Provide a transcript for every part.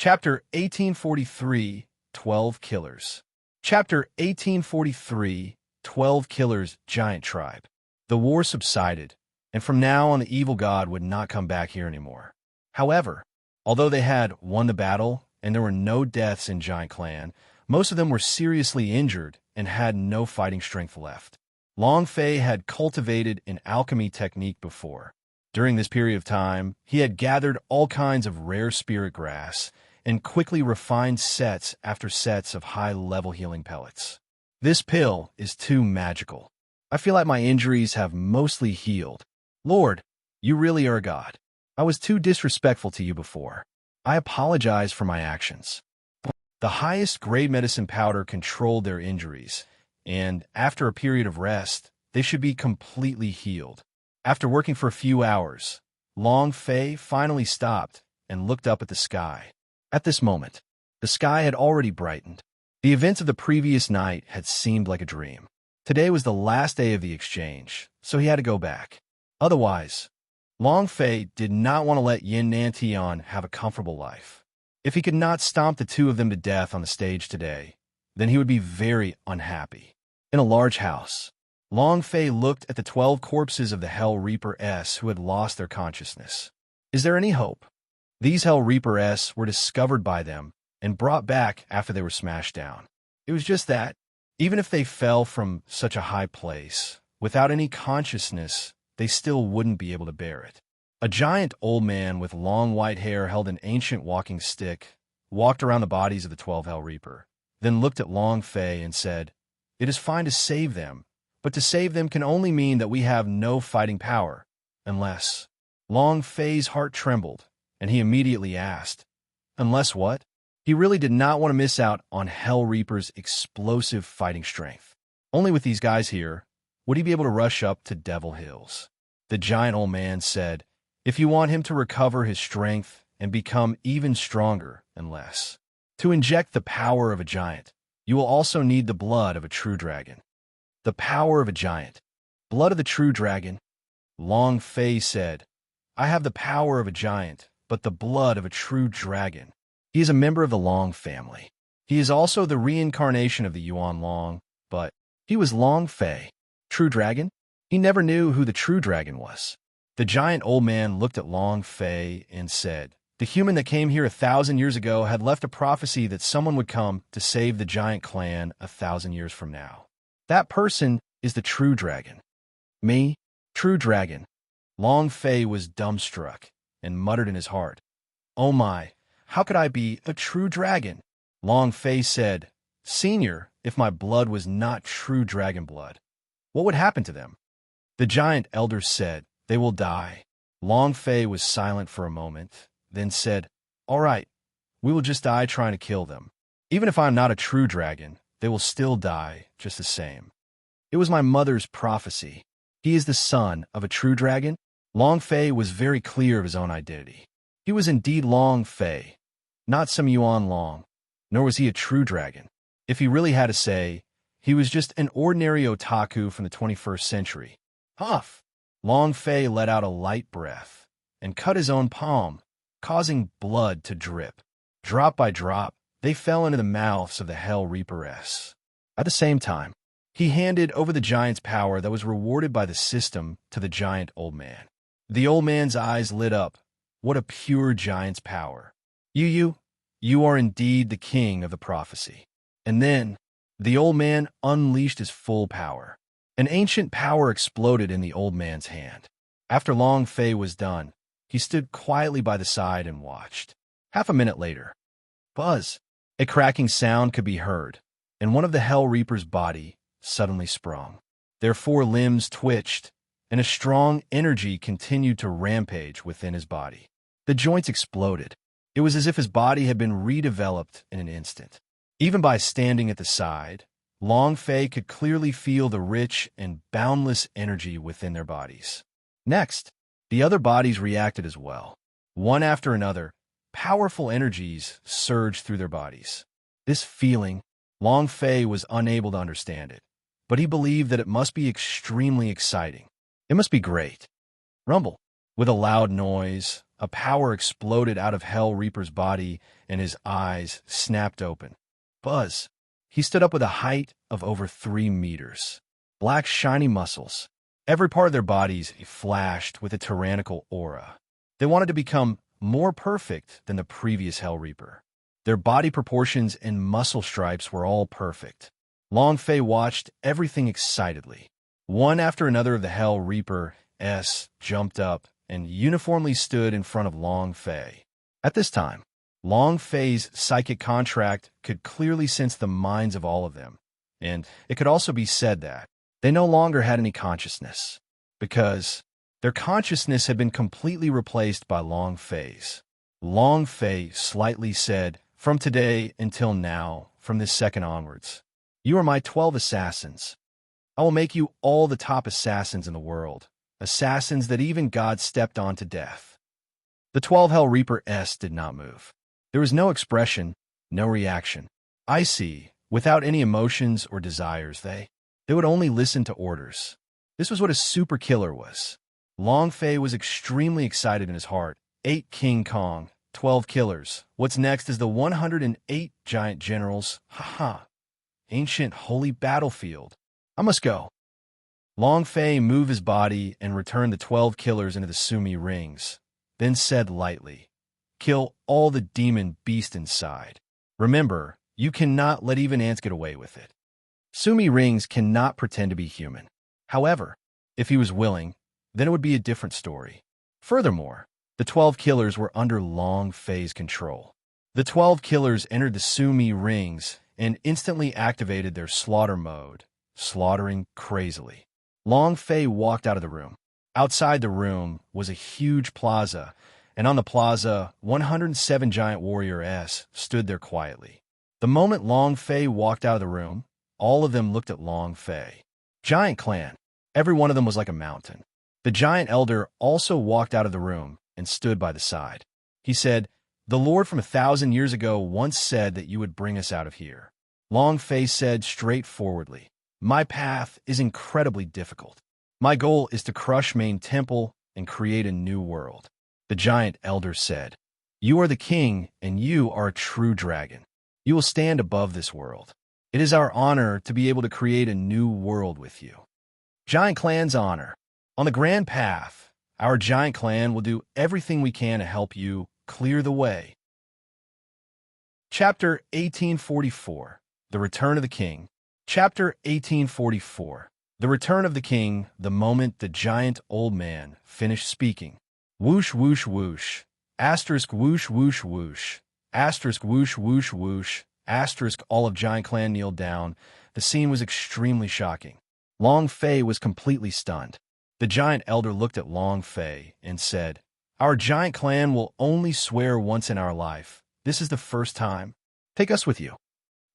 Chapter 1843, 12 Killers. Chapter 1843, 12 Killers, Giant Tribe. The war subsided, and from now on the evil god would not come back here anymore. However, although they had won the battle and there were no deaths in Giant Clan, most of them were seriously injured and had no fighting strength left. Long Fei had cultivated an alchemy technique before. During this period of time, he had gathered all kinds of rare spirit grass and quickly refined sets after sets of high-level healing pellets. This pill is too magical. I feel like my injuries have mostly healed. Lord, you really are a god. I was too disrespectful to you before. I apologize for my actions. The highest grade medicine powder controlled their injuries, and after a period of rest, they should be completely healed. After working for a few hours, Long Fei finally stopped and looked up at the sky. At this moment, the sky had already brightened. The events of the previous night had seemed like a dream. Today was the last day of the exchange, so he had to go back. Otherwise, Long Fei did not want to let Yin Nantian have a comfortable life. If he could not stomp the two of them to death on the stage today, then he would be very unhappy. In a large house, Long Fei looked at the 12 corpses of the Hell Reaper S who had lost their consciousness. Is there any hope? These Hell Reaper S were discovered by them and brought back after they were smashed down. It was just that, even if they fell from such a high place, without any consciousness, they still wouldn't be able to bear it. A giant old man with long white hair held an ancient walking stick, walked around the bodies of the 12 Hell Reaper, then looked at Long Fei and said, "It is fine to save them, but to save them can only mean that we have no fighting power, unless..." Long Fei's heart trembled, and he immediately asked, "Unless what?" He really did not want to miss out on Hell Reaper's explosive fighting strength. Only with these guys here would he be able to rush up to Devil Hills. The giant old man said, "If you want him to recover his strength and become even stronger, unless to inject the power of a giant, you will also need the blood of a true dragon." The power of a giant. Blood of the true dragon. Long Fei said, "I have the power of a giant, but the blood of a true dragon." He is a member of the Long family. He is also the reincarnation of the Yuan Long, but he was Long Fei. True dragon? He never knew who the true dragon was. The giant old man looked at Long Fei and said, "The human that came here 1,000 years ago had left a prophecy that someone would come to save the giant clan 1,000 years from now. That person is the true dragon." Me? True dragon? Long Fei was dumbstruck and muttered in his heart, "Oh my, how could I be a true dragon?" Long Fei said, "Senior, if my blood was not true dragon blood, what would happen to them?" The giant elder said, "They will die." Long Fei was silent for a moment, then said, "All right, we will just die trying to kill them. Even if I'm not a true dragon, they will still die just the same. It was my mother's prophecy. He is the son of a true dragon." Long Fei was very clear of his own identity. He was indeed Long Fei, not some Yuan Long, nor was he a true dragon. If he really had to say, he was just an ordinary otaku from the 21st century. Huff! Long Fei let out a light breath and cut his own palm, causing blood to drip. Drop by drop, they fell into the mouths of the Hell Reaper S. At the same time, he handed over the giant's power that was rewarded by the system to the giant old man. The old man's eyes lit up. What a pure giant's power. You are indeed the king of the prophecy." And then, the old man unleashed his full power. An ancient power exploded in the old man's hand. After Long Fei was done, he stood quietly by the side and watched. Half a minute later, buzz! A cracking sound could be heard, and one of the Hell Reaper's body suddenly sprung. Their 4 limbs twitched, and a strong energy continued to rampage within his body. The joints exploded. It was as if his body had been redeveloped in an instant. Even by standing at the side, Long Fei could clearly feel the rich and boundless energy within their bodies. Next, the other bodies reacted as well. One after another, powerful energies surged through their bodies. This feeling, Long Fei was unable to understand it, but he believed that it must be extremely exciting. It must be great. Rumble. With a loud noise, a power exploded out of Hell Reaper's body, and his eyes snapped open. Buzz. He stood up with a height of over 3 meters. Black shiny muscles. Every part of their bodies flashed with a tyrannical aura. They wanted to become more perfect than the previous Hell Reaper. Their body proportions and muscle stripes were all perfect. Long Fei watched everything excitedly. One after another of the Hell Reaper-s jumped up and uniformly stood in front of Long Fei. At this time, Long Fei's psychic contract could clearly sense the minds of all of them, and it could also be said that they no longer had any consciousness, because their consciousness had been completely replaced by Long Fei's. Long Fei slightly said, "From today until now, from this second onwards, you are my 12 assassins. I will make you all the top assassins in the world, assassins that even God stepped on to death." The 12 Hell Reaper-s did not move. There was no expression, no reaction. Icy, without any emotions or desires, they would only listen to orders. This was what a super killer was. Long Fei was extremely excited in his heart. 8 King Kong, 12 killers. What's next is the 108 giant generals. Haha. Ancient holy battlefield. I must go. Long Fei moved his body and returned the 12 killers into the Sumi rings, then said lightly, "Kill all the demon beast inside. Remember, you cannot let even ants get away with it." Sumi rings cannot pretend to be human. However, if he was willing, then it would be a different story. Furthermore, the 12 killers were under Long Fei's control. The 12 killers entered the Sumi rings and instantly activated their slaughter mode, slaughtering crazily. Long Fei walked out of the room. Outside the room was a huge plaza, and on the plaza, 107 giant warrior-s stood there quietly. The moment Long Fei walked out of the room, all of them looked at Long Fei. Giant clan. Every one of them was like a mountain. The giant elder also walked out of the room and stood by the side. He said, "The Lord from 1,000 years ago once said that you would bring us out of here." Long Fei said straightforwardly, "My path is incredibly difficult. My goal is to crush Main Temple and create a new world." The giant elder said, "You are the king, and you are a true dragon. You will stand above this world. It is our honor to be able to create a new world with you." Giant Clan's honor. On the grand path, our giant clan will do everything we can to help you clear the way. Chapter 1844. The Return of the King. Chapter 1844. The Return of the King, the moment the giant old man finished speaking. Whoosh, whoosh, whoosh. Asterisk, whoosh, whoosh, whoosh. Asterisk, whoosh, whoosh, whoosh. Asterisk, all of Giant Clan kneeled down. The scene was extremely shocking. Long Fei was completely stunned. The giant elder looked at Long Fei and said, "Our giant clan will only swear once in our life. This is the first time. Take us with you."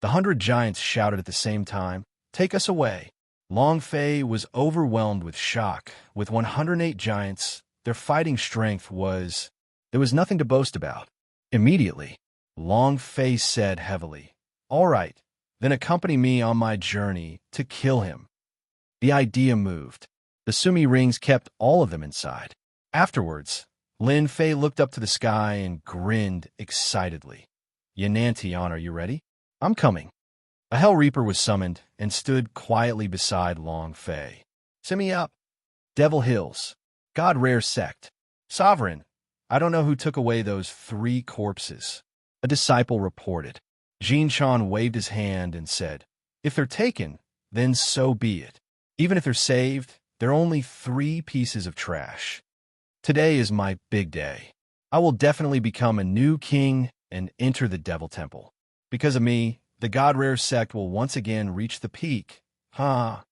The 100 giants shouted at the same time, "Take us away." Long Fei was overwhelmed with shock. With 108 giants, their fighting strength was... there was nothing to boast about. Immediately, Long Fei said heavily, "All right, then accompany me on my journey to kill him." The idea moved. The Sumi rings kept all of them inside. Afterwards, Lin Fei looked up to the sky and grinned excitedly. "Yanantian, are you ready?" "I'm coming." A Hell Reaper was summoned and stood quietly beside Long Fei. "Send me up." Devil Hills. God Rare Sect. "Sovereign, I don't know who took away those 3 corpses." A disciple reported. Jin Chan waved his hand and said, "If they're taken, then so be it. Even if they're saved, they're only 3 pieces of trash. Today is my big day. I will definitely become a new king and enter the Devil Temple. Because of me, the God Rare Sect will once again reach the peak. Ha!"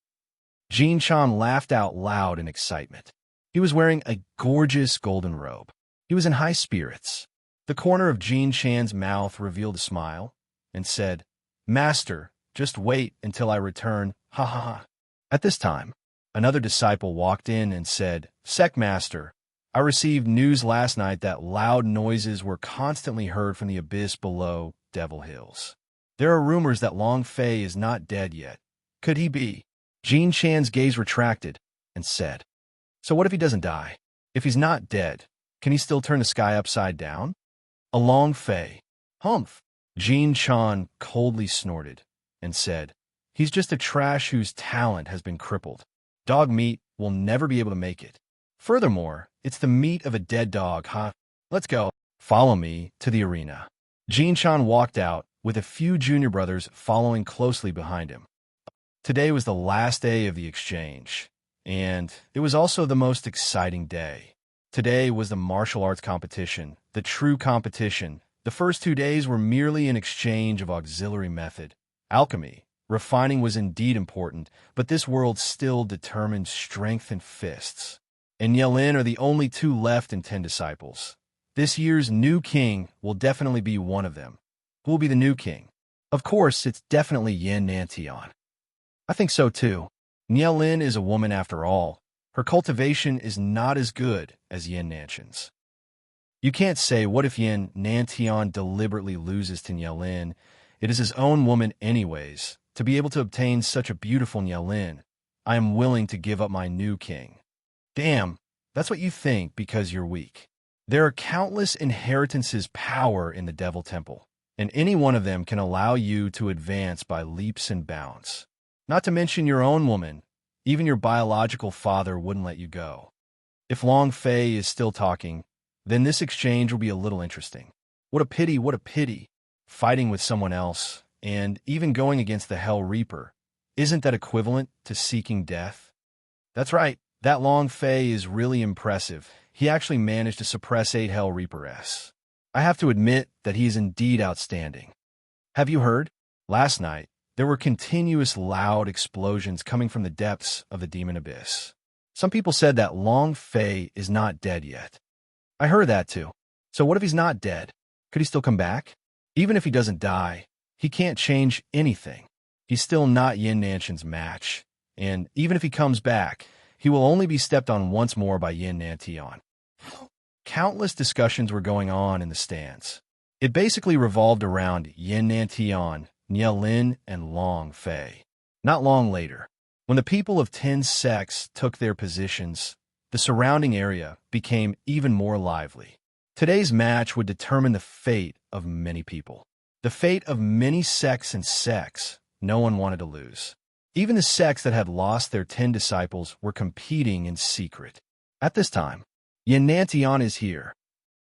Jin Chan laughed out loud in excitement. He was wearing a gorgeous golden robe. He was in high spirits. The corner of Jin Chan's mouth revealed a smile and said, "Master, just wait until I return. Ha ha ha." At this time, another disciple walked in and said, "Sect Master, I received news last night that loud noises were constantly heard from the abyss below Devil Hills. There are rumors that Long Fei is not dead yet. Could he be?" Jin Chan's gaze retracted and said, "So what if he doesn't die? If he's not dead, Can he still turn the sky upside down? A long fei. Humph. Jean Chan coldly snorted and said, he's just a trash whose talent has been crippled. Dog meat will never be able to make it. Furthermore, it's the meat of a dead dog, huh? Let's go. Follow me to the arena. Jean Chan walked out, with a few junior brothers following closely behind him. Today was the last day of the exchange, and it was also the most exciting day. Today was the martial arts competition, the true competition. The first 2 days were merely an exchange of auxiliary method. Alchemy, refining was indeed important, but this world still determined strength and fists. And Yelin are the only 2 left in 10 disciples. This year's new king will definitely be one of them. Who will be the new king? Of course, it's definitely Yin Nantian. I think so too. Nielin is a woman after all. Her cultivation is not as good as Yin Nanshan's. You can't say, what if Yin Nantian deliberately loses to Nielin? It is his own woman anyways. To be able to obtain such a beautiful Nielin, I am willing to give up my new king. Damn, that's what you think because you're weak. There are countless inheritances power in the Devil Temple, and any one of them can allow you to advance by leaps and bounds. Not to mention your own woman. Even your biological father wouldn't let you go. If Long Fei is still talking, then this exchange will be a little interesting. What a pity, what a pity. Fighting with someone else, and even going against the Hell Reaper, isn't that equivalent to seeking death? That's right, that Long Fei is really impressive. He actually managed to suppress 8 Hell Reapers. I have to admit that he is indeed outstanding. Have you heard? Last night, there were continuous loud explosions coming from the depths of the demon abyss. Some people said that Long Fei is not dead yet. I heard that too. So what if he's not dead? Could he still come back? Even if he doesn't die, he can't change anything. He's still not Yin Nanshan's match. And even if he comes back, he will only be stepped on once more by Yin Nantian. Countless discussions were going on in the stands. It basically revolved around Yin Nantian, Nielin, and Long Fei. Not long later, when the people of 10 sects took their positions, the surrounding area became even more lively. Today's match would determine the fate of many people. The fate of many sects and sects no one wanted to lose. Even the sects that had lost their 10 disciples were competing in secret. At this time, Yin Nantian is here.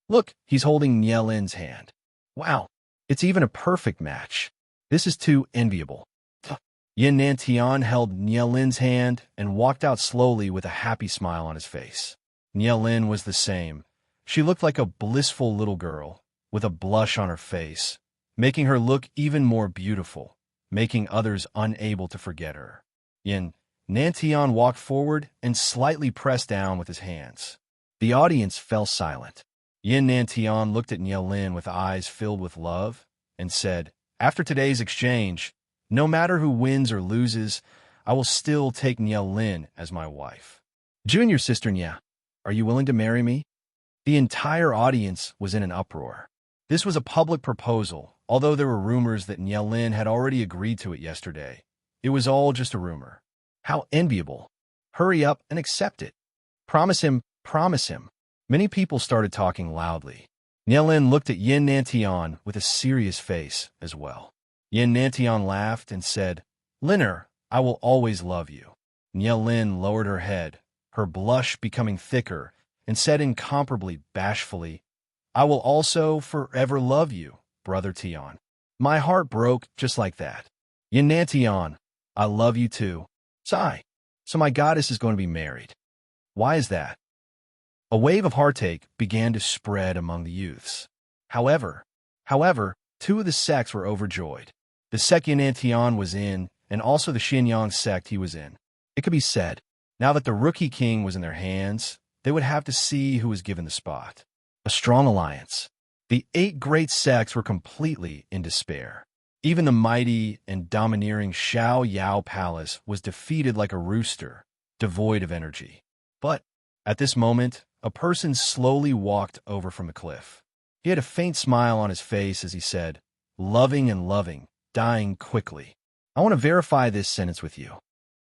Look, he's holding Nielin's hand. Wow, it's even a perfect match. This is too enviable. Yin Nantian held Nielin's hand and walked out slowly with a happy smile on his face. Nielin was the same. She looked like a blissful little girl, with a blush on her face, making her look even more beautiful, making others unable to forget her. Yin Nantian walked forward and slightly pressed down with his hands. The audience fell silent. Yin Nantian looked at Nielin with eyes filled with love and said, after today's exchange, no matter who wins or loses, I will still take Nielin as my wife. Junior sister Nya, are you willing to marry me? The entire audience was in an uproar. This was a public proposal, although there were rumors that Nielin had already agreed to it yesterday. It was all just a rumor. How enviable. Hurry up and accept it. Promise him, promise him. Many people started talking loudly. Nielin looked at Yin Nantian with a serious face as well. Yin Nantian laughed and said, Linner, I will always love you. Nielin lowered her head, her blush becoming thicker, and said incomparably bashfully, I will also forever love you, Brother Tian. My heart broke just like that. Yin Nantian, I love you too. Sigh. So my goddess is going to be married. Why is that? A wave of heartache began to spread among the youths. However, 2 of the sects were overjoyed. The sect Yin Nantian was in, and also the Xinyang sect he was in. It could be said, now that the rookie king was in their hands, they would have to see who was given the spot. A strong alliance. The 8 great sects were completely in despair. Even the mighty and domineering Xiao Yao Palace was defeated like a rooster, devoid of energy. But, at this moment, a person slowly walked over from the cliff. He had a faint smile on his face as he said, loving and loving, dying quickly. I want to verify this sentence with you.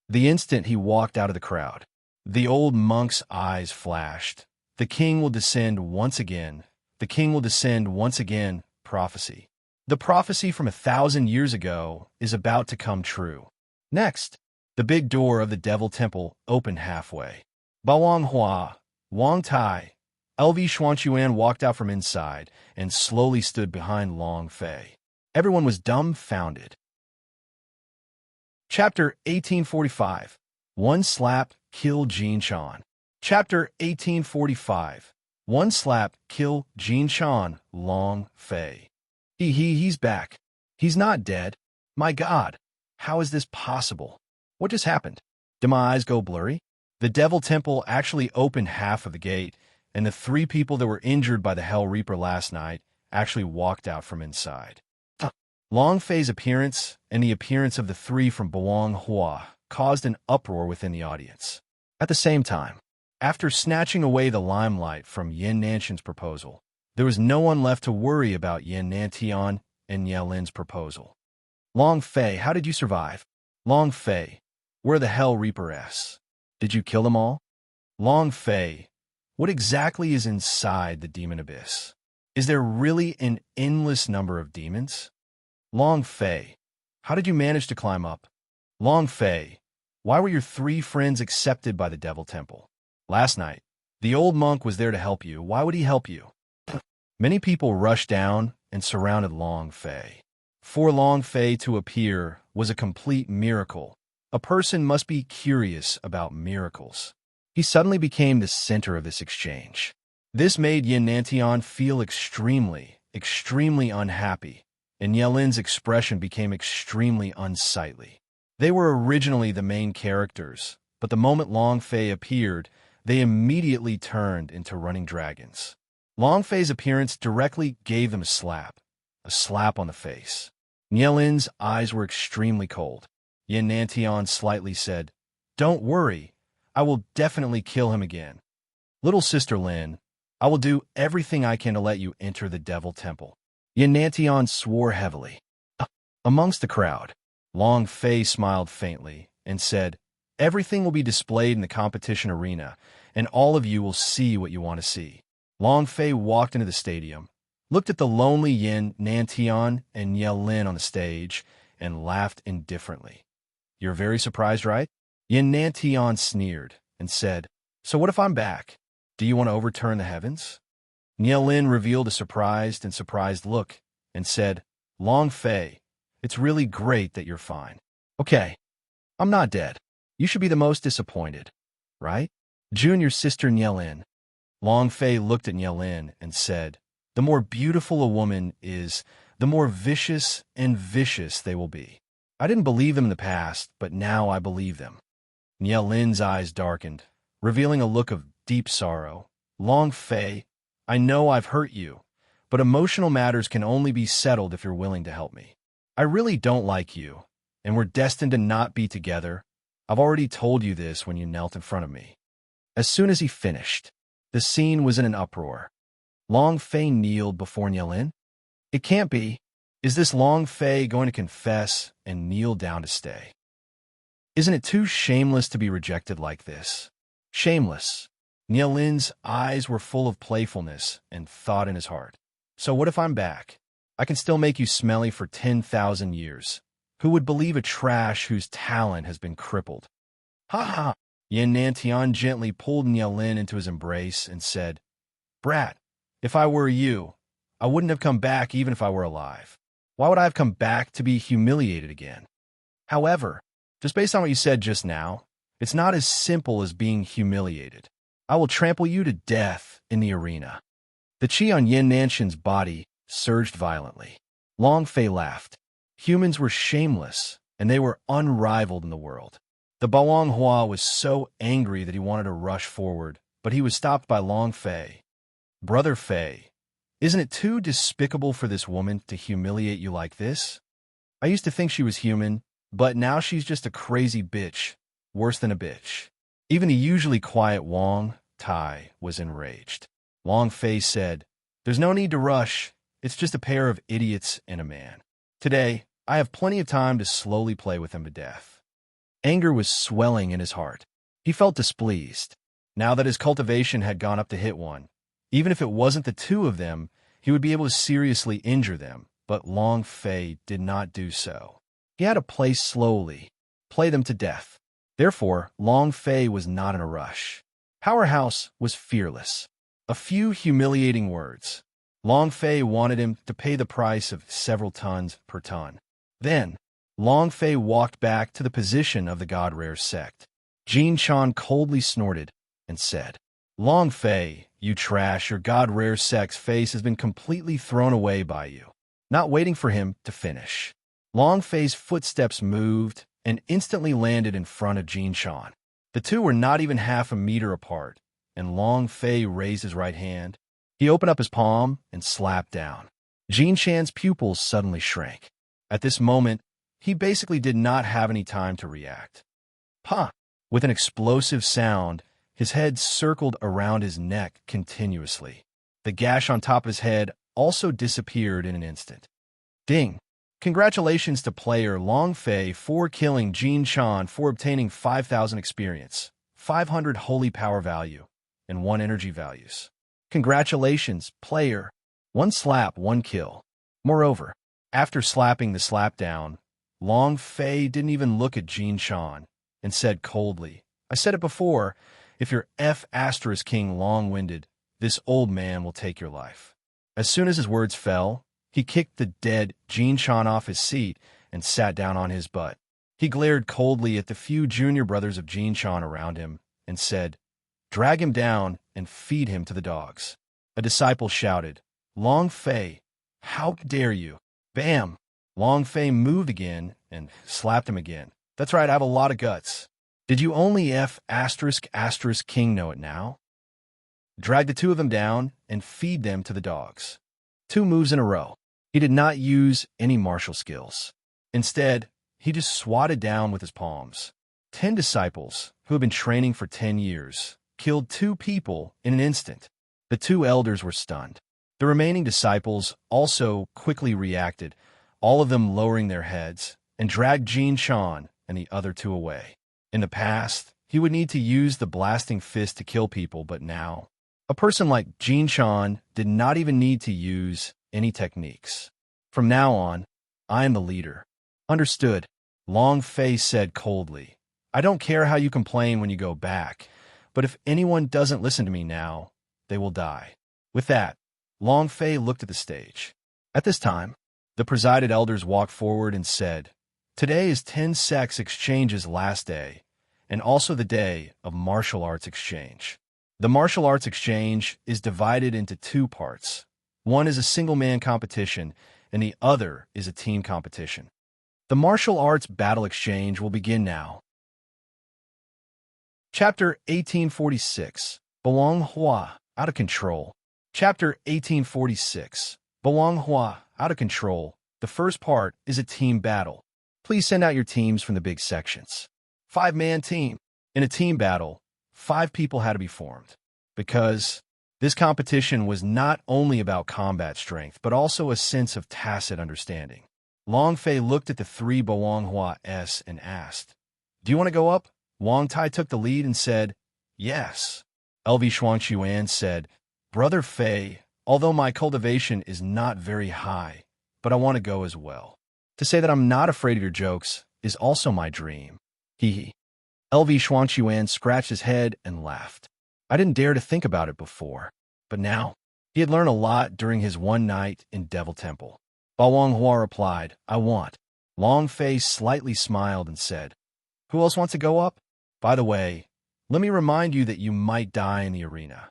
The instant he walked out of the crowd, the old monk's eyes flashed. The king will descend once again. The king will descend once again. Prophecy. The prophecy from 1,000 years ago is about to come true. Next, the big door of the Devil Temple opened halfway. Bawang Hua, Wang Tai, LV Xuanchuan walked out from inside and slowly stood behind Long Fei. Everyone was dumbfounded. Chapter 1845. One slap, kill Jin Shan. Chapter 1845. One slap, kill Jin Shan, Long Fei. He's back. He's not dead. My God, how is this possible? What just happened? Did my eyes go blurry? The Devil Temple actually opened half of the gate, and the 3 people that were injured by the Hell Reaper last night actually walked out from inside. Long Fei's appearance and the appearance of the 3 from Bawang Hua caused an uproar within the audience. At the same time, after snatching away the limelight from Yin Nanshan's proposal, there was no one left to worry about Yin Nantian and Ye Lin's proposal. Long Fei, how did you survive? Long Fei, where the Hell Reaper-s? Did you kill them all? Long Fei, what exactly is inside the demon abyss? Is there really an endless number of demons? Long Fei, how did you manage to climb up? Long Fei, why were your 3 friends accepted by the Devil Temple? Last night, the old monk was there to help you. Why would he help you? Many people rushed down and surrounded Long Fei. For Long Fei to appear was a complete miracle. A person must be curious about miracles. He suddenly became the center of this exchange. This made Yin Nantian feel extremely unhappy, and Ye Lin's expression became extremely unsightly. They were originally the main characters, but the moment Long Fei appeared, they immediately turned into running dragons. Long Fei's appearance directly gave them a slap on the face. Ye Lin's eyes were extremely cold. Yin Nantian slightly said, "Don't worry, I will definitely kill him again. Little Sister Lin, I will do everything I can to let you enter the Devil Temple." Yin Nantian swore heavily. Amongst the crowd, Long Fei smiled faintly and said, "Everything will be displayed in the competition arena, and all of you will see what you want to see." Long Fei walked into the stadium, looked at the lonely Yin Nantian and Ye Lin on the stage, and laughed indifferently. "You're very surprised, right?" Yin Nantian sneered and said, "So what if I'm back? Do you want to overturn the heavens?" Ye Lin revealed a surprised look and said, "Long Fei, it's really great that you're fine. Okay, I'm not dead. You should be the most disappointed, right? Junior sister Ye Lin." Long Fei looked at Ye Lin and said, "The more beautiful a woman is, the more vicious and vicious they will be. I didn't believe them in the past, but now I believe them." Ye Lin's eyes darkened, revealing a look of deep sorrow. "Long Fei, I know I've hurt you, but emotional matters can only be settled if you're willing to help me. I really don't like you, and we're destined to not be together. I've already told you this when you knelt in front of me." As soon as he finished, the scene was in an uproar. Long Fei kneeled before Ye Lin. It can't be. Is this Long Fei going to confess and kneel down to stay? Isn't it too shameless to be rejected like this? Shameless. Ye Lin's eyes were full of playfulness and thought in his heart. "So what if I'm back? I can still make you smelly for 10,000 years. Who would believe a trash whose talent has been crippled?" "Ha ha!" Yin Nantian gently pulled Ye Lin into his embrace and said, "Brat, if I were you, I wouldn't have come back even if I were alive. Why would I have come back to be humiliated again? However, just based on what you said just now, it's not as simple as being humiliated. I will trample you to death in the arena." The chi on Yin Nanshan's body surged violently. Long Fei laughed. Humans were shameless, and they were unrivaled in the world. The Bawang Hua was so angry that he wanted to rush forward, but he was stopped by Long Fei. "Brother Fei, isn't it too despicable for this woman to humiliate you like this? I used to think she was human, but now she's just a crazy bitch, worse than a bitch." Even the usually quiet Wang Tai was enraged. Long Fei said, "There's no need to rush. It's just a pair of idiots and a man. Today, I have plenty of time to slowly play with him to death." Anger was swelling in his heart. He felt displeased. Now that his cultivation had gone up to hit one, even if it wasn't the two of them, he would be able to seriously injure them, but Long Fei did not do so. He had to play slowly, play them to death. Therefore, Long Fei was not in a rush. Powerhouse was fearless. A few humiliating words. Long Fei wanted him to pay the price of several tons per ton. Then, Long Fei walked back to the position of the God Rare sect. Jin Chan coldly snorted and said, Long Fei, you trash, your God Rare sect's face has been completely thrown away by you. Not waiting for him to finish, Long Fei's footsteps moved and instantly landed in front of Jin Chan. The two were not even half a meter apart, and Long Fei raised his right hand. He opened up his palm and slapped down. Jin Chan's pupils suddenly shrank. At this moment, he basically did not have any time to react. Pah! With an explosive sound, his head circled around his neck continuously. The gash on top of his head also disappeared in an instant. Ding! Congratulations to player Long Fei for killing Jin Chan for obtaining 5,000 experience, 500 holy power value, and 1 energy values. Congratulations, player. 1 slap, 1 kill. Moreover, after slapping the slap down, Long Fei didn't even look at Jin Chan and said coldly, I said it before, if you're King long-winded, this old man will take your life. As soon as his words fell, he kicked the dead Jin Chan off his seat and sat down on his butt. He glared coldly at the few junior brothers of Jin Chan around him and said, drag him down and feed him to the dogs. A disciple shouted, Long Fei, how dare you? Bam! Long Fei moved again and slapped him again. That's right, I have a lot of guts. Did you only King know it now? Drag the two of them down and feed them to the dogs. 2 moves in a row. He did not use any martial skills. Instead, he just swatted down with his palms. 10 disciples, who had been training for 10 years, killed 2 people in an instant. The 2 elders were stunned. The remaining disciples also quickly reacted, all of them lowering their heads, and dragged Jin Chan and the other 2 away. In the past, he would need to use the blasting fist to kill people, but now, a person like Jin Chan did not even need to use any techniques. From now on, I am the leader. Understood, Long Fei said coldly. I don't care how you complain when you go back, but if anyone doesn't listen to me now, they will die. With that, Long Fei looked at the stage. At this time, the presided elders walked forward and said, Today is 10 sects exchange's last day, and also the day of martial arts exchange. The martial arts exchange is divided into 2 parts. One is a single-man competition, and the other is a team competition. The martial arts battle exchange will begin now. Chapter 1846, Belong Hua, Out of Control. Chapter 1846, Belong Hua, Out of Control. The first part is a team battle. Please send out your teams from the big sections. 5-man team. In a team battle, 5 people had to be formed. Because this competition was not only about combat strength, but also a sense of tacit understanding. Long Fei looked at the 3 Belong Hua's and asked, Do you want to go up? Wang Tai took the lead and said, Yes. LV Shuangquan said, Brother Fei, although my cultivation is not very high, but I want to go as well. To say that I'm not afraid of your jokes is also my dream. Hee hee. LV Shuangquan scratched his head and laughed. I didn't dare to think about it before, but now he had learned a lot during his one night in Devil Temple. Ba Wang Hua replied, I want. Long Fei slightly smiled and said, Who else wants to go up? By the way, let me remind you that you might die in the arena.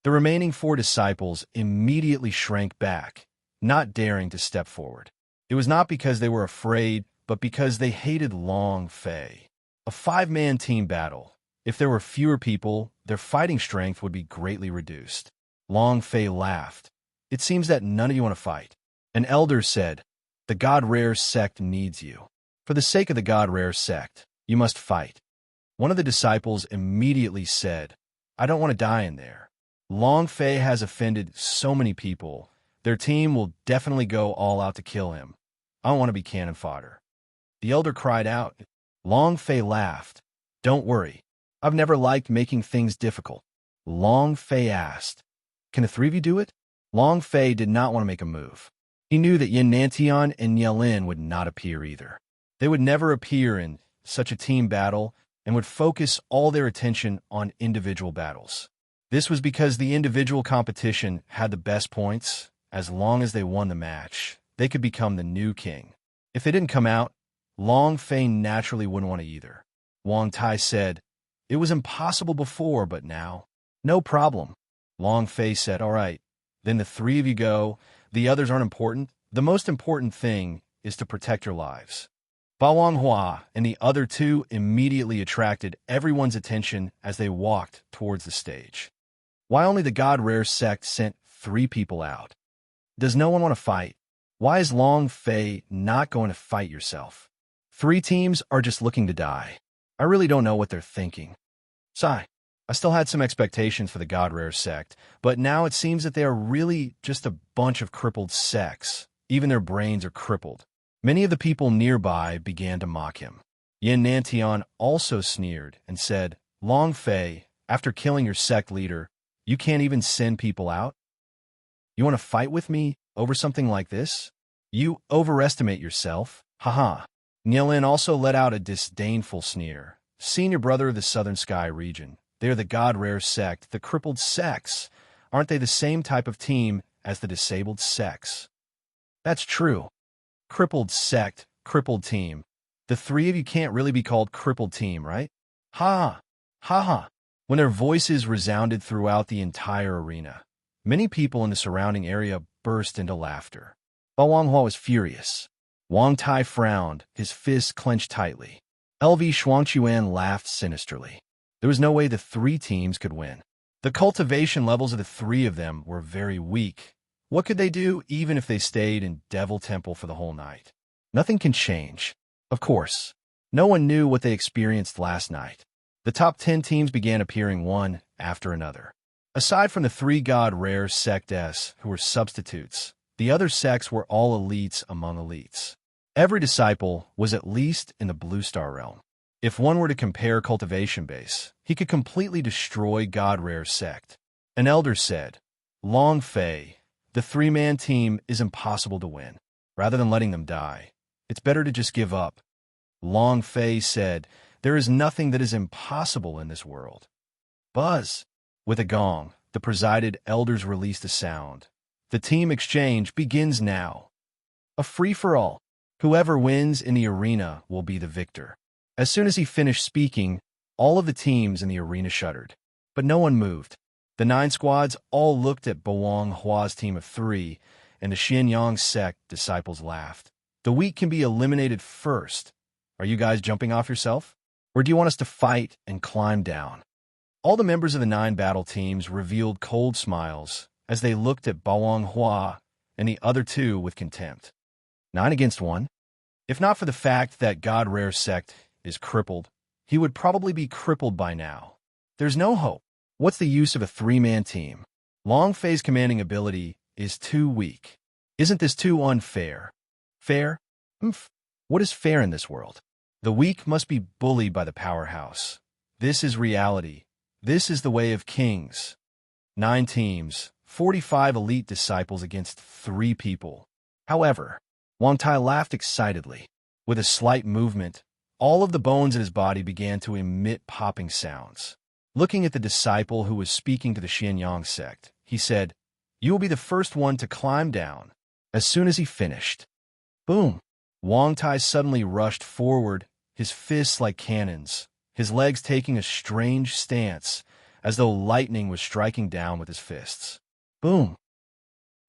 The remaining 4 disciples immediately shrank back, not daring to step forward. It was not because they were afraid, but because they hated Long Fei. A 5-man team battle. If there were fewer people, their fighting strength would be greatly reduced. Long Fei laughed. It seems that none of you want to fight. An elder said, The God Rare sect needs you. For the sake of the God Rare sect, you must fight. One of the disciples immediately said, I don't want to die in there. Long Fei has offended so many people. Their team will definitely go all out to kill him. I don't want to be cannon fodder. The elder cried out. Long Fei laughed. Don't worry. I've never liked making things difficult. Long Fei asked. Can the three of you do it? Long Fei did not want to make a move. He knew that Yin Nantian and Yelin would not appear either. They would never appear in such a team battle and would focus all their attention on individual battles. This was because the individual competition had the best points. As long as they won the match, they could become the new king. If they didn't come out, Long Fei naturally wouldn't want to either. Wang Tai said, "It was impossible before, but now, no problem." Long Fei said, "All right, then the three of you go. The others aren't important. The most important thing is to protect your lives." Ba Wanghua and the other two immediately attracted everyone's attention as they walked towards the stage. Why only the God Rare sect sent 3 people out? Does no one want to fight? Why is Long Fei not going to fight yourself? 3 teams are just looking to die. I really don't know what they're thinking. Sigh. I still had some expectations for the God Rare sect, but now it seems that they are really just a bunch of crippled sects. Even their brains are crippled. Many of the people nearby began to mock him. Yin Nantian also sneered and said, "Long Fei, after killing your sect leader, you can't even send people out? You want to fight with me over something like this? You overestimate yourself. Haha." Nielin also let out a disdainful sneer. "Senior brother of the Southern Sky region. They're the God Rare sect, the crippled sects. Aren't they the same type of team as the disabled sects?" That's true. Crippled sect, crippled team. The 3 of you can't really be called crippled team, right? Ha! Ha ha! When their voices resounded throughout the entire arena, many people in the surrounding area burst into laughter. Ba Wanghua was furious. Wang Tai frowned, his fists clenched tightly. LV Shuangquan laughed sinisterly. There was no way the 3 teams could win. The cultivation levels of the 3 of them were very weak. What could they do even if they stayed in Devil Temple for the whole night? Nothing can change. Of course, no one knew what they experienced last night. The top 10 teams began appearing one after another. Aside from the 3 God Rare sects who were substitutes, the other sects were all elites among elites. Every disciple was at least in the Blue Star realm. If one were to compare cultivation base, he could completely destroy God Rare sect. An elder said, "Long Fei, the 3-man team is impossible to win. Rather than letting them die, it's better to just give up." Long Fei said, "There is nothing that is impossible in this world." Buzz! With a gong, the presided elders released a sound. The team exchange begins now. A free-for-all. Whoever wins in the arena will be the victor. As soon as he finished speaking, all of the teams in the arena shuddered. But no one moved. The 9 squads all looked at Bawang Hua's team of 3, and the Xianyang sect disciples laughed. "The weak can be eliminated first. Are you guys jumping off yourself? Or do you want us to fight and climb down?" All the members of the 9 battle teams revealed cold smiles as they looked at Bawang Hua and the other 2 with contempt. 9 against 1? If not for the fact that God Rare sect is crippled, he would probably be crippled by now. There's no hope. What's the use of a 3-man team? Long Fei's commanding ability is too weak. Isn't this too unfair? Fair? What is fair in this world? The weak must be bullied by the powerhouse. This is reality. This is the way of kings. 9 teams, 45 elite disciples against 3 people. However, Wang Tai laughed excitedly. With a slight movement, all of the bones in his body began to emit popping sounds. Looking at the disciple who was speaking to the Xianyang sect, he said, "You will be the first one to climb down." As soon as he finished, boom! Wang Tai suddenly rushed forward, his fists like cannons, his legs taking a strange stance, as though lightning was striking down with his fists. Boom!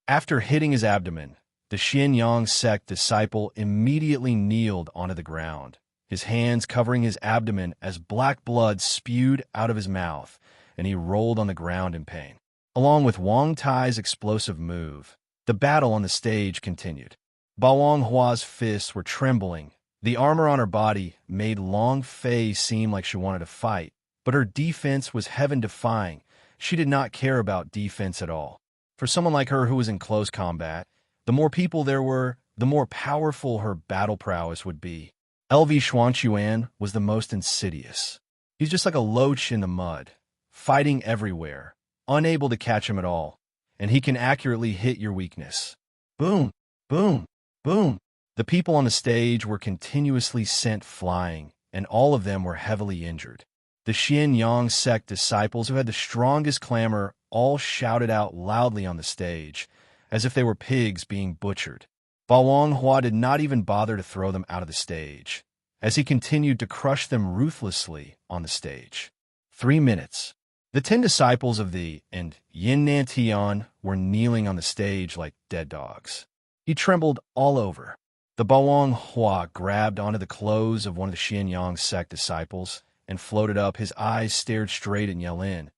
After hitting his abdomen, the Xianyang sect disciple immediately kneeled onto the ground, his hands covering his abdomen as black blood spewed out of his mouth, and he rolled on the ground in pain. Along with Wang Tai's explosive move, the battle on the stage continued. Bawang Hua's fists were trembling. The armor on her body made Long Fei seem like she wanted to fight, but her defense was heaven-defying. She did not care about defense at all. For someone like her who was in close combat, the more people there were, the more powerful her battle prowess would be. LV Shuangquan was the most insidious. He's just like a loach in the mud, fighting everywhere, unable to catch him at all, and he can accurately hit your weakness. Boom, boom, boom. The people on the stage were continuously sent flying, and all of them were heavily injured. The Xian Yang sect disciples who had the strongest clamor all shouted out loudly on the stage, as if they were pigs being butchered. Bao Hua did not even bother to throw them out of the stage, as he continued to crush them ruthlessly on the stage. 3 minutes. The 10 disciples of the and Yin Nantian were kneeling on the stage like dead dogs. He trembled all over. The Bao Hua grabbed onto the clothes of one of the Xian Yang sect disciples and floated up. His eyes stared straight at Yelin,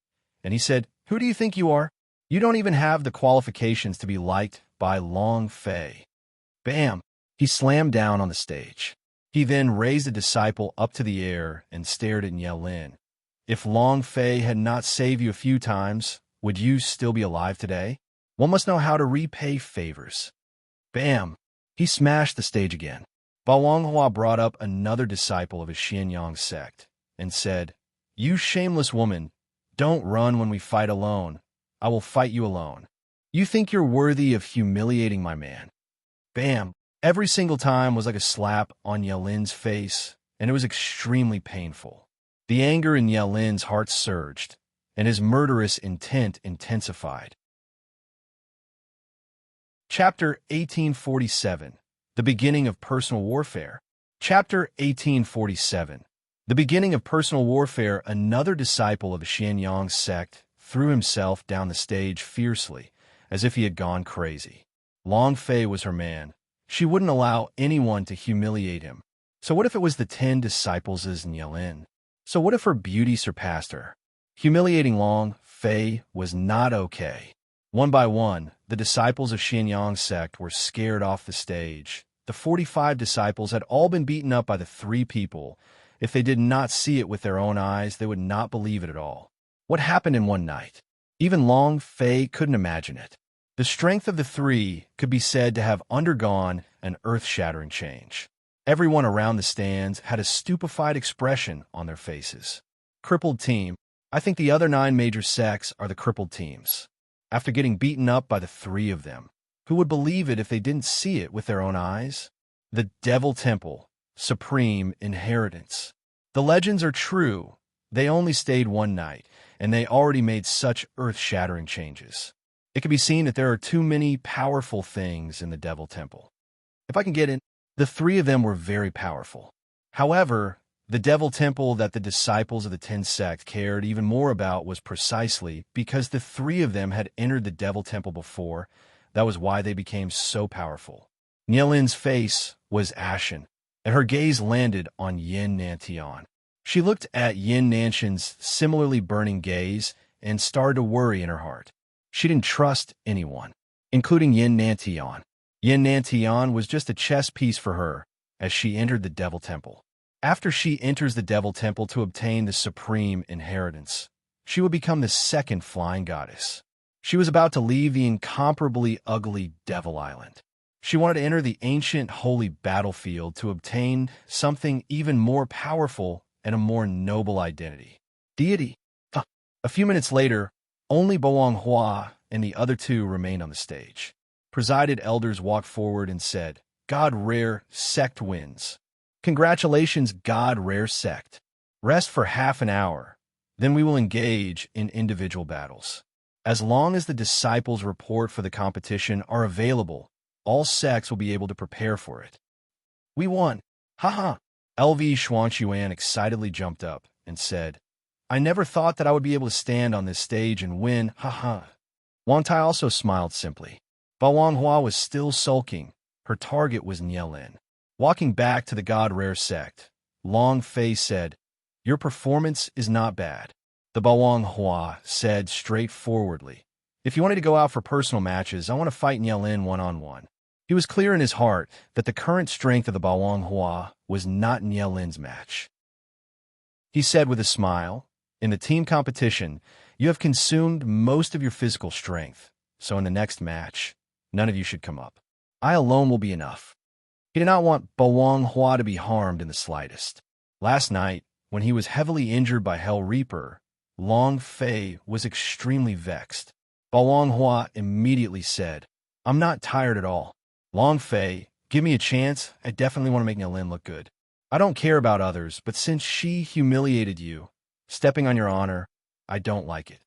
and he said, "Who do you think you are? You don't even have the qualifications to be liked by Long Fei." Bam! He slammed down on the stage. He then raised the disciple up to the air and stared at Yelin. "If Long Fei had not saved you a few times, would you still be alive today? One must know how to repay favors." Bam! He smashed the stage again. Bao Hua brought up another disciple of his Xian Yang sect and said, "You shameless woman, don't run when we fight alone. I will fight you alone. You think you're worthy of humiliating my man." Bam! Every single time was like a slap on Yelin's face, and it was extremely painful. The anger in Yelin's heart surged, and his murderous intent intensified. Chapter 1847. The Beginning of Personal Warfare. Chapter 1847. The beginning of personal warfare. Another disciple of the Xian Yang sect threw himself down the stage fiercely, as if he had gone crazy. Long Fei was her man. She wouldn't allow anyone to humiliate him. So what if it was the 10 disciples as Yelin? So what if her beauty surpassed her? Humiliating Long Fei was not okay. One by one, the disciples of Xian Yang sect were scared off the stage. The 45 disciples had all been beaten up by the 3 people. If they did not see it with their own eyes, they would not believe it at all. What happened in one night? Even Long Fei couldn't imagine it. The strength of the 3 could be said to have undergone an earth-shattering change. Everyone around the stands had a stupefied expression on their faces. Crippled team. I think the other 9 major sects are the crippled teams. After getting beaten up by the 3 of them, who would believe it if they didn't see it with their own eyes? The Devil Temple, supreme inheritance. The legends are true. They only stayed one night, and they already made such earth-shattering changes. It can be seen that there are too many powerful things in the Devil Temple. If I can get in, the 3 of them were very powerful. However, the Devil Temple that the disciples of the 10 sect cared even more about was precisely because the 3 of them had entered the Devil Temple before. That was why they became so powerful. Nielin's face was ashen, and her gaze landed on Yin Nantian. She looked at Yin Nanshan's similarly burning gaze and started to worry in her heart. She didn't trust anyone, including Yin Nantian. Yin Nantian was just a chess piece for her as she entered the Devil Temple. After she enters the Devil Temple to obtain the supreme inheritance, she would become the 2nd flying goddess. She was about to leave the incomparably ugly Devil Island. She wanted to enter the ancient holy battlefield to obtain something even more powerful and a more noble identity. Deity. A few minutes later, only Bao Hua and the other 2 remained on the stage. Presided elders walked forward and said, "God Rare Sect wins. Congratulations, God Rare Sect. Rest for half an hour, then we will engage in individual battles. As long as the disciples' report for the competition are available, all sects will be able to prepare for it." "We won! Ha!" LV Xuanquan excitedly jumped up and said, "I never thought that I would be able to stand on this stage and win, ha!" Wang Tai also smiled simply. Bao Hua was still sulking. Her target was Nielin. Walking back to the God Rare sect, Long Fei said, "Your performance is not bad." The Bao Hua said straightforwardly, "If you wanted to go out for personal matches, I want to fight Nielin one-on-one." He was clear in his heart that the current strength of the Bao Hua was not Nielin's match. He said with a smile, "In the team competition, you have consumed most of your physical strength, so in the next match, none of you should come up. I alone will be enough." He did not want Bao Hua to be harmed in the slightest. Last night, when he was heavily injured by Hell Reaper, Long Fei was extremely vexed. Bao Hua immediately said, "I'm not tired at all. Long Fei, give me a chance. I definitely want to make Nialin look good. I don't care about others, but since she humiliated you, stepping on your honor, I don't like it."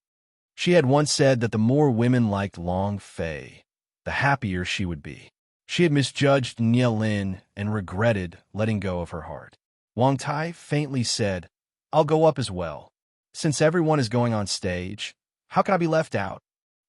She had once said that the more women liked Long Fei, the happier she would be. She had misjudged Nialin and regretted letting go of her heart. Wang Tai faintly said, "I'll go up as well. Since everyone is going on stage, how can I be left out?"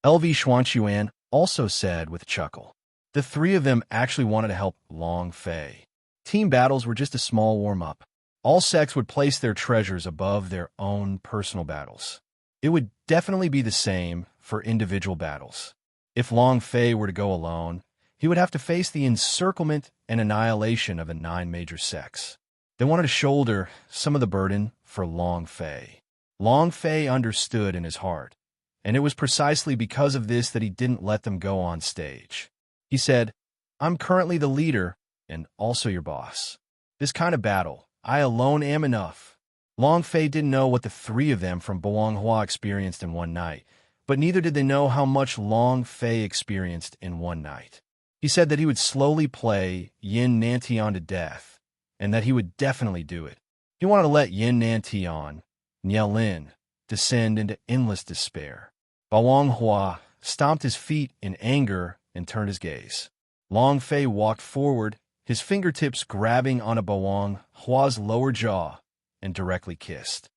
LV Xuanquan also said with a chuckle. The three of them actually wanted to help Long Fei. Team battles were just a small warm-up. All sects would place their treasures above their own personal battles. It would definitely be the same for individual battles. If Long Fei were to go alone, he would have to face the encirclement and annihilation of the 9 major sects. They wanted to shoulder some of the burden for Long Fei. Long Fei understood in his heart, and it was precisely because of this that he didn't let them go on stage. He said, "I'm currently the leader and also your boss. This kind of battle, I alone am enough." Long Fei didn't know what the three of them from Bao Hua experienced in one night, but neither did they know how much Long Fei experienced in one night. He said that he would slowly play Yin Nantian to death, and that he would definitely do it. He wanted to let Yin Nantian, Nialin, descend into endless despair. Bao Hua stomped his feet in anger and turned his gaze. Long Fei walked forward, his fingertips grabbing onto Bao Hua's lower jaw, and directly kissed.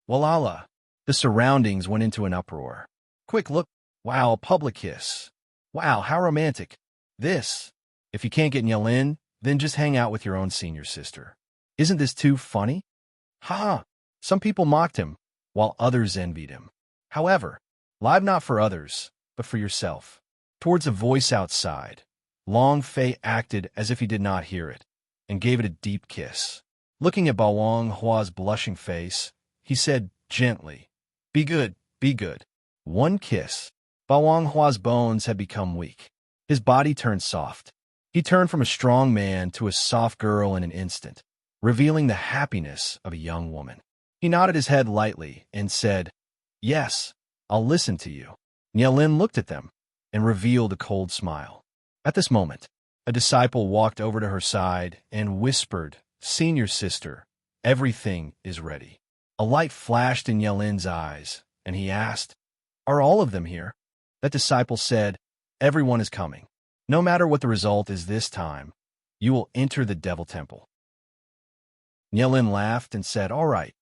Walala! The surroundings went into an uproar. Quick look! Wow, a public kiss! Wow, how romantic! This! If you can't get Nialin, then just hang out with your own senior sister. Isn't this too funny? Ha! Some people mocked him, while others envied him. However, live not for others, but for yourself. Towards a voice outside, Long Fei acted as if he did not hear it, and gave it a deep kiss. Looking at Bao Hua's blushing face, he said gently, "Be good, be good." One kiss. Bao Hua's bones had become weak. His body turned soft. He turned from a strong man to a soft girl in an instant, revealing the happiness of a young woman. He nodded his head lightly and said, "Yes, I'll listen to you." Nialin looked at them and revealed a cold smile. At this moment, a disciple walked over to her side and whispered, "Senior sister, everything is ready." A light flashed in Nialin's eyes, and he asked, "Are all of them here?" That disciple said, "Everyone is coming. No matter what the result is this time, you will enter the Devil Temple." Nialin laughed and said, "All right.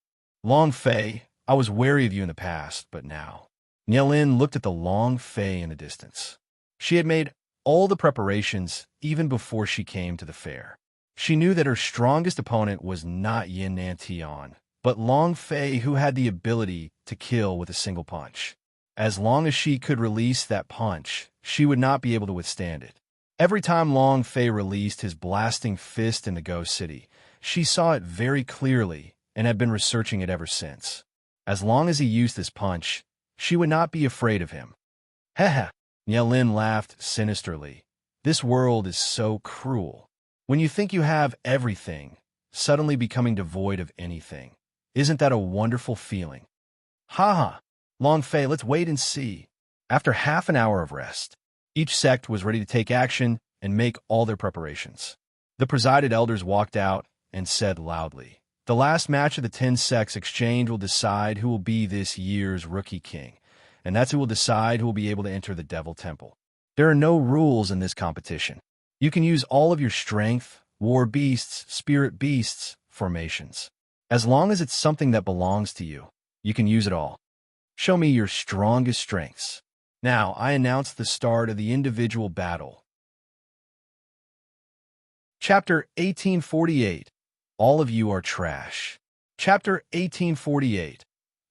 Long Fei, I was wary of you in the past, but now." Nialin looked at the Long Fei in the distance. She had made all the preparations even before she came to the fair. She knew that her strongest opponent was not Yin Nantian, but Long Fei, who had the ability to kill with a single punch. As long as she could release that punch, she would not be able to withstand it. Every time Long Fei released his blasting fist in the Ghost City, she saw it very clearly and had been researching it ever since. As long as he used this punch, she would not be afraid of him. Heh. Nialin laughed sinisterly. This world is so cruel. When you think you have everything, suddenly becoming devoid of anything. Isn't that a wonderful feeling? Ha! Long Fei, let's wait and see. After half an hour of rest, each sect was ready to take action and make all their preparations. The presided elders walked out and said loudly, "The last match of the 10 sects exchange will decide who will be this year's rookie king, and that's who will decide who will be able to enter the Devil Temple. There are no rules in this competition. You can use all of your strength, war beasts, spirit beasts, formations. As long as it's something that belongs to you, you can use it all. Show me your strongest strengths." Now, I announce the start of the individual battle. Chapter 1848. All of you are trash. Chapter 1848.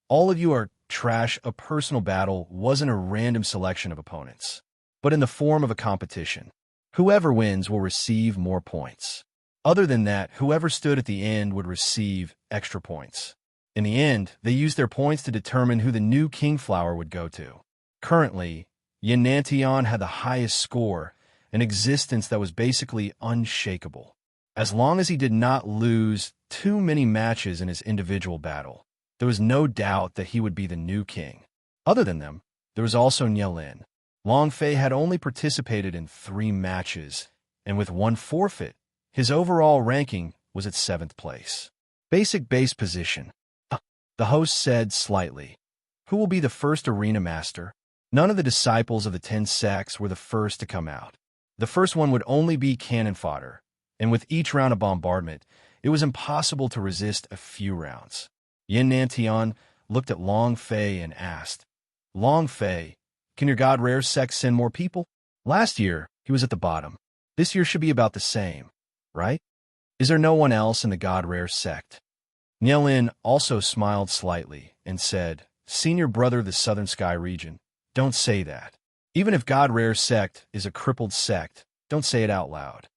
All of you are trash. A personal battle wasn't a random selection of opponents, but in the form of a competition. Whoever wins will receive more points. Other than that, whoever stood at the end would receive extra points. In the end, they used their points to determine who the new Kingflower would go to. Currently, Yin Nantian had the highest score, an existence that was basically unshakable. As long as he did not lose too many matches in his individual battle, there was no doubt that he would be the new king. Other than them, there was also Nielin. Long Fei had only participated in 3 matches, and with 1 forfeit, his overall ranking was at 7th place. Basic base position. The host said slightly. Who will be the first arena master? None of the disciples of the 10 sects were the first to come out. The first one would only be cannon fodder, and with each round of bombardment, it was impossible to resist a few rounds. Yin Nantian looked at Long Fei and asked, Long Fei, can your God Rare sect send more people? Last year, he was at the bottom. This year should be about the same, right? Is there no one else in the God Rare sect? Nielin also smiled slightly and said, Senior brother of the Southern Sky region, don't say that. Even if God Rare sect is a crippled sect, don't say it out loud.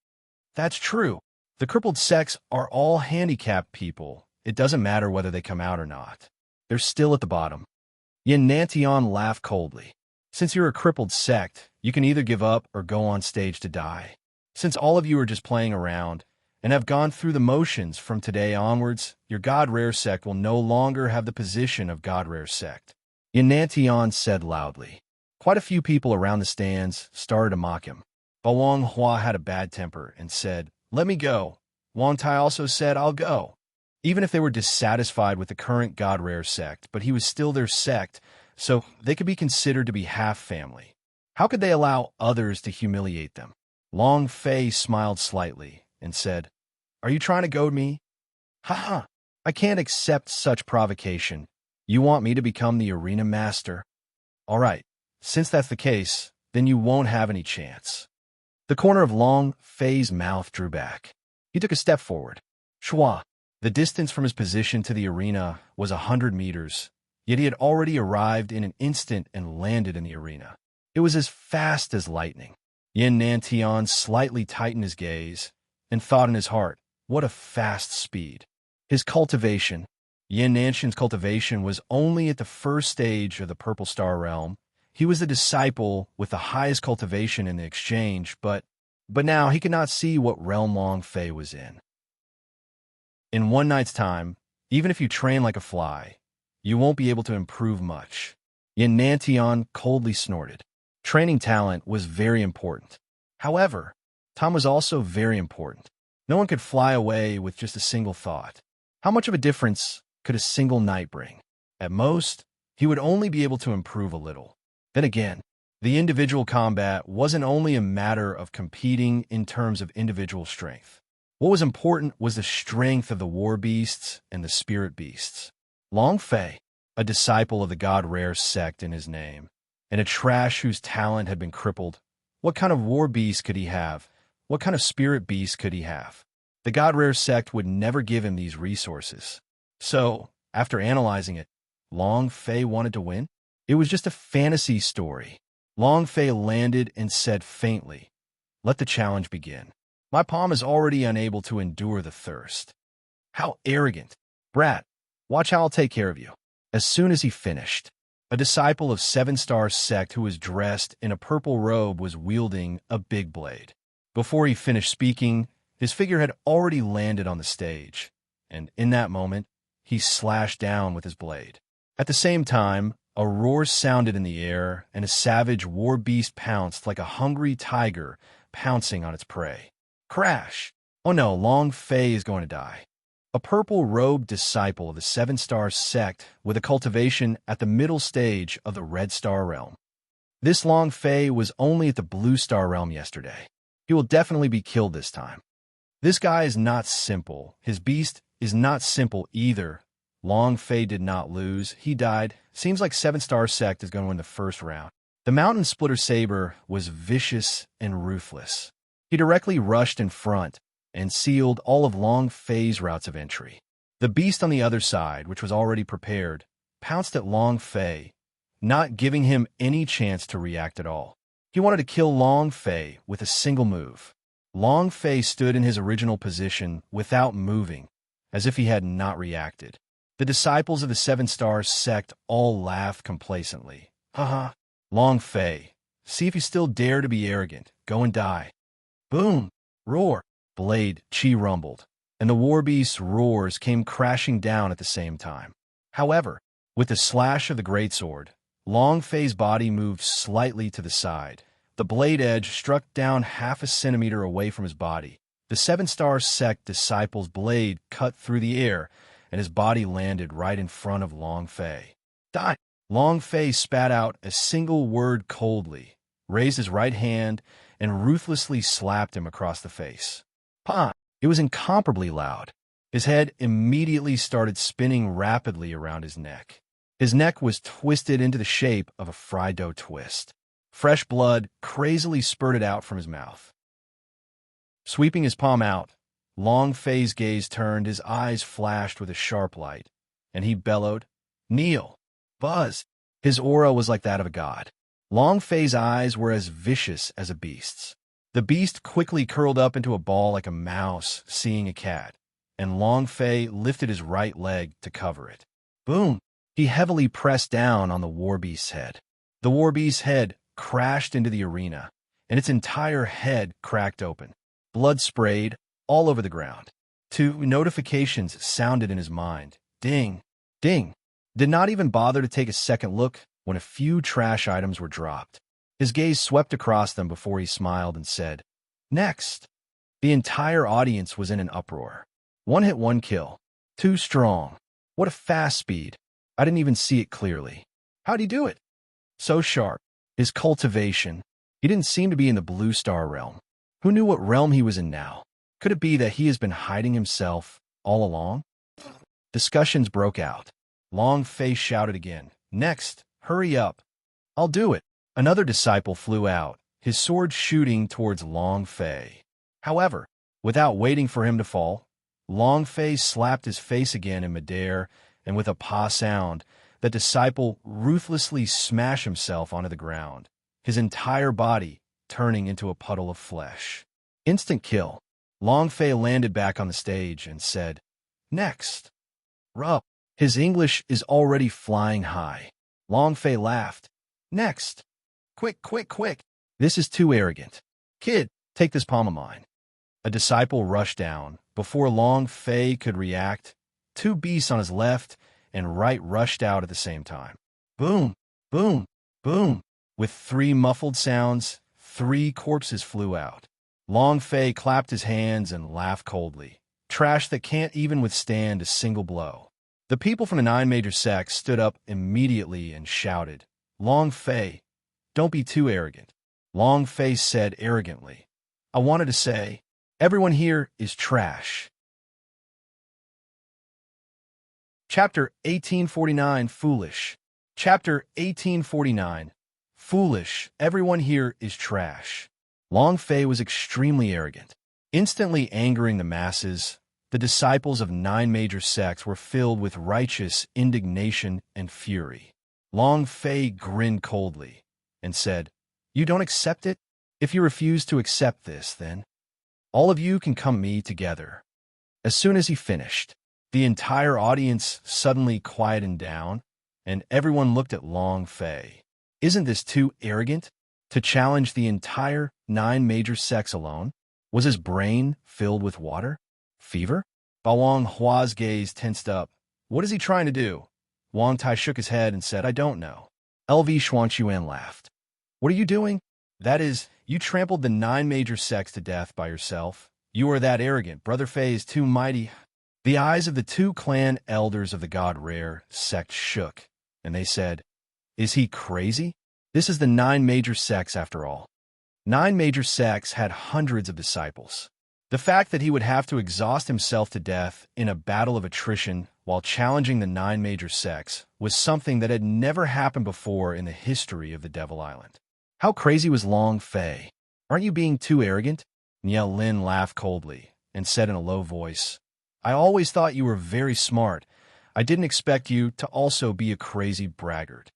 That's true. The crippled sects are all handicapped people. It doesn't matter whether they come out or not. They're still at the bottom. Yin Nantian laughed coldly. Since you're a crippled sect, you can either give up or go on stage to die. Since all of you are just playing around and have gone through the motions from today onwards, your God Rare sect will no longer have the position of God Rare sect. Yin Nantian said loudly. Quite a few people around the stands started to mock him. But Wang Hua had a bad temper and said, Let me go. Wang Tai also said, I'll go. Even if they were dissatisfied with the current God Rare sect, but he was still their sect, so they could be considered to be half family. How could they allow others to humiliate them? Long Fei smiled slightly and said, Are you trying to goad me? Ha! I can't accept such provocation. You want me to become the arena master? All right, since that's the case, then you won't have any chance. The corner of Long Fei's mouth drew back. He took a step forward. Shua. The distance from his position to the arena was 100 meters, yet he had already arrived in an instant and landed in the arena. It was as fast as lightning. Yin Nantian slightly tightened his gaze and thought in his heart, what a fast speed. His cultivation. Yin Nantian's cultivation was only at the first stage of the Purple Star Realm. He was the disciple with the highest cultivation in the exchange, but now he could not see what realm Long Fei was in. In one night's time, even if you train like a fly, you won't be able to improve much. Yin Nantian coldly snorted. Training talent was very important. However, time was also very important. No one could fly away with just a single thought. How much of a difference could a single night bring? At most, he would only be able to improve a little. Then again, the individual combat wasn't only a matter of competing in terms of individual strength. What was important was the strength of the war beasts and the spirit beasts. Long Fei, a disciple of the God Rare sect in his name, and a trash whose talent had been crippled, what kind of war beast could he have? What kind of spirit beast could he have? The God Rare sect would never give him these resources. So, after analyzing it, Long Fei wanted to win? It was just a fantasy story. Long Fei landed and said faintly, Let the challenge begin. My palm is already unable to endure the thirst. How arrogant. Brat, watch how I'll take care of you. As soon as he finished, a disciple of 7-Star sect who was dressed in a purple robe was wielding a big blade. Before he finished speaking, his figure had already landed on the stage, and in that moment, he slashed down with his blade. At the same time, a roar sounded in the air, and a savage war beast pounced like a hungry tiger pouncing on its prey. Crash! Oh no, Long Fei is going to die. A purple-robed disciple of the 7-Star sect with a cultivation at the middle stage of the Red Star Realm. This Long Fei was only at the Blue Star Realm yesterday. He will definitely be killed this time. This guy is not simple. His beast is not simple either. Long Fei did not lose. He died. Seems like 7-Star sect is going to win the first round. The Mountain Splitter Saber was vicious and ruthless. He directly rushed in front and sealed all of Long Fei's routes of entry. The beast on the other side, which was already prepared, pounced at Long Fei, not giving him any chance to react at all. He wanted to kill Long Fei with a single move. Long Fei stood in his original position without moving, as if he had not reacted. The disciples of the 7-Star sect all laughed complacently. Haha. Long Fei, see if you still dare to be arrogant. Go and die. Boom! Roar! blade, chi rumbled, and the war beast's roars came crashing down at the same time. However, with the slash of the greatsword, Long Fei's body moved slightly to the side. The blade edge struck down half a centimeter away from his body. The seven-star sect disciple's blade cut through the air, and his body landed right in front of Long Fei. Die! Long Fei spat out a single word coldly, raised his right hand, and ruthlessly slapped him across the face. Pa! It was incomparably loud. His head immediately started spinning rapidly around his neck. His neck was twisted into the shape of a fried dough twist. Fresh blood crazily spurted out from his mouth. Sweeping his palm out, Long Fei's gaze turned, his eyes flashed with a sharp light, and he bellowed, "Kneel! Buzz!" His aura was like that of a god. Long Fei's eyes were as vicious as a beast's. The beast quickly curled up into a ball like a mouse seeing a cat, and Long Fei lifted his right leg to cover it. Boom! He heavily pressed down on the war beast's head. The war beast's head crashed into the arena, and its entire head cracked open. Blood sprayed all over the ground. Two notifications sounded in his mind. Ding! Ding! Did not even bother to take a second look when a few trash items were dropped. His gaze swept across them before he smiled and said, "Next." The entire audience was in an uproar. One hit, one kill. Too strong. What a fast speed. I didn't even see it clearly. How'd he do it? So sharp. His cultivation. He didn't seem to be in the blue star realm. Who knew what realm he was in now? Could it be that he has been hiding himself all along? Discussions broke out. Long Fei shouted again, "Next, hurry up." "I'll do it." Another disciple flew out, his sword shooting towards Long Fei. However, without waiting for him to fall, Long Fei slapped his face again in midair, and with a pa sound, the disciple ruthlessly smashed himself onto the ground, his entire body turning into a puddle of flesh. Instant kill. Long Fei landed back on the stage and said, "Next." Rup. His English is already flying high. Long Fei laughed. "Next. Quick, quick, quick. This is too arrogant. Kid, take this palm of mine." A disciple rushed down. Before Long Fei could react, two beasts on his left and right rushed out at the same time. Boom, boom, boom. With three muffled sounds, three corpses flew out. Long Fei clapped his hands and laughed coldly. Trash that can't even withstand a single blow. The people from the 9 major sects stood up immediately and shouted, "Long Fei, don't be too arrogant." Long Fei said arrogantly, "I wanted to say, everyone here is trash." Chapter 1849, Foolish. Chapter 1849, Foolish. Everyone here is trash. Long Fei was extremely arrogant. Instantly angering the masses, the disciples of 9 major sects were filled with righteous indignation and fury. Long Fei grinned coldly and said, "You don't accept it? If you refuse to accept this, then all of you can come me together." As soon as he finished, the entire audience suddenly quieted down, and everyone looked at Long Fei. Isn't this too arrogant to challenge the entire 9 major sects alone? Was his brain filled with water? Fever? Wang Hua's gaze tensed up. "What is he trying to do?" Wang Tai shook his head and said, "I don't know." LV Xuanquan laughed. "What are you doing? That is, you trampled the 9 major sects to death by yourself. You are that arrogant. Brother Fei is too mighty." The eyes of the 2 clan elders of the God Rare sect shook, and they said, "Is he crazy? This is the 9 major sects after all." 9 major sects had hundreds of disciples. The fact that he would have to exhaust himself to death in a battle of attrition while challenging the 9 major sects was something that had never happened before in the history of the Devil Island. How crazy was Long Fei? "Aren't you being too arrogant?" Niao Lin laughed coldly and said in a low voice, "I always thought you were very smart. I didn't expect you to also be a crazy braggart.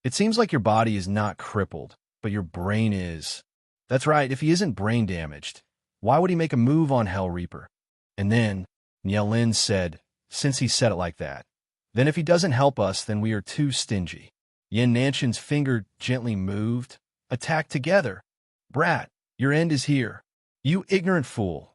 It seems like your body is not crippled, but your brain is." "That's right, if he isn't brain damaged, why would he make a move on Hell Reaper?" And then Niao Lin said, "Since he said it like that, then if he doesn't help us, then we are too stingy." Yin Nanshan's finger gently moved. "Attack together. Brat, your end is here. You ignorant fool.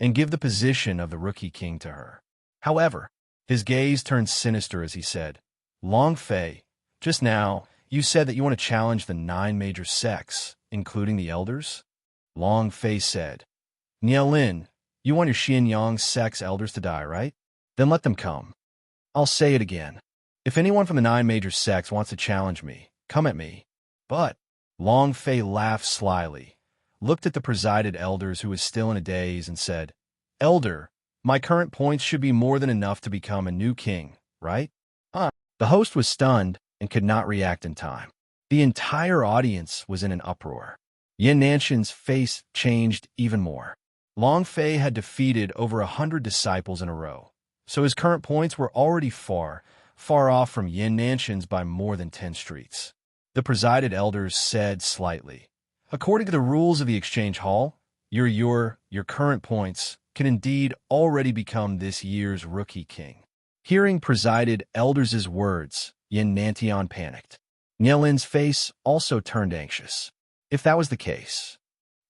and give the position of the Rookie King to her. However, his gaze turned sinister as he said, Long Fei, just now, you said that you want to challenge the 9 major sects, including the elders? Long Fei said, Nielin, you want your Xianyang sect's elders to die, right? Then let them come. I'll say it again. If anyone from the 9 major sects wants to challenge me, come at me. But Long Fei laughed slyly, looked at the presided elders who was still in a daze, and said, Elder, my current points should be more than enough to become a new king, right? The host was stunned and could not react in time. The entire audience was in an uproar. Yin Nanshan's face changed even more. Long Fei had defeated over 100 disciples in a row, so his current points were already far off from Yin Nanshan's by more than 10 streets. The presided elders said slightly, According to the rules of the exchange hall, your current points can indeed already become this year's Rookie King. Hearing presided elders' words, Yin Nantian panicked. Nielin's face also turned anxious. If that was the case,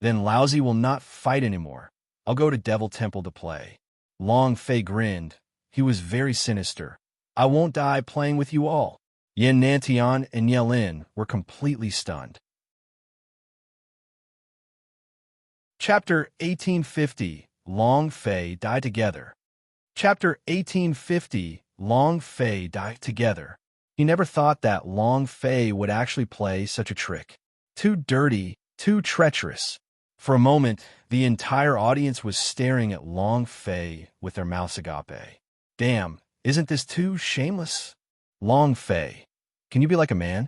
then Laozi will not fight anymore. I'll go to Devil Temple to play. Long Fei grinned. He was very sinister. I won't die playing with you all. Yin Nantian and Nielin were completely stunned. Chapter 1850, Long Fei Die Together. Chapter 1850, Long Fei Die Together. He never thought that Long Fei would actually play such a trick. Too dirty, too treacherous. For a moment, the entire audience was staring at Long Fei with their mouths agape. Damn, isn't this too shameless? Long Fei, can you be like a man?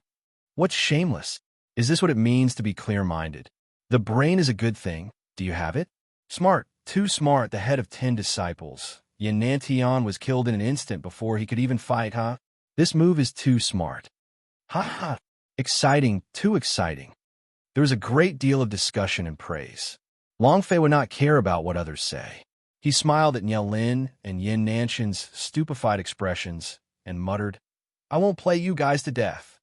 What's shameless? Is this what it means to be clear-minded? The brain is a good thing. Do you have it? Smart, too smart, the head of 10 disciples. Yin Nantian was killed in an instant before he could even fight, huh? This move is too smart. Ha ha. Exciting, too exciting. There was a great deal of discussion and praise. Long Fei would not care about what others say. He smiled at Nielin and Yin Nanshan's stupefied expressions and muttered, I won't play you guys to death.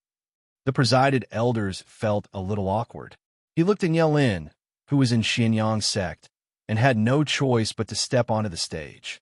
The presided elders felt a little awkward. He looked at Nielin, who was in Xianyang's sect, and had no choice but to step onto the stage.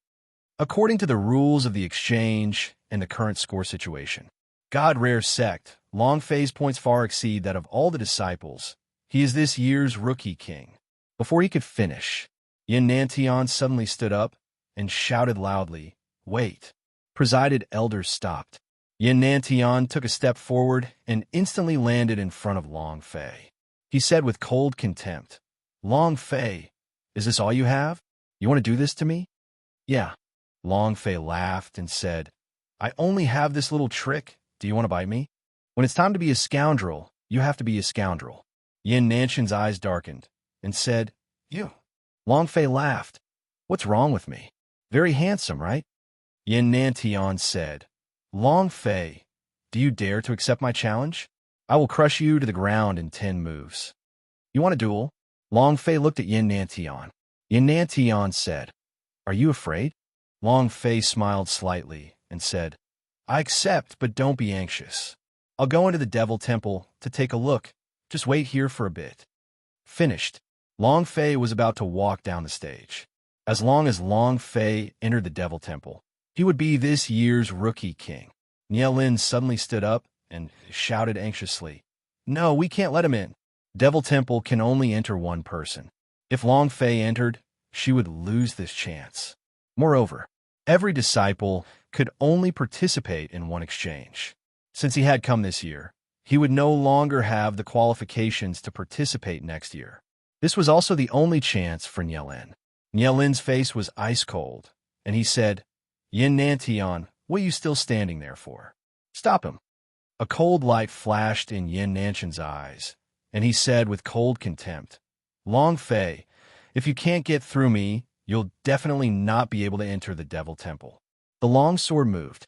According to the rules of the exchange and the current score situation, God Rare sect, Long Fei's points far exceed that of all the disciples. He is this year's Rookie King. Before he could finish, Yin Nantian suddenly stood up and shouted loudly, Wait. Presided elders stopped. Yin Nantian took a step forward and instantly landed in front of Long Fei. He said with cold contempt, Long Fei, is this all you have? You want to do this to me? Yeah. Long Fei laughed and said, I only have this little trick. Do you want to bite me? When it's time to be a scoundrel, you have to be a scoundrel. Yin Nanshan's eyes darkened and said, You. Long Fei laughed. What's wrong with me? Very handsome, right? Yin Nantian said, Long Fei, do you dare to accept my challenge? I will crush you to the ground in 10 moves. You want a duel? Long Fei looked at Yin Nantian. Yin Nantian said, Are you afraid? Long Fei smiled slightly and said, I accept, but don't be anxious. I'll go into the Devil Temple to take a look. Just wait here for a bit. Finished. Long Fei was about to walk down the stage. As long as Long Fei entered the Devil Temple, he would be this year's Rookie King. Nielin suddenly stood up and shouted anxiously, No, we can't let him in. Devil Temple can only enter one person. If Long Fei entered, she would lose this chance. Moreover, every disciple could only participate in one exchange. Since he had come this year, he would no longer have the qualifications to participate next year. This was also the only chance for Nielin. Nielin's face was ice cold, and he said, Yin Nantian, what are you still standing there for? Stop him. A cold light flashed in Yin Nanshan's eyes, and he said with cold contempt, Long Fei, if you can't get through me, you'll definitely not be able to enter the Devil Temple. The long sword moved.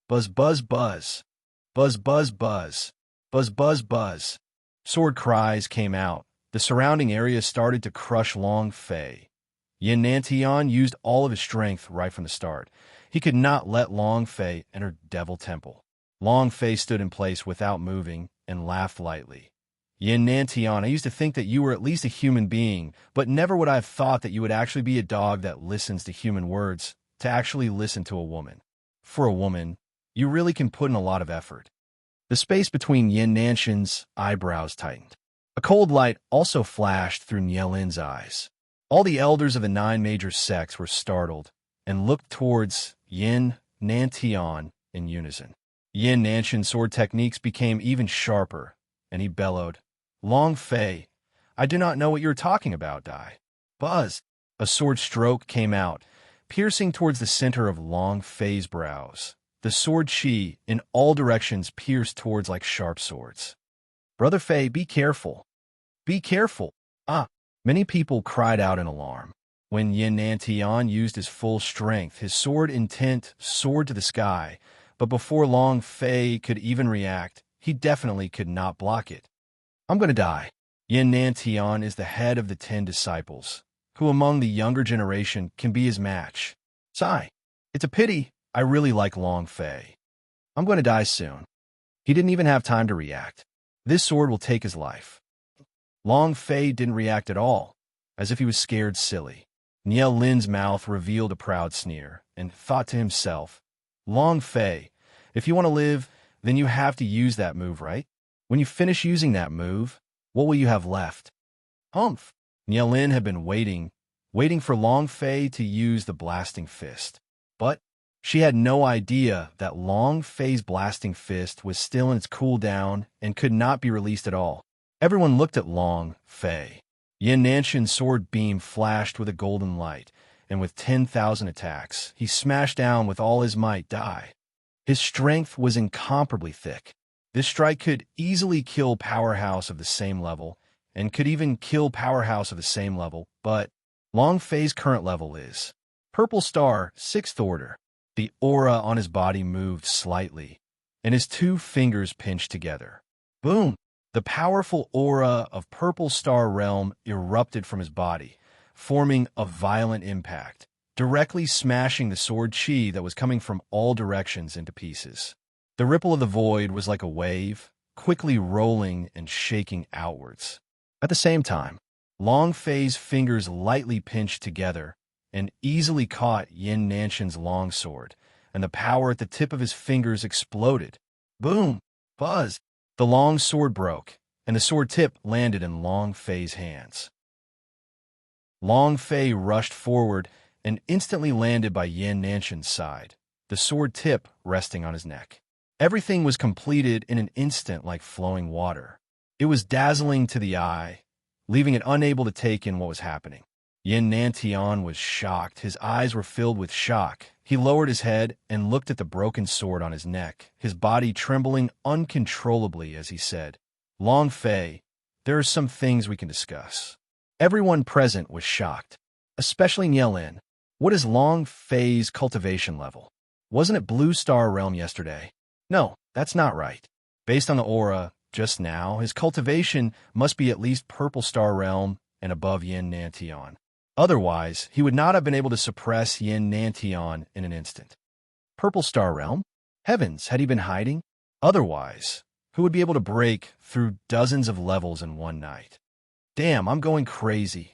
Buzz, buzz, buzz. Buzz, buzz, buzz. Buzz, buzz, buzz. Sword cries came out. The surrounding area started to crush Long Fei. Yin Nantian used all of his strength right from the start. He could not let Long Fei enter Devil Temple. Long Fei stood in place without moving and laughed lightly. Yin Nantian, I used to think that you were at least a human being, but never would I have thought that you would actually be a dog that listens to human words, to actually listen to a woman. For a woman, you really can put in a lot of effort. The space between Yin Nanshan's eyebrows tightened. A cold light also flashed through Nielin's eyes. All the elders of the 9 major sects were startled and looked towards Yin Nantian in unison. Yin Nanshan's sword techniques became even sharper, and he bellowed, "Long Fei, I do not know what you are talking about, Dai." Buzz! A sword stroke came out, piercing towards the center of Long Fei's brows. The sword chi in all directions pierced towards like sharp swords. "Brother Fei, be careful. Be careful." Ah! Many people cried out in alarm. When Yin Nantian used his full strength, his sword intent soared to the sky, but before Long Fei could even react, he definitely could not block it. "I'm going to die." Yin Nantian is the head of the 10 disciples, who among the younger generation can be his match. Sigh. It's a pity. I really like Long Fei. "I'm going to die soon." He didn't even have time to react. "This sword will take his life." Long Fei didn't react at all, as if he was scared silly. Niel Lin's mouth revealed a proud sneer, and thought to himself, "Long Fei, if you want to live, then you have to use that move, right? When you finish using that move, what will you have left?" Humph! Niel Lin had been waiting for Long Fei to use the blasting fist. But she had no idea that Long Fei's blasting fist was still in its cooldown and could not be released at all. Everyone looked at Long Fei. Yin Nanshan's sword beam flashed with a golden light, and with 10,000 attacks, he smashed down with all his might Dai. His strength was incomparably thick. This strike could easily kill Powerhouse of the same level, and could even kill Powerhouse of the same level, but Long Fei's current level is Purple Star, 6th Order. The aura on his body moved slightly, and his 2 fingers pinched together. Boom! The powerful aura of Purple Star Realm erupted from his body, forming a violent impact, directly smashing the sword chi that was coming from all directions into pieces. The ripple of the void was like a wave, quickly rolling and shaking outwards. At the same time, Long Fei's fingers lightly pinched together and easily caught Yin Nanshan's longsword, and the power at the tip of his fingers exploded. Boom! Buzz! The long sword broke, and the sword tip landed in Long Fei's hands. Long Fei rushed forward and instantly landed by Yin Nanshan's side, the sword tip resting on his neck. Everything was completed in an instant like flowing water. It was dazzling to the eye, leaving it unable to take in what was happening. Yin Nantian was shocked. His eyes were filled with shock. He lowered his head and looked at the broken sword on his neck, his body trembling uncontrollably as he said, "Long Fei, there are some things we can discuss." Everyone present was shocked, especially Nielin. What is Long Fei's cultivation level? Wasn't it Blue Star Realm yesterday? No, that's not right. Based on the aura just now, his cultivation must be at least Purple Star Realm and above Yin Nantian. Otherwise, he would not have been able to suppress Yin Nantian in an instant. Purple Star Realm? Heavens, had he been hiding? Otherwise, who would be able to break through dozens of levels in one night? Damn, I'm going crazy.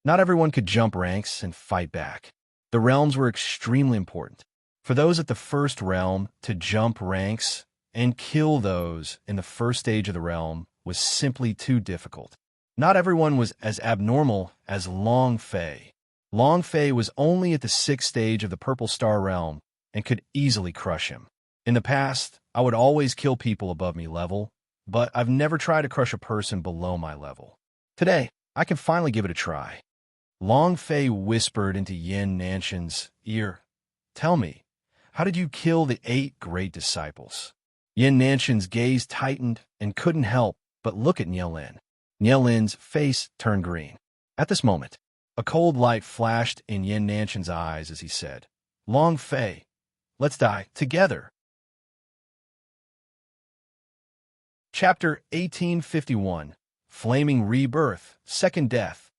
Not everyone could jump ranks and fight back. The realms were extremely important. For those at the first realm, to jump ranks and kill those in the first stage of the realm was simply too difficult. Not everyone was as abnormal as Long Fei. Long Fei was only at the 6th stage of the Purple Star Realm and could easily crush him. In the past, I would always kill people above me level, but I've never tried to crush a person below my level. Today, I can finally give it a try. Long Fei whispered into Yin Nanshan's ear, "Tell me, how did you kill the 8 great disciples?" Yin Nanshan's gaze tightened and couldn't help but look at Nielin. Nielin's face turned green. At this moment, a cold light flashed in Yin Nanshan's eyes as he said, "Long Fei, let's die together." Chapter 1851, Flaming Rebirth, Second Death.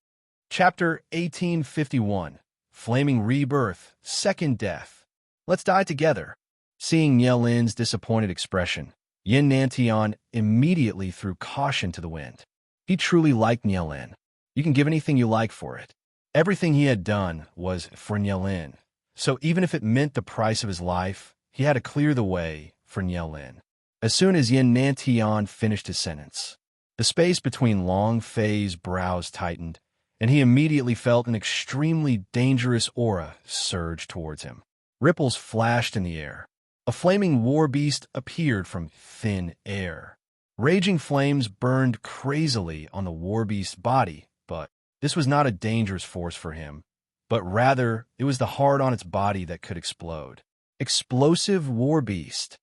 Chapter 1851, Flaming Rebirth, Second Death. Let's die together. Seeing Nielin's disappointed expression, Yin Nantian immediately threw caution to the wind. He truly liked Nielin. You can give anything you like for it. Everything he had done was for Nielin, so even if it meant the price of his life, he had to clear the way for Nielin. As soon as Yin Nantian finished his sentence, the space between Long Fei's brows tightened, and he immediately felt an extremely dangerous aura surge towards him. Ripples flashed in the air. A flaming war beast appeared from thin air. Raging flames burned crazily on the war beast's body, but this was not a dangerous force for him, but rather it was the heart on its body that could explode. Explosive war beast.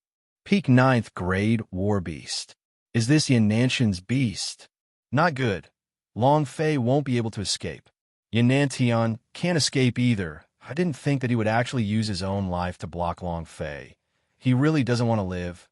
Peak 9th grade war beast. Is this Yanantian's beast? Not good. Long Fei won't be able to escape. Yanantian can't escape either. I didn't think that he would actually use his own life to block Long Fei. He really doesn't want to live.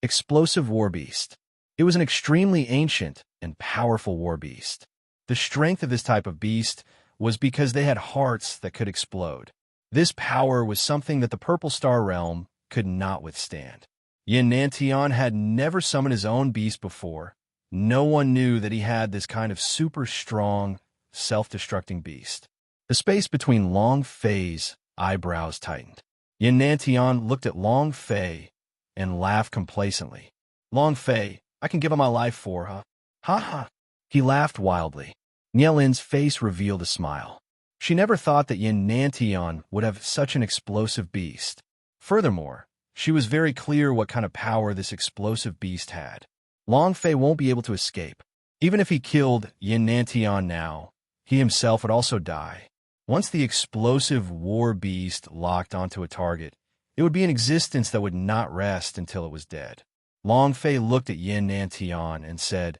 Explosive war beast. It was an extremely ancient and powerful war beast. The strength of this type of beast was because they had hearts that could explode. This power was something that the Purple Star Realm could not withstand. Yin Nantian had never summoned his own beast before. No one knew that he had this kind of super strong, self-destructing beast. The space between Long Fei's eyebrows tightened. Yin Nantian looked at Long Fei and laughed complacently. Long Fei, I can give up my life for, huh? Ha ha. He laughed wildly. Nielin's face revealed a smile. She never thought that Yin Nantian would have such an explosive beast. Furthermore, she was very clear what kind of power this explosive beast had. Long Fei won't be able to escape. Even if he killed Yin Nantian now, he himself would also die. Once the explosive war beast locked onto a target, it would be an existence that would not rest until it was dead. Long Fei looked at Yin Nantian and said,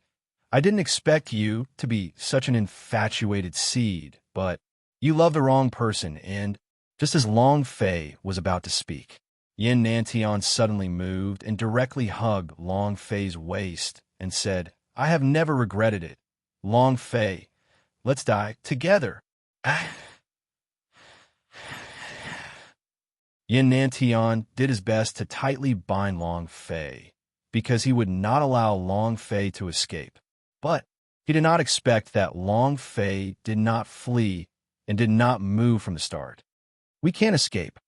I didn't expect you to be such an infatuated seed, but you love the wrong person, and just as Long Fei was about to speak, Yin Nantian suddenly moved and directly hugged Long Fei's waist and said, I have never regretted it. Long Fei, let's die together. Yin Nantian did his best to tightly bind Long Fei, because he would not allow Long Fei to escape. But he did not expect that Long Fei did not flee and did not move from the start. We can't escape.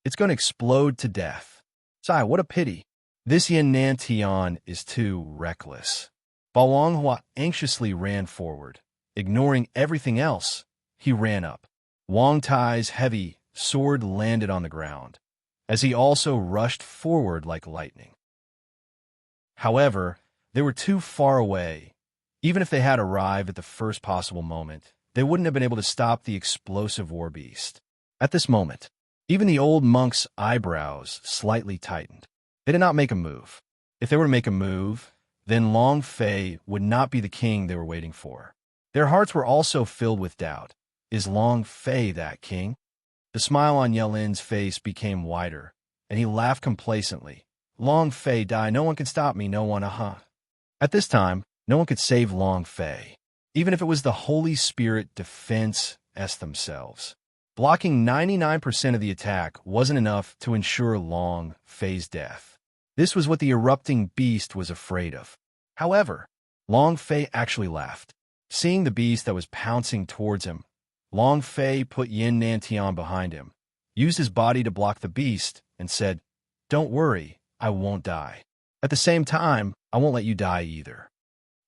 It's going to explode to death. Sai, what a pity. This Yin Nantian is too reckless. Balonghua anxiously ran forward. Ignoring everything else, he ran up. Wang Tai's heavy sword landed on the ground, as he also rushed forward like lightning. However, they were too far away. Even if they had arrived at the first possible moment, they wouldn't have been able to stop the explosive war beast. At this moment, even the old monk's eyebrows slightly tightened. They did not make a move. If they were to make a move, then Long Fei would not be the king they were waiting for. Their hearts were also filled with doubt. Is Long Fei that king? The smile on Yelin's face became wider, and he laughed complacently. Long Fei die, no one can stop me, no one, At this time, no one could save Long Fei, even if it was the Holy Spirit Defense S themselves. Blocking 99% of the attack wasn't enough to ensure Long Fei's death. This was what the erupting beast was afraid of. However, Long Fei actually laughed. Seeing the beast that was pouncing towards him, Long Fei put Yin Nantian behind him, used his body to block the beast, and said, Don't worry, I won't die. At the same time, I won't let you die either.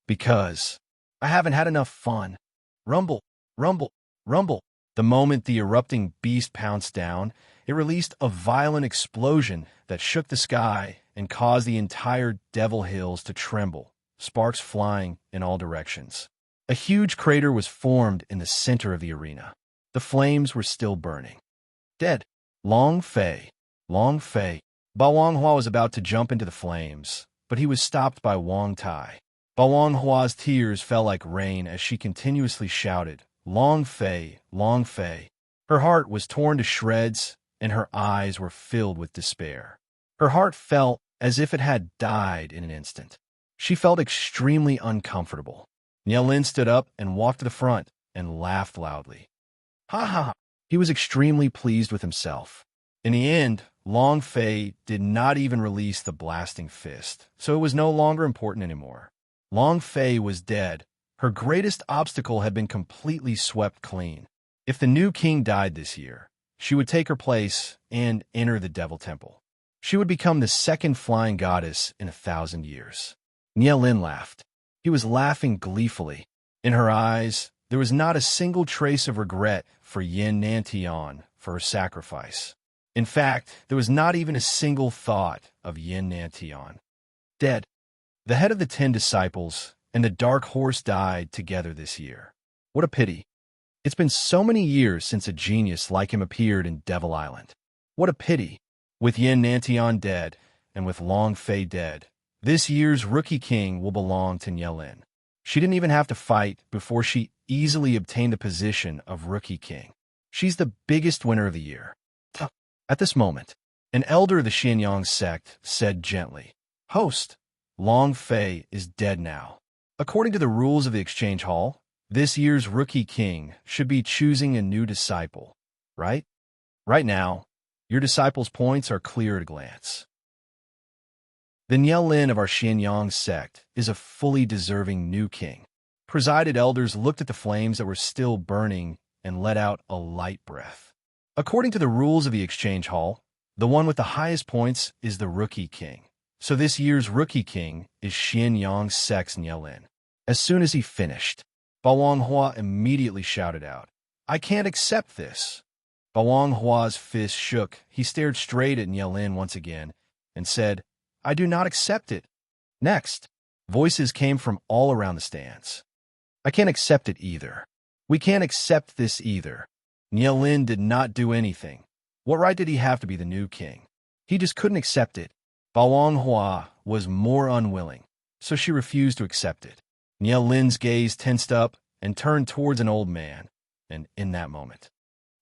Because I haven't had enough fun. Rumble, rumble, rumble. The moment the erupting beast pounced down, it released a violent explosion that shook the sky and caused the entire Devil Hills to tremble, sparks flying in all directions. A huge crater was formed in the center of the arena. The flames were still burning. Dead. Long Fei. Long Fei. Balonghua was about to jump into the flames, but he was stopped by Wang Tai. Balonghua's tears fell like rain as she continuously shouted, Long Fei, Long Fei. Her heart was torn to shreds, and her eyes were filled with despair. Her heart felt as if it had died in an instant. She felt extremely uncomfortable. Nielin stood up and walked to the front and laughed loudly. Ha ha! He was extremely pleased with himself. In the end, Long Fei did not even release the blasting fist, so it was no longer important anymore. Long Fei was dead. Her greatest obstacle had been completely swept clean. If the new king died this year, she would take her place and enter the Devil Temple. She would become the second flying goddess in 1,000 years. Nie Lin laughed. He was laughing gleefully. In her eyes, there was not a single trace of regret for Yin Nantian for her sacrifice. In fact, there was not even a single thought of Yin Nantian. Dead. The head of the 10 disciples and the dark horse died together this year. What a pity. It's been so many years since a genius like him appeared in Devil Island. What a pity. With Yin Nantian dead, and with Long Fei dead, this year's rookie king will belong to Nie Lin. She didn't even have to fight before she easily obtained the position of rookie king. She's the biggest winner of the year. At this moment, an elder of the Xianyang sect said gently, "Host, Long Fei is dead now. According to the rules of the exchange hall, this year's rookie king should be choosing a new disciple, right? Right now, your disciple's points are clear at a glance. The Nie Lin of our Xianyang sect is a fully deserving new king." Presided elders looked at the flames that were still burning and let out a light breath. According to the rules of the exchange hall, the one with the highest points is the rookie king. So this year's rookie king is Xianyang sect's Nie Lin. As soon as he finished, Bao Hua immediately shouted out, "I can't accept this." Bao Hua's fist shook. He stared straight at Nie Lin once again and said, "I do not accept it." Next, voices came from all around the stands. "I can't accept it either. We can't accept this either." Nie Lin did not do anything. What right did he have to be the new king? He just couldn't accept it. Bao Hua was more unwilling, so she refused to accept it. Nie Lin's gaze tensed up and turned towards an old man, and in that moment,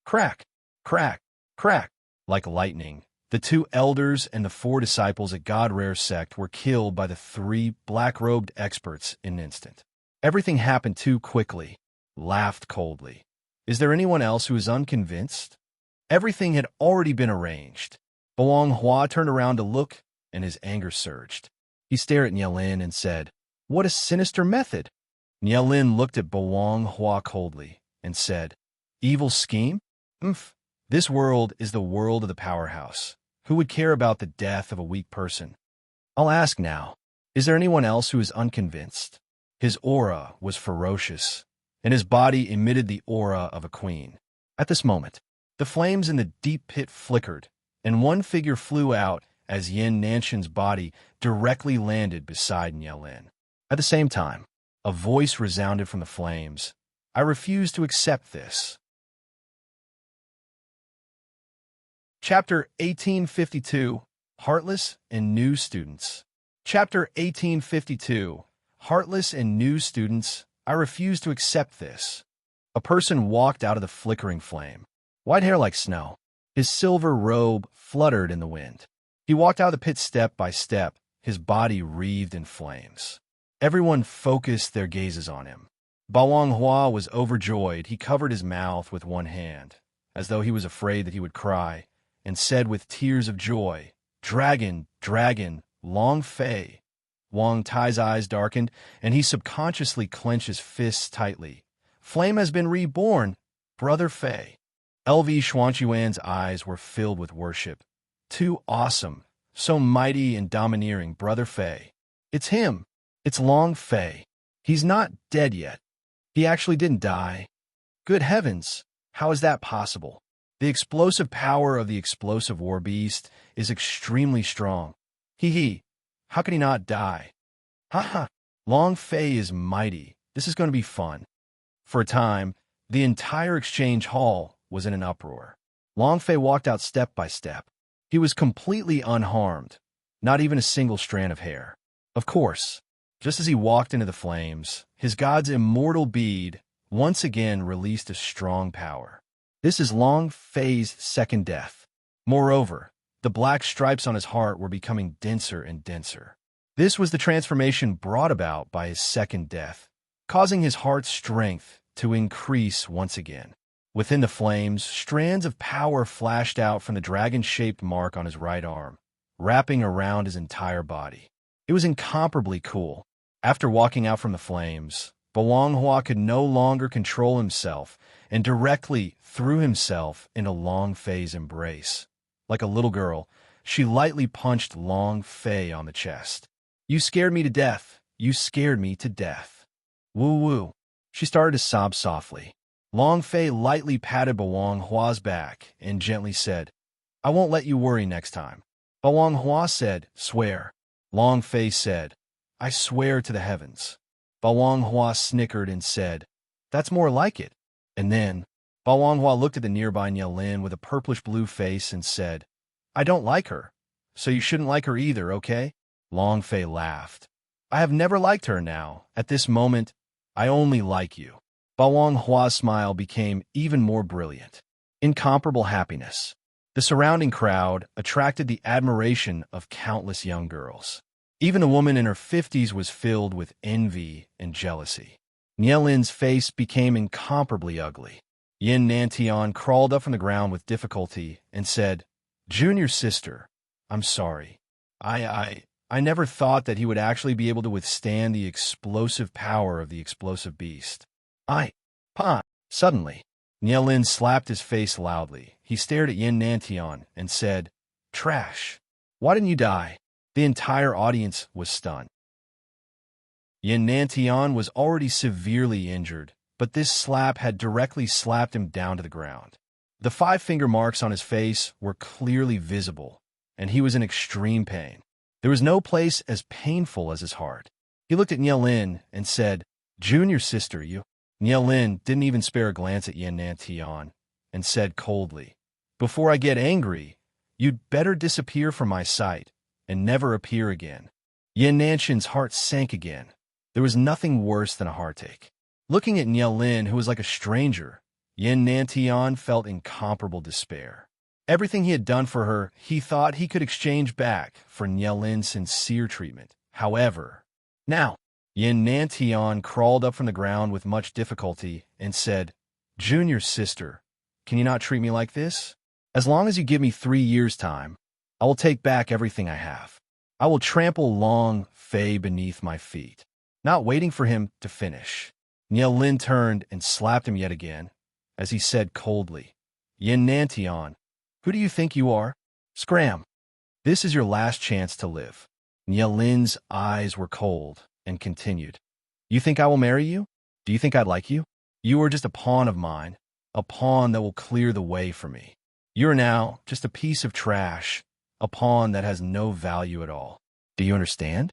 crack, crack, crack, like lightning, the 2 elders and the 4 disciples at God Rare sect were killed by the 3 black-robed experts in an instant. Everything happened too quickly. Laughed coldly. Is there anyone else who is unconvinced? Everything had already been arranged. Bao Hua turned around to look, and his anger surged. He stared at Nie Lin and said, "What a sinister method." Nie Lin looked at Bao Hua coldly and said, "Evil scheme? This world is the world of the powerhouse. Who would care about the death of a weak person? I'll ask now, is there anyone else who is unconvinced?" His aura was ferocious, and his body emitted the aura of a queen. At this moment, the flames in the deep pit flickered, and one figure flew out as Yin Nanshan's body directly landed beside Nie Lin. At the same time, a voice resounded from the flames. "I refuse to accept this." Chapter 1852, Heartless and New Students. Chapter 1852, Heartless and New Students. I refuse to accept this. A person walked out of the flickering flame. White hair like snow. His silver robe fluttered in the wind. He walked out of the pit step by step, his body wreathed in flames. Everyone focused their gazes on him. Bao Hua was overjoyed. He covered his mouth with one hand, as though he was afraid that he would cry, and said with tears of joy, "Dragon, dragon, Long Fei." Wang Tai's eyes darkened, and he subconsciously clenched his fists tightly. "Flame has been reborn, Brother Fei." LV Xuanchuan's eyes were filled with worship. "Too awesome, so mighty and domineering, Brother Fei. It's him. It's Long Fei. He's not dead yet. He actually didn't die. Good heavens, how is that possible? The explosive power of the explosive war beast is extremely strong. Hee. How can he not die? Ha. Long Fei is mighty. This is going to be fun." For a time, the entire exchange hall was in an uproar. Long Fei walked out step by step. He was completely unharmed, not even a single strand of hair. Of course, just as he walked into the flames, his god's immortal bead once again released a strong power. This is Long Fei's second death. Moreover, the black stripes on his heart were becoming denser and denser. This was the transformation brought about by his second death, causing his heart's strength to increase once again. Within the flames, strands of power flashed out from the dragon-shaped mark on his right arm, wrapping around his entire body. It was incomparably cool. After walking out from the flames, Balonghua could no longer control himself and directly threw himself into Long Fei's embrace. Like a little girl, she lightly punched Long Fei on the chest. "You scared me to death. You scared me to death." Woo-woo. She started to sob softly. Long Fei lightly patted Balonghua's back and gently said, "I won't let you worry next time." Balonghua said, "Swear." Long Fei said, "I swear to the heavens." Balonghua snickered and said, "That's more like it." And then, Balonghua looked at the nearby Nielin with a purplish-blue face and said, "I don't like her, so you shouldn't like her either, okay?" Long Fei laughed. "I have never liked her now. At this moment, I only like you." Balonghua's smile became even more brilliant. Incomparable happiness. The surrounding crowd attracted the admiration of countless young girls. Even a woman in her 50s was filled with envy and jealousy. Nielin's face became incomparably ugly. Yin Nantian crawled up from the ground with difficulty and said, "Junior sister, I'm sorry. I never thought that he would actually be able to withstand the explosive power of the explosive beast. Pa." Suddenly, Nielin slapped his face loudly. He stared at Yin Nantian and said, "Trash. Why didn't you die?" The entire audience was stunned. Yin Nantian was already severely injured, but this slap had directly slapped him down to the ground. The 5-finger marks on his face were clearly visible, and he was in extreme pain. There was no place as painful as his heart. He looked at Nielin and said, "Junior sister, you..." Nielin didn't even spare a glance at Yin Nantian and said coldly, "Before I get angry, you'd better disappear from my sight and never appear again." Yin Nantian's heart sank again. There was nothing worse than a heartache. Looking at Nielin, who was like a stranger, Yin Nantian felt incomparable despair. Everything he had done for her, he thought he could exchange back for Nielin's sincere treatment. However, now, Yin Nantian crawled up from the ground with much difficulty and said, "Junior sister, can you not treat me like this? As long as you give me 3 years' time, I will take back everything I have. I will trample Long Fei beneath my feet." Not waiting for him to finish, Nielin turned and slapped him yet again, as he said coldly, "Yin Nantian, who do you think you are? Scram! This is your last chance to live." Nielin's eyes were cold and continued, "You think I will marry you? Do you think I'd like you? You are just a pawn of mine, a pawn that will clear the way for me. You are now just a piece of trash, a pawn that has no value at all. Do you understand?"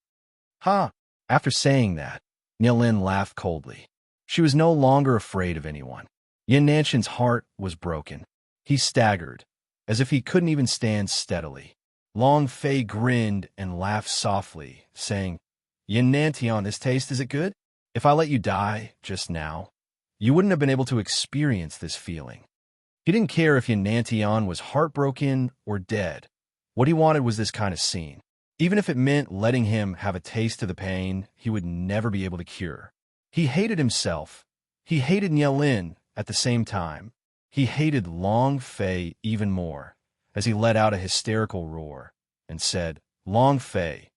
"Ha!" After saying that, Nielin laughed coldly. She was no longer afraid of anyone. Yin Nantian's heart was broken. He staggered, as if he couldn't even stand steadily. Long Fei grinned and laughed softly, saying, "Yin Nantian, this taste, is it good? If I let you die just now, you wouldn't have been able to experience this feeling." He didn't care if Yin Nantian was heartbroken or dead. What he wanted was this kind of scene. Even if it meant letting him have a taste of the pain he would never be able to cure. He hated himself. He hated Nielin at the same time. He hated Long Fei even more, as he let out a hysterical roar and said, "Long Fei,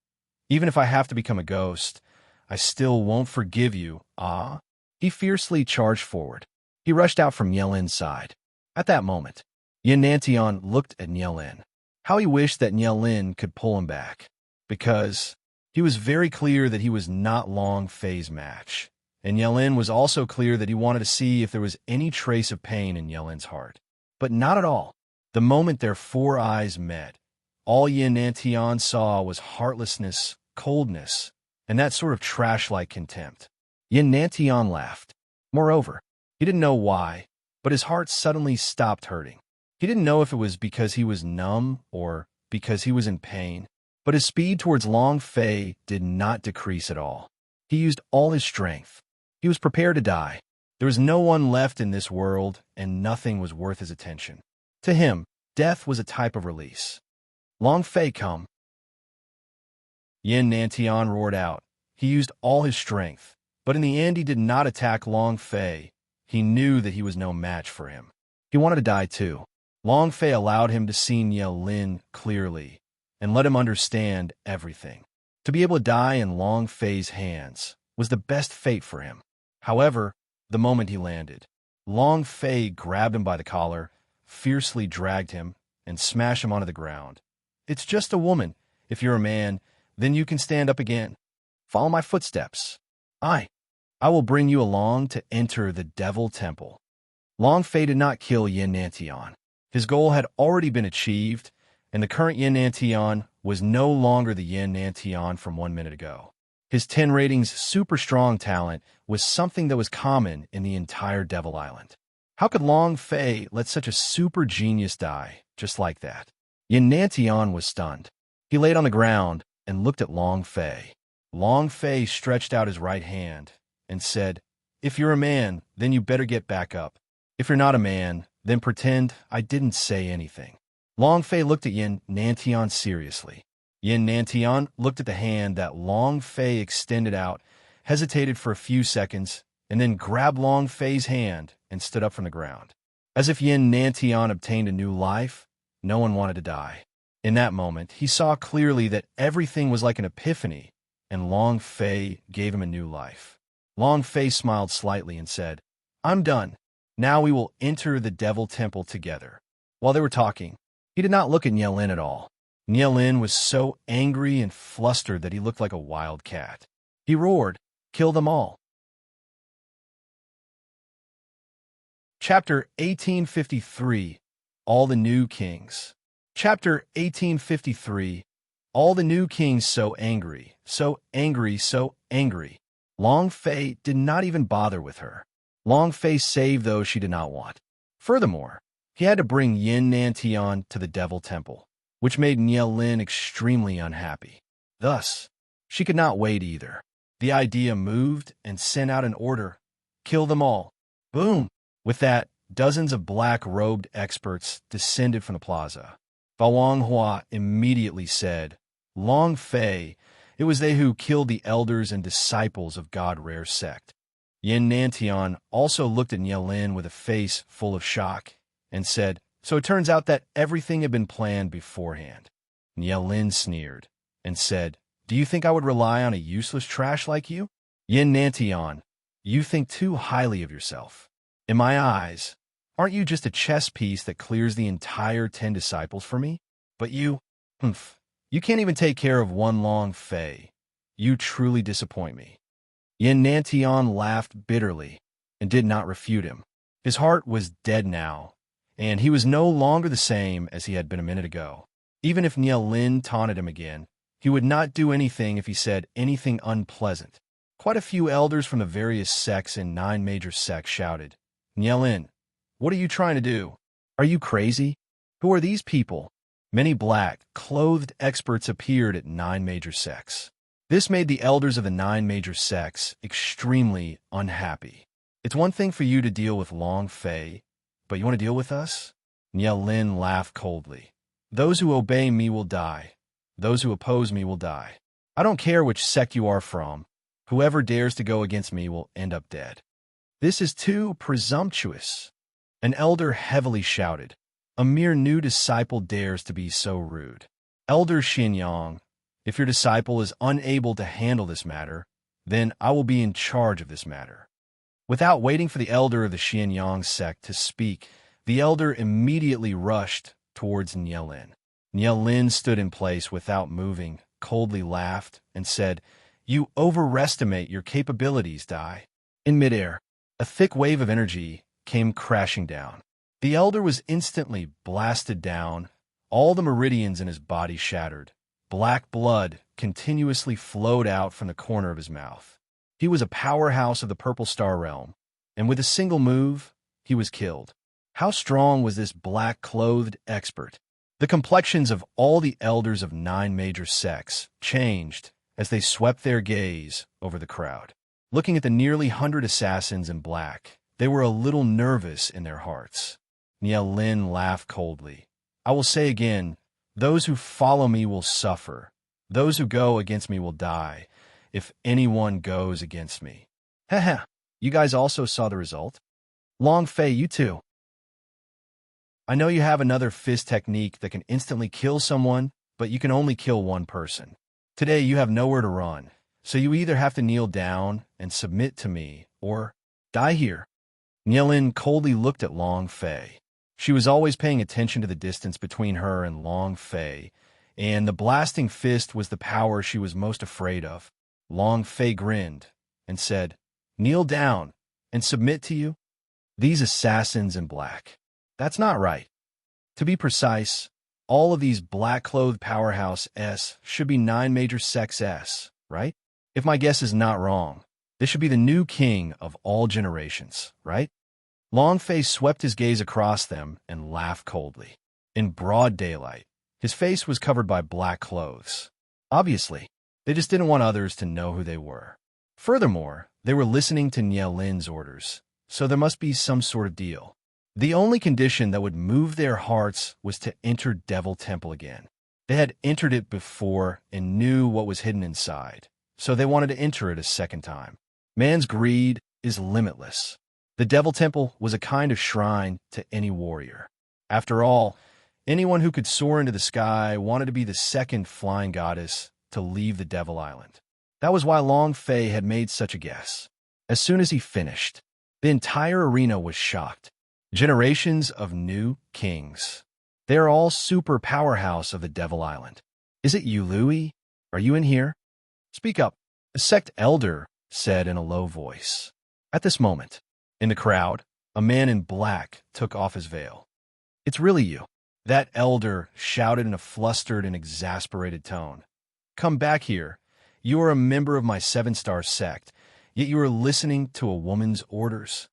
even if I have to become a ghost, I still won't forgive you, ah?" He fiercely charged forward. He rushed out from Nielin's side. At that moment, Yin Nantian looked at Nielin. How he wished that Nielin could pull him back, because he was very clear that he was not Long Fei's match, and Nielin was also clear that he wanted to see if there was any trace of pain in Nielin's heart. But not at all. The moment their 4 eyes met, all Yin Nantian saw was heartlessness, coldness, and that sort of trash-like contempt. Yin Nantian laughed. Moreover, he didn't know why, but his heart suddenly stopped hurting. He didn't know if it was because he was numb or because he was in pain, but his speed towards Long Fei did not decrease at all. He used all his strength. He was prepared to die. There was no one left in this world, and nothing was worth his attention. To him, death was a type of release. "Long Fei, come!" Yin Nantian roared out. He used all his strength, but in the end he did not attack Long Fei. he knew that he was no match for him. He wanted to die too. Long Fei allowed him to see Niao Lin clearly and let him understand everything. To be able to die in Long Fei's hands was the best fate for him. However, the moment he landed, Long Fei grabbed him by the collar, fiercely dragged him, and smashed him onto the ground. "It's just a woman. If you're a man, then you can stand up again. Follow my footsteps. I will bring you along to enter the Devil Temple." Long Fei did not kill Yin Nantian. His goal had already been achieved, and the current Yin Nantian was no longer the Yin Nantian from 1 minute ago. His 10 ratings super strong talent was something that was common in the entire Devil Island. How could Long Fei let such a super genius die just like that? Yin Nantian was stunned. He laid on the ground and looked at Long Fei. Long Fei stretched out his right hand and said, "If you're a man, then you better get back up. If you're not a man, then pretend I didn't say anything." Long Fei looked at Yin Nantian seriously. Yin Nantian looked at the hand that Long Fei extended out, hesitated for a few seconds, and then grabbed Long Fei's hand and stood up from the ground. As if Yin Nantian obtained a new life, no one wanted to die. In that moment, he saw clearly that everything was like an epiphany, and Long Fei gave him a new life. Long Fei smiled slightly and said, "I'm done. Now we will enter the Devil Temple together." While they were talking, he did not look at Niao Lin at all. Niao Lin was so angry and flustered that he looked like a wild cat. He roared, "Kill them all." Chapter 1853, All the New Kings. Chapter 1853, All the New Kings so angry, so angry, so angry. Long Fei did not even bother with her. Long Fei saved those she did not want. Furthermore, he had to bring Yin Nantian to the Devil Temple, which made Niao Lin extremely unhappy. Thus, she could not wait either. The idea moved and sent out an order, "Kill them all." Boom! With that, dozens of black-robed experts descended from the plaza. Bao Wanghua immediately said, "Long Fei, it was they who killed the elders and disciples of God Rare Sect." Yin Nantian also looked at Niao Lin with a face full of shock and said, "So it turns out that everything had been planned beforehand." Niao Lin sneered and said, "Do you think I would rely on a useless trash like you? Yin Nantian, you think too highly of yourself. In my eyes, aren't you just a chess piece that clears the entire 10 disciples for me? But you can't even take care of one Long Fei. You truly disappoint me." Yin Nantian laughed bitterly and did not refute him. His heart was dead now, and he was no longer the same as he had been a minute ago. Even if Niao Lin taunted him again, he would not do anything if he said anything unpleasant. Quite a few elders from the various sects in 9 major sects shouted, "Niao Lin, what are you trying to do? Are you crazy? Who are these people?" Many black, clothed experts appeared at 9 major sects. This made the elders of the 9 major sects extremely unhappy. "It's one thing for you to deal with Long Fei, but you want to deal with us?" Niao Lin laughed coldly. "Those who obey me will die. Those who oppose me will die. I don't care which sect you are from. Whoever dares to go against me will end up dead." "This is too presumptuous," an elder heavily shouted. "A mere new disciple dares to be so rude." "Elder Xianyang, if your disciple is unable to handle this matter, then I will be in charge of this matter." Without waiting for the elder of the Xianyang sect to speak, the elder immediately rushed towards Niao Lin. Niao Lin stood in place without moving, coldly laughed, and said, "You overestimate your capabilities, Dai." In midair, a thick wave of energy came crashing down. The elder was instantly blasted down, all the meridians in his body shattered. Black blood continuously flowed out from the corner of his mouth. He was a powerhouse of the Purple Star Realm, and with a single move, he was killed. How strong was this black-clothed expert? The complexions of all the elders of 9 major sects changed as they swept their gaze over the crowd. Looking at the nearly 100 assassins in black, they were a little nervous in their hearts. Niao Lin laughed coldly. "I will say again, those who follow me will suffer. Those who go against me will die, if anyone goes against me." "Heh, you guys also saw the result?" Long Fei, you too. I know you have another fist technique that can instantly kill someone, but you can only kill one person. Today you have nowhere to run, so you either have to kneel down and submit to me, or die here. Nielin coldly looked at Long Fei. She was always paying attention to the distance between her and Long Fei, and the blasting fist was the power she was most afraid of. Long Fei grinned and said, "Kneel down and submit to you? These assassins in black. That's not right. To be precise, all of these black-clothed powerhouse S should be 9 major sex S, right? If my guess is not wrong, this should be the new king of all generations, right?" Long Fei swept his gaze across them and laughed coldly. In broad daylight, his face was covered by black clothes. Obviously, they just didn't want others to know who they were. Furthermore, they were listening to Nielin's orders, so there must be some sort of deal. The only condition that would move their hearts was to enter Devil Temple again. They had entered it before and knew what was hidden inside, so they wanted to enter it a second time. Man's greed is limitless. The Devil Temple was a kind of shrine to any warrior. After all, anyone who could soar into the sky wanted to be the second flying goddess to leave the Devil Island. That was why Long Fei had made such a guess. As soon as he finished, the entire arena was shocked. Generations of new kings. They are all super powerhouse of the Devil Island. Is it you, Louis? Are you in here? Speak up, a sect elder said in a low voice. At this moment, in the crowd, a man in black took off his veil. It's really you. That elder shouted in a flustered and exasperated tone. Come back here. You are a member of my 7-star sect, yet you are listening to a woman's orders.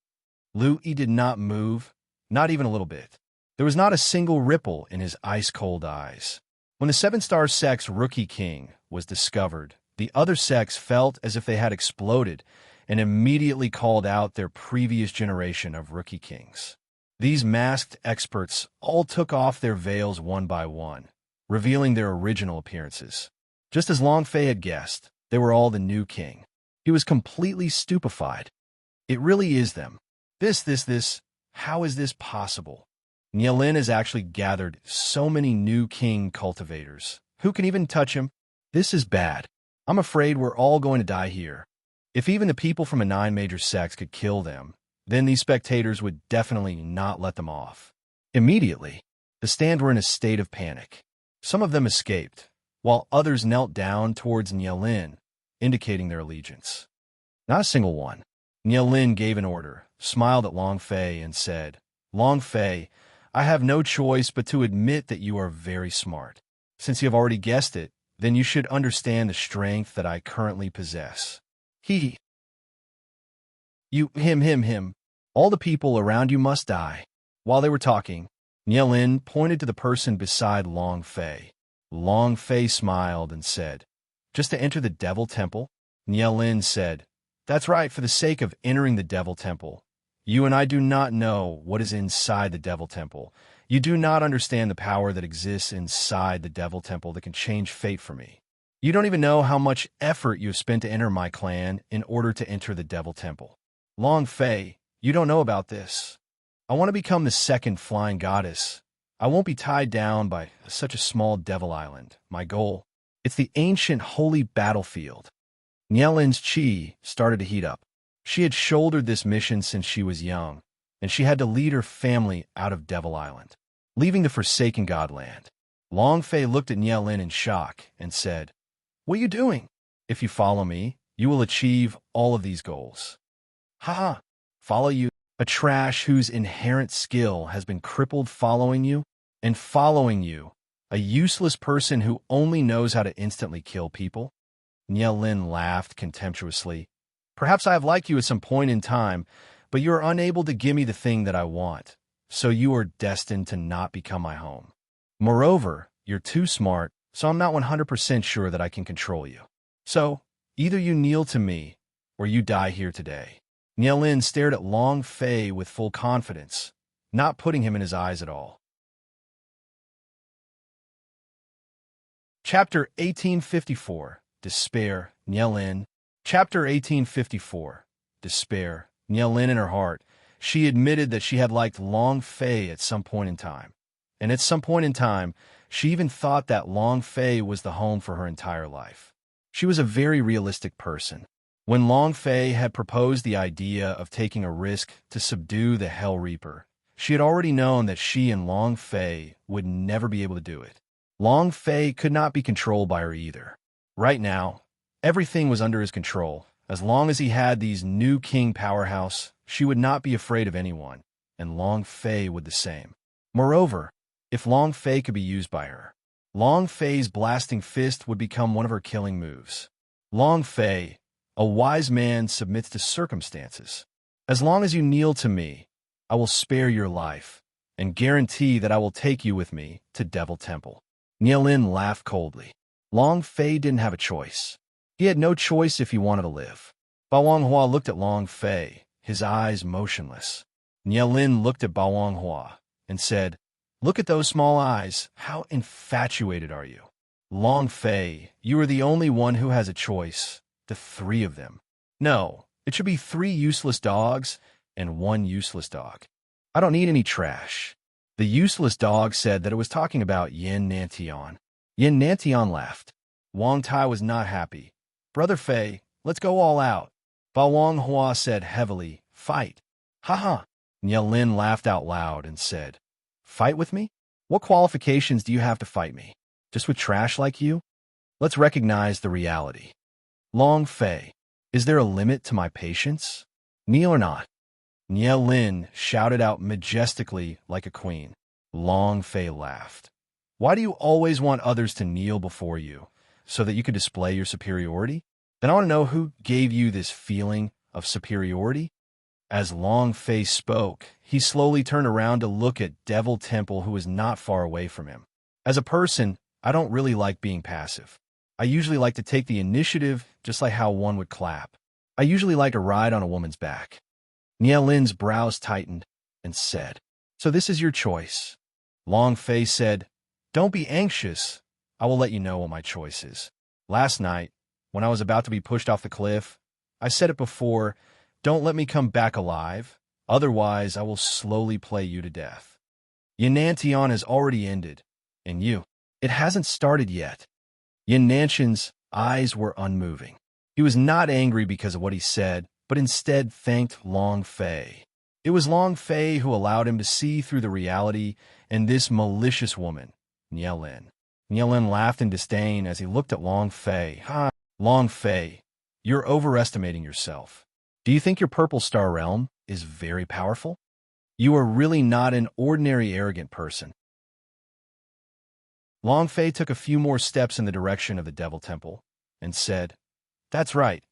Louis did not move, not even a little bit. There was not a single ripple in his ice-cold eyes. When the 7-star sect's rookie king was discovered, the other sects felt as if they had exploded and immediately called out their previous generation of rookie kings. These masked experts all took off their veils one by one, revealing their original appearances. Just as Long Fei had guessed, they were all the new king. He was completely stupefied. It really is them. This, how is this possible? Nielin has actually gathered so many new king cultivators. Who can even touch him? This is bad. I'm afraid we're all going to die here. If even the people from a 9 major sects could kill them, then these spectators would definitely not let them off. Immediately, the stand were in a state of panic. Some of them escaped, while others knelt down towards Nielin, indicating their allegiance. Not a single one. Nielin gave an order, smiled at Long Fei, and said, Long Fei, I have no choice but to admit that you are very smart. Since you have already guessed it, then you should understand the strength that I currently possess. Him. All the people around you must die. While they were talking, Nielin pointed to the person beside Long Fei. Long Fei smiled and said, Just to enter the Devil Temple? Nielin said, That's right, for the sake of entering the Devil Temple. You and I do not know what is inside the Devil Temple. You do not understand the power that exists inside the Devil Temple that can change fate for me. You don't even know how much effort you have spent to enter my clan in order to enter the Devil Temple. Long Fei, you don't know about this. I want to become the second flying goddess. I won't be tied down by such a small devil island. My goal, it's the ancient holy battlefield. Nielin's chi started to heat up. She had shouldered this mission since she was young, and she had to lead her family out of Devil Island, leaving the forsaken godland. Long Fei looked at Nielin in shock and said, What are you doing? If you follow me, you will achieve all of these goals. Ha! Follow you? A trash whose inherent skill has been crippled following you? And following you, a useless person who only knows how to instantly kill people? Nielin laughed contemptuously. Perhaps I have liked you at some point in time, but you are unable to give me the thing that I want, so you are destined to not become my home. Moreover, you're too smart, so I'm not 100% sure that I can control you. So, either you kneel to me, or you die here today. Nielin stared at Long Fei with full confidence, not putting him in his eyes at all. Chapter 1854, Despair, Nielin. Chapter 1854, Despair. Nielin in her heart She admitted that she had liked Long Fei at some point in time. And at some point in time, she even thought that Long Fei was the home for her entire life. She was a very realistic person. When Long Fei had proposed the idea of taking a risk to subdue the Hell Reaper, she had already known that she and Long Fei would never be able to do it. Long Fei could not be controlled by her either. Right now, everything was under his control. As long as he had these new king powerhouse, she would not be afraid of anyone, and Long Fei would the same. Moreover, if Long Fei could be used by her, Long Fei's blasting fist would become one of her killing moves. Long Fei, a wise man, submits to circumstances. As long as you kneel to me, I will spare your life, and guarantee that I will take you with me to Devil Temple. Nielin laughed coldly. Long Fei didn't have a choice. He had no choice if he wanted to live. Bao Wanghua looked at Long Fei, his eyes motionless. Nielin looked at Bao Wanghua and said, "Look at those small eyes. How infatuated are you? Long Fei, you are the only one who has a choice. The three of them. No, it should be 3 useless dogs and 1 useless dog. I don't need any trash." The useless dog said that it was talking about Yin Nantian. Yin Nantian laughed. Wang Tai was not happy. "Brother Fei, let's go all out." Bao Wanghua said heavily, "Fight." "Ha." Nielin laughed out loud and said, "Fight with me? What qualifications do you have to fight me? Just with trash like you? Let's recognize the reality. Long Fei, is there a limit to my patience? Kneel or not?" Nielin shouted out majestically like a queen. Long Fei laughed. "Why do you always want others to kneel before you, so that you can display your superiority? Then I want to know who gave you this feeling of superiority?" As Long Fei spoke, he slowly turned around to look at Devil Temple, who was not far away from him. As a person, I don't really like being passive. I usually like to take the initiative, just like how one would clap. I usually like to ride on a woman's back. Nielin's brows tightened and said, "So this is your choice." Long Fei said, "Don't be anxious. I will let you know what my choice is. Last night, when I was about to be pushed off the cliff, I said it before, don't let me come back alive, otherwise I will slowly play you to death. Yinantian has already ended, and you, it hasn't started yet." Yinantian's eyes were unmoving. He was not angry because of what he said, but instead thanked Long Fei. It was Long Fei who allowed him to see through the reality and this malicious woman, Nielin. Nielin laughed in disdain as he looked at Long Fei. "Ha, Long Fei, you're overestimating yourself. Do you think your Purple Star Realm is very powerful? You are really not an ordinary arrogant person." Long Fei took a few more steps in the direction of the Devil Temple and said, "That's right.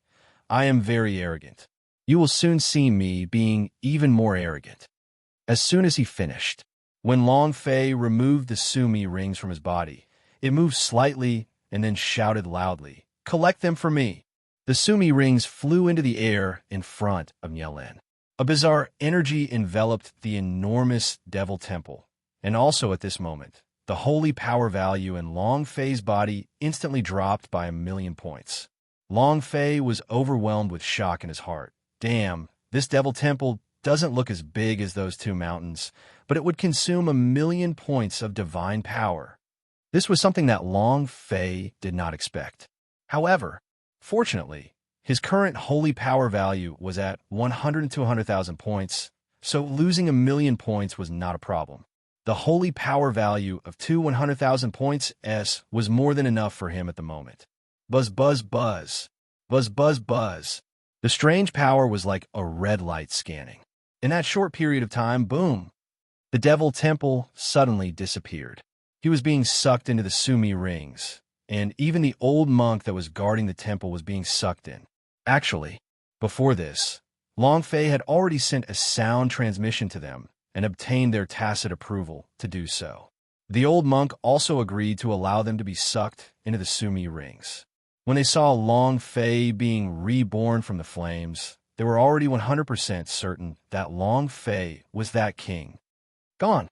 I am very arrogant. You will soon see me being even more arrogant." As soon as he finished, when Long Fei removed the Sumi rings from his body, it moved slightly and then shouted loudly, "Collect them for me." The Sumi rings flew into the air in front of Nielin. A bizarre energy enveloped the enormous Devil Temple, and also at this moment, the holy power value in Long Fei's body instantly dropped by 1,000,000 points. Long Fei was overwhelmed with shock in his heart. Damn, this Devil Temple doesn't look as big as those 2 mountains, but it would consume 1,000,000 points of divine power. This was something that Long Fei did not expect. However, fortunately, his current holy power value was at 100 to 200,000 points, so losing 1,000,000 points was not a problem. The holy power value of 100,000 points was more than enough for him at the moment. Buzz, buzz, buzz. Buzz, buzz, buzz. The strange power was like a red light scanning. In that short period of time, boom, the Devil Temple suddenly disappeared. He was being sucked into the Sumi rings, and even the old monk that was guarding the temple was being sucked in. Actually, before this, Long Fei had already sent a sound transmission to them and obtained their tacit approval to do so. The old monk also agreed to allow them to be sucked into the Sumi rings. When they saw Long Fei being reborn from the flames, they were already 100% certain that Long Fei was that king. Gone.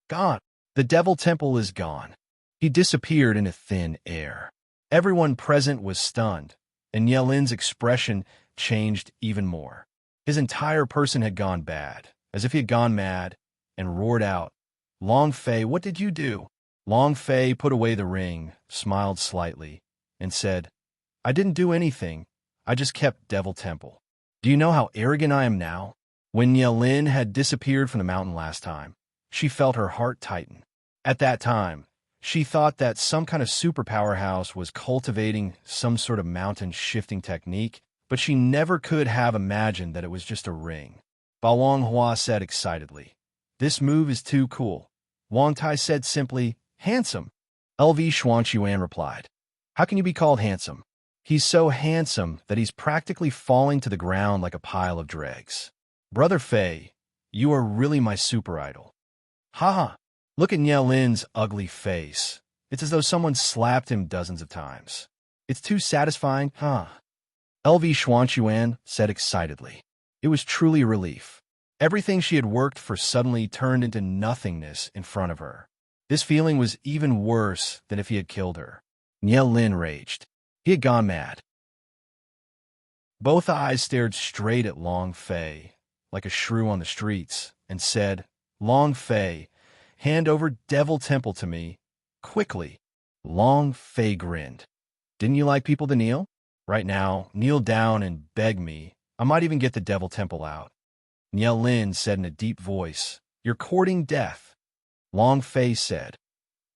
Gone. The Devil Temple is gone. He disappeared into thin air. Everyone present was stunned, and Yelin's expression changed even more. His entire person had gone bad. as if he had gone mad, and roared out, "Long Fei, what did you do?" Long Fei put away the ring, smiled slightly, and said, "I didn't do anything. I just kept Devil Temple. Do you know how arrogant I am now?" When Ye Lin had disappeared from the mountain last time, she felt her heart tighten. At that time, she thought that some kind of superpower house was cultivating some sort of mountain-shifting technique, but she never could have imagined that it was just a ring. Bao Longhua said excitedly, "This move is too cool." Wang Tai said simply, "Handsome." LV Xuanquan replied, "How can you be called handsome? He's so handsome that he's practically falling to the ground like a pile of dregs. Brother Fei, you are really my super idol." "Ha ha, look at Ye Lin's ugly face. It's as though someone slapped him dozens of times. It's too satisfying, huh?" LV Xuanquan said excitedly. It was truly a relief. Everything she had worked for suddenly turned into nothingness in front of her. This feeling was even worse than if he had killed her. Ye Lin raged. He had gone mad. Both eyes stared straight at Long Fei, like a shrew on the streets, and said, "Long Fei, hand over Devil Temple to me, quickly." Long Fei grinned. "Didn't you like people to kneel? Right now, kneel down and beg me. I might even get the Devil Temple out." Ye Lin said in a deep voice, "You're courting death." Long Fei said,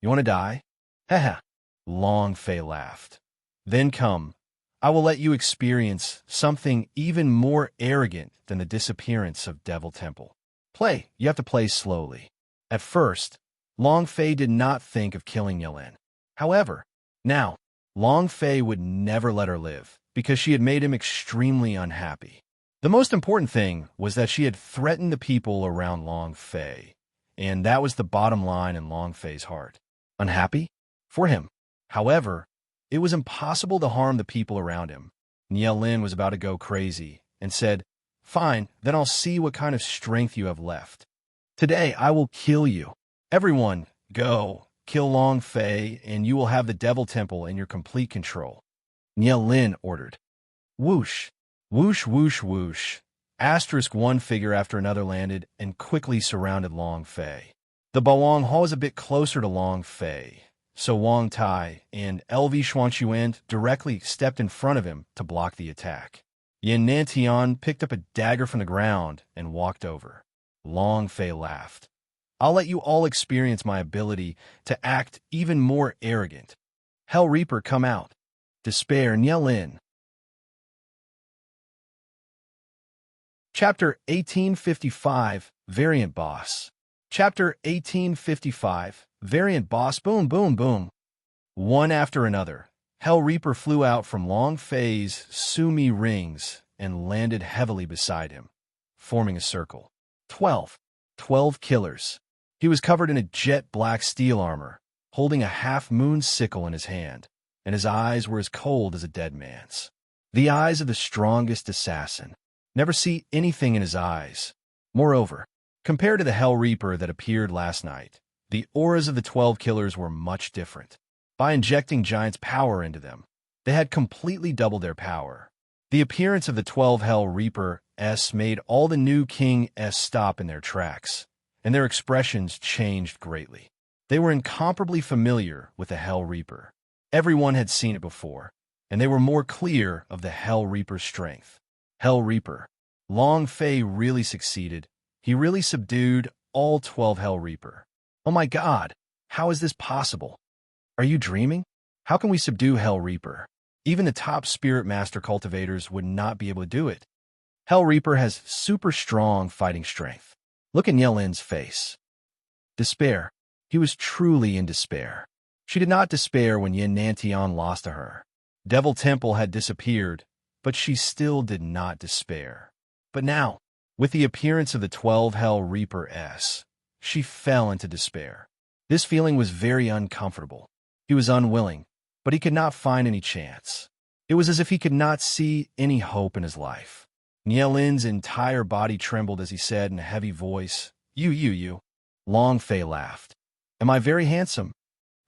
"You want to die?" "Haha." Long Fei laughed. "Then come. I will let you experience something even more arrogant than the disappearance of Devil Temple. Play. You have to play slowly." At first, Long Fei did not think of killing Ye Lin. However, now, Long Fei would never let her live, because she had made him extremely unhappy. The most important thing was that she had threatened the people around Long Fei, and that was the bottom line in Long Fei's heart. Unhappy? For him. However, it was impossible to harm the people around him. Ye Lin was about to go crazy, and said, "Fine, then I'll see what kind of strength you have left. Today I will kill you. Everyone, go, kill Long Fei, and you will have the Devil Temple in your complete control." Ye Lin ordered. Whoosh, whoosh, whoosh, whoosh. One figure after another landed and quickly surrounded Long Fei. The Balong Hall was a bit closer to Long Fei, so Wang Tai and LV Xuanquan directly stepped in front of him to block the attack. Yin Nantian picked up a dagger from the ground and walked over. Long Fei laughed. "I'll let you all experience my ability to act even more arrogant. Hell Reaper, come out. Despair, Ye Lin." Chapter 1855, Variant Boss. Chapter 1855, Variant Boss. Boom, boom, boom. One after another, Hell Reaper flew out from Long Fei's Sumi rings and landed heavily beside him, forming a circle. 12 killers. He was covered in a jet-black steel armor, holding a half-moon sickle in his hand, and his eyes were as cold as a dead man's. The eyes of the strongest assassin. Never see anything in his eyes. Moreover, compared to the Hell Reaper that appeared last night, the auras of the 12 killers were much different. By injecting Giant's power into them, they had completely doubled their power. The appearance of the 12 Hell Reaper-s made all the new King-s stop in their tracks, and their expressions changed greatly. They were incomparably familiar with the Hell Reaper. Everyone had seen it before, and they were more clear of the Hell Reaper's strength. Hell Reaper. Long Fei really succeeded. He really subdued all 12 Hell Reaper. Oh my God, how is this possible? Are you dreaming? How can we subdue Hell Reaper? Even the top Spirit Master cultivators would not be able to do it. Hell Reaper has super strong fighting strength. Look at Ye Lin's face. Despair. He was truly in despair. She did not despair when Yin Nantian lost to her. Devil Temple had disappeared, but she still did not despair. But now, with the appearance of the 12 Hell Reaper-s, she fell into despair. This feeling was very uncomfortable. He was unwilling, but he could not find any chance. It was as if he could not see any hope in his life. Ye Lin's entire body trembled as he said in a heavy voice, You. Long Fei laughed. "Am I very handsome?"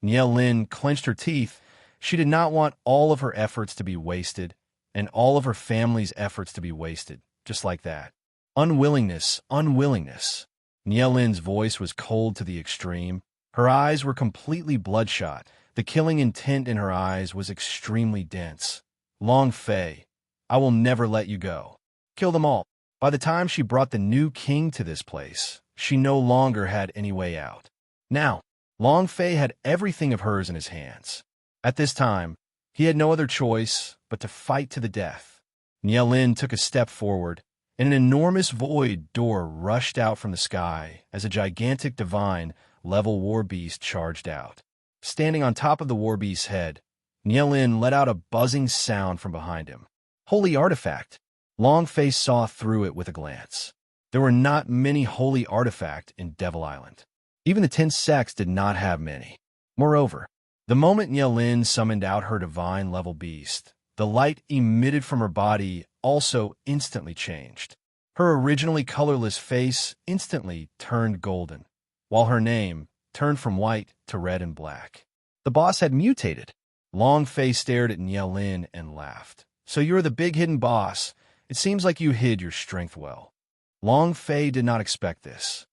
Ye Lin clenched her teeth. She did not want all of her efforts to be wasted, and all of her family's efforts to be wasted, just like that. Unwillingness, unwillingness. Nielin's voice was cold to the extreme. Her eyes were completely bloodshot. The killing intent in her eyes was extremely dense. Long Fei, I will never let you go. Kill them all. By the time she brought the new king to this place, she no longer had any way out. Now, Long Fei had everything of hers in his hands. At this time, he had no other choice but to fight to the death. Nielin took a step forward, and an enormous void door rushed out from the sky as a gigantic divine level war beast charged out. Standing on top of the war beast's head, Nielin let out a buzzing sound from behind him. Holy artifact! Long Fei saw through it with a glance. There were not many holy artifacts in Devil Island. Even the 10 sects did not have many. Moreover, the moment Nielin summoned out her divine level beast, the light emitted from her body also instantly changed. Her originally colorless face instantly turned golden, while her name turned from white to red and black. The boss had mutated. Long Fei stared at Nielin and laughed. So you're the big hidden boss. It seems like you hid your strength well. Long Fei did not expect this.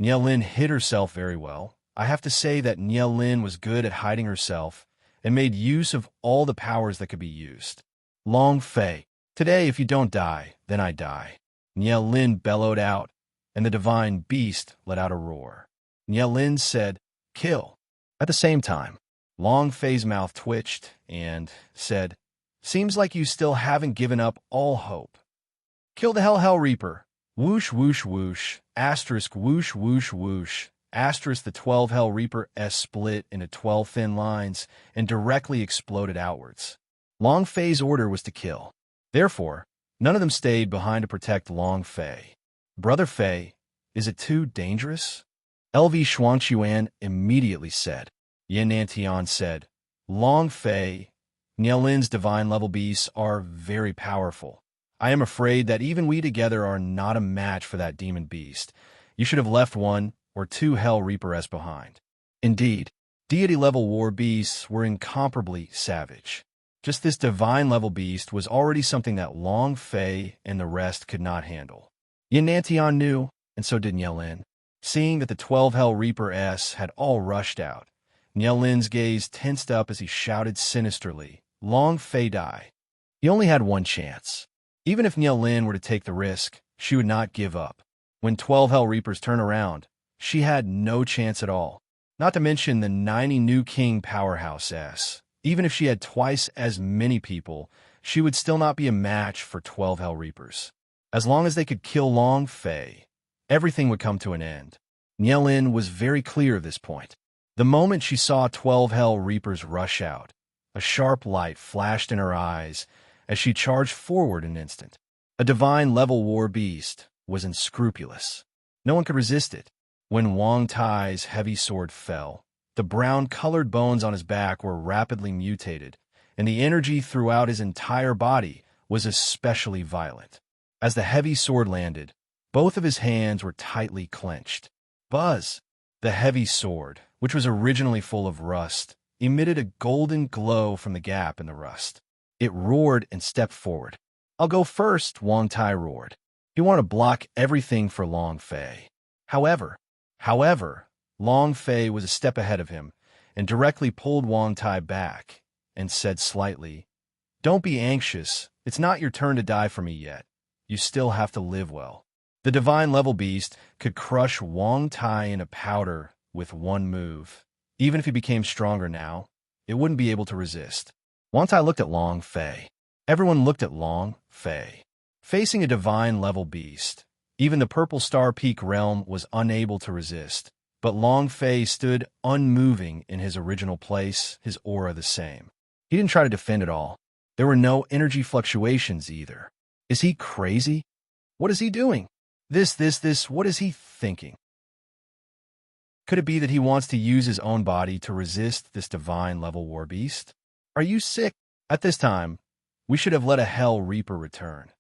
Nielin hid herself very well. I have to say that Nielin was good at hiding herself and made use of all the powers that could be used. Long Fei, today if you don't die, then I die. Nielin bellowed out, and the divine beast let out a roar. Nielin said, kill. At the same time, Long Fei's mouth twitched and said, seems like you still haven't given up all hope. Kill the Hell Reaper. Whoosh, whoosh, whoosh, asterisk, whoosh, whoosh, whoosh, asterisk. The 12 Hell Reaper S split into 12 thin lines and directly exploded outwards. Long Fei's order was to kill. Therefore, none of them stayed behind to protect Long Fei. Brother Fei, is it too dangerous? LV Xuanquan immediately said. Yin Antian said, Long Fei, Nielin's divine level beasts are very powerful. I am afraid that even we together are not a match for that demon beast. You should have left 1 or 2 Hell Reaper-S behind. Indeed, deity-level war beasts were incomparably savage. Just this divine-level beast was already something that Long Fei and the rest could not handle. Yin Nantian knew, and so did Nielin. Seeing that the 12 Hell Reaper-S had all rushed out, Nielin's gaze tensed up as he shouted sinisterly, Long Fei die. He only had one chance. Even if Nielin were to take the risk, she would not give up. When 12 Hell Reapers turn around, she had no chance at all. Not to mention the 90 new King Powerhouse S. Even if she had twice as many people, she would still not be a match for 12 Hell Reapers. As long as they could kill Long Fei, everything would come to an end. Nielin was very clear of this point. The moment she saw 12 Hell Reapers rush out, a sharp light flashed in her eyes as she charged forward an instant. A divine-level war beast was unscrupulous. No one could resist it. When Wang Tai's heavy sword fell, the brown-colored bones on his back were rapidly mutated, and the energy throughout his entire body was especially violent. As the heavy sword landed, both of his hands were tightly clenched. Buzz! The heavy sword, which was originally full of rust, emitted a golden glow from the gap in the rust. It roared and stepped forward. I'll go first, Wang Tai roared. He wanted to block everything for Long Fei. However, Long Fei was a step ahead of him and directly pulled Wang Tai back and said slightly, don't be anxious. It's not your turn to die for me yet. You still have to live well. The divine level beast could crush Wang Tai in a powder with one move. Even if he became stronger now, it wouldn't be able to resist. Wang Tai looked at Long Fei. Everyone looked at Long Fei. Facing a divine-level beast, even the Purple Star Peak realm was unable to resist, but Long Fei stood unmoving in his original place, his aura the same. He didn't try to defend at all. There were no energy fluctuations either. Is he crazy? What is he doing? What is he thinking? Could it be that he wants to use his own body to resist this divine-level war beast? Are you sick? At this time, we should have let a Hell Reaper return.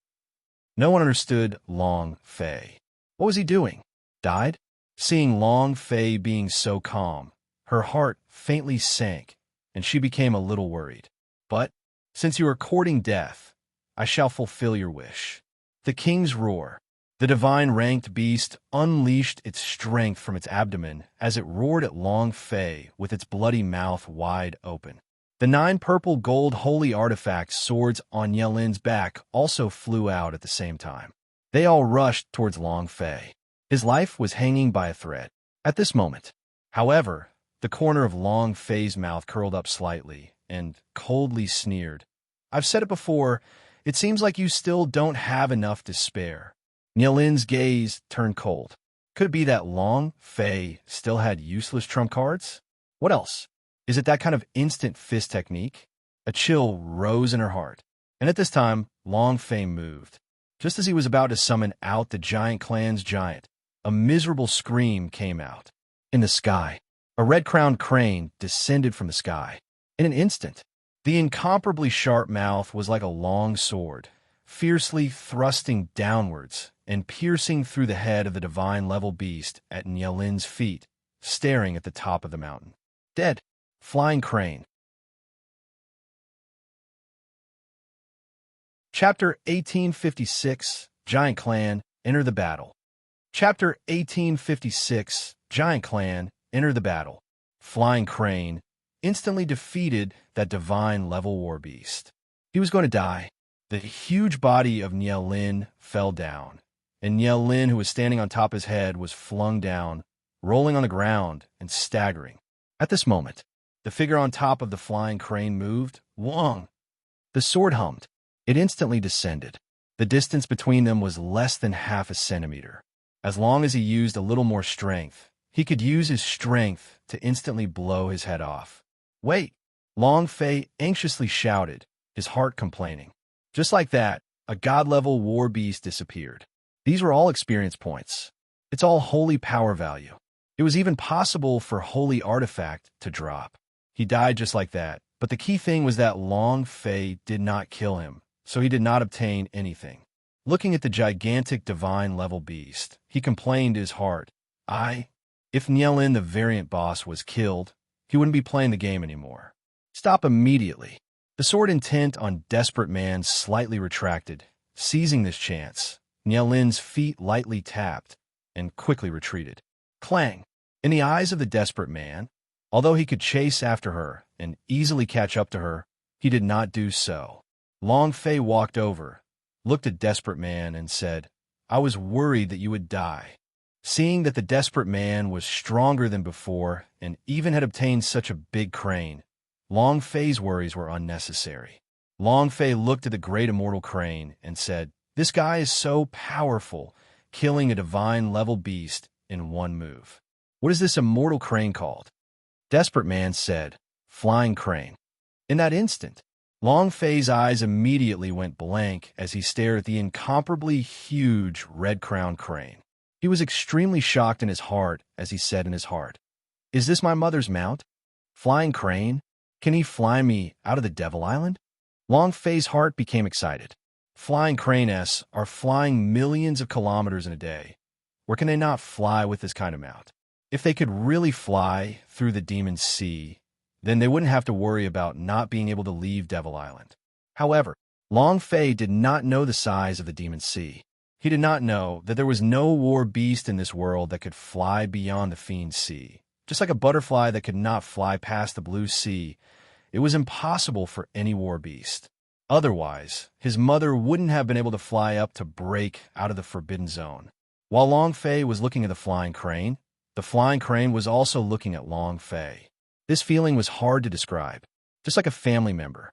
No one understood Long Fei. What was he doing? Died? Seeing Long Fei being so calm, her heart faintly sank, and she became a little worried. But, since you are courting death, I shall fulfill your wish. The king's roar. The divine-ranked beast unleashed its strength from its abdomen as it roared at Long Fei with its bloody mouth wide open. The 9 purple gold holy artifact swords on Yelin's back also flew out at the same time. They all rushed towards Long Fei. His life was hanging by a thread. At this moment, however, the corner of Long Fei's mouth curled up slightly and coldly sneered. "I've said it before, it seems like you still don't have enough to spare." Yelin's gaze turned cold. Could it be that Long Fei still had useless trump cards? What else? Is it that kind of instant fist technique? A chill rose in her heart. And at this time, Long Fei moved. Just as he was about to summon out the giant clan's giant, a miserable scream came out. In the sky, a red-crowned crane descended from the sky. In an instant, the incomparably sharp mouth was like a long sword, fiercely thrusting downwards and piercing through the head of the divine-level beast at Yelin's feet, staring at the top of the mountain. Dead. Flying crane. Chapter 1856, Giant Clan, Enter the Battle. Chapter 1856, Giant Clan, Enter the Battle. Flying crane instantly defeated that divine-level war beast. He was going to die. The huge body of Nielin fell down, and Nielin, who was standing on top of his head, was flung down, rolling on the ground and staggering. At this moment, the figure on top of the flying crane moved. Wong! The sword hummed. It instantly descended. The distance between them was less than half a centimeter. As long as he used a little more strength, he could use his strength to instantly blow his head off. "Wait!" Long Fei anxiously shouted, his heart complaining. Just like that, a god-level war beast disappeared. These were all experience points. It's all holy power value. It was even possible for holy artifact to drop. He died just like that, but the key thing was that Long Fei did not kill him, so he did not obtain anything. Looking at the gigantic divine-level beast, he complained to his heart, If Nielin, the variant boss, was killed, he wouldn't be playing the game anymore. Stop immediately. The sword intent on desperate man slightly retracted. Seizing this chance, Nielin's feet lightly tapped and quickly retreated. Clang! In the eyes of the desperate man, although he could chase after her and easily catch up to her, he did not do so. Long Fei walked over, looked at desperate man and said, "I was worried that you would die." Seeing that the desperate man was stronger than before and even had obtained such a big crane, Long Fei's worries were unnecessary. Long Fei looked at the great immortal crane and said, "This guy is so powerful, killing a divine-level beast in one move. What is this immortal crane called?" Desperate man said, "Flying crane." In that instant, Long Fei's eyes immediately went blank as he stared at the incomparably huge red-crowned crane. He was extremely shocked in his heart as he said in his heart, "Is this my mother's mount? Flying crane? Can he fly me out of the Devil Island?" Long Fei's heart became excited. Flying cranes are flying millions of kilometers in a day. Where can they not fly with this kind of mount? If they could really fly through the Demon Sea, then they wouldn't have to worry about not being able to leave Devil Island. However, Long Fei did not know the size of the Demon Sea. He did not know that there was no war beast in this world that could fly beyond the Fiend Sea. Just like a butterfly that could not fly past the blue sea, it was impossible for any war beast. Otherwise, his mother wouldn't have been able to fly up to break out of the Forbidden Zone. While Long Fei was looking at the flying crane was also looking at Long Fei. This feeling was hard to describe, just like a family member.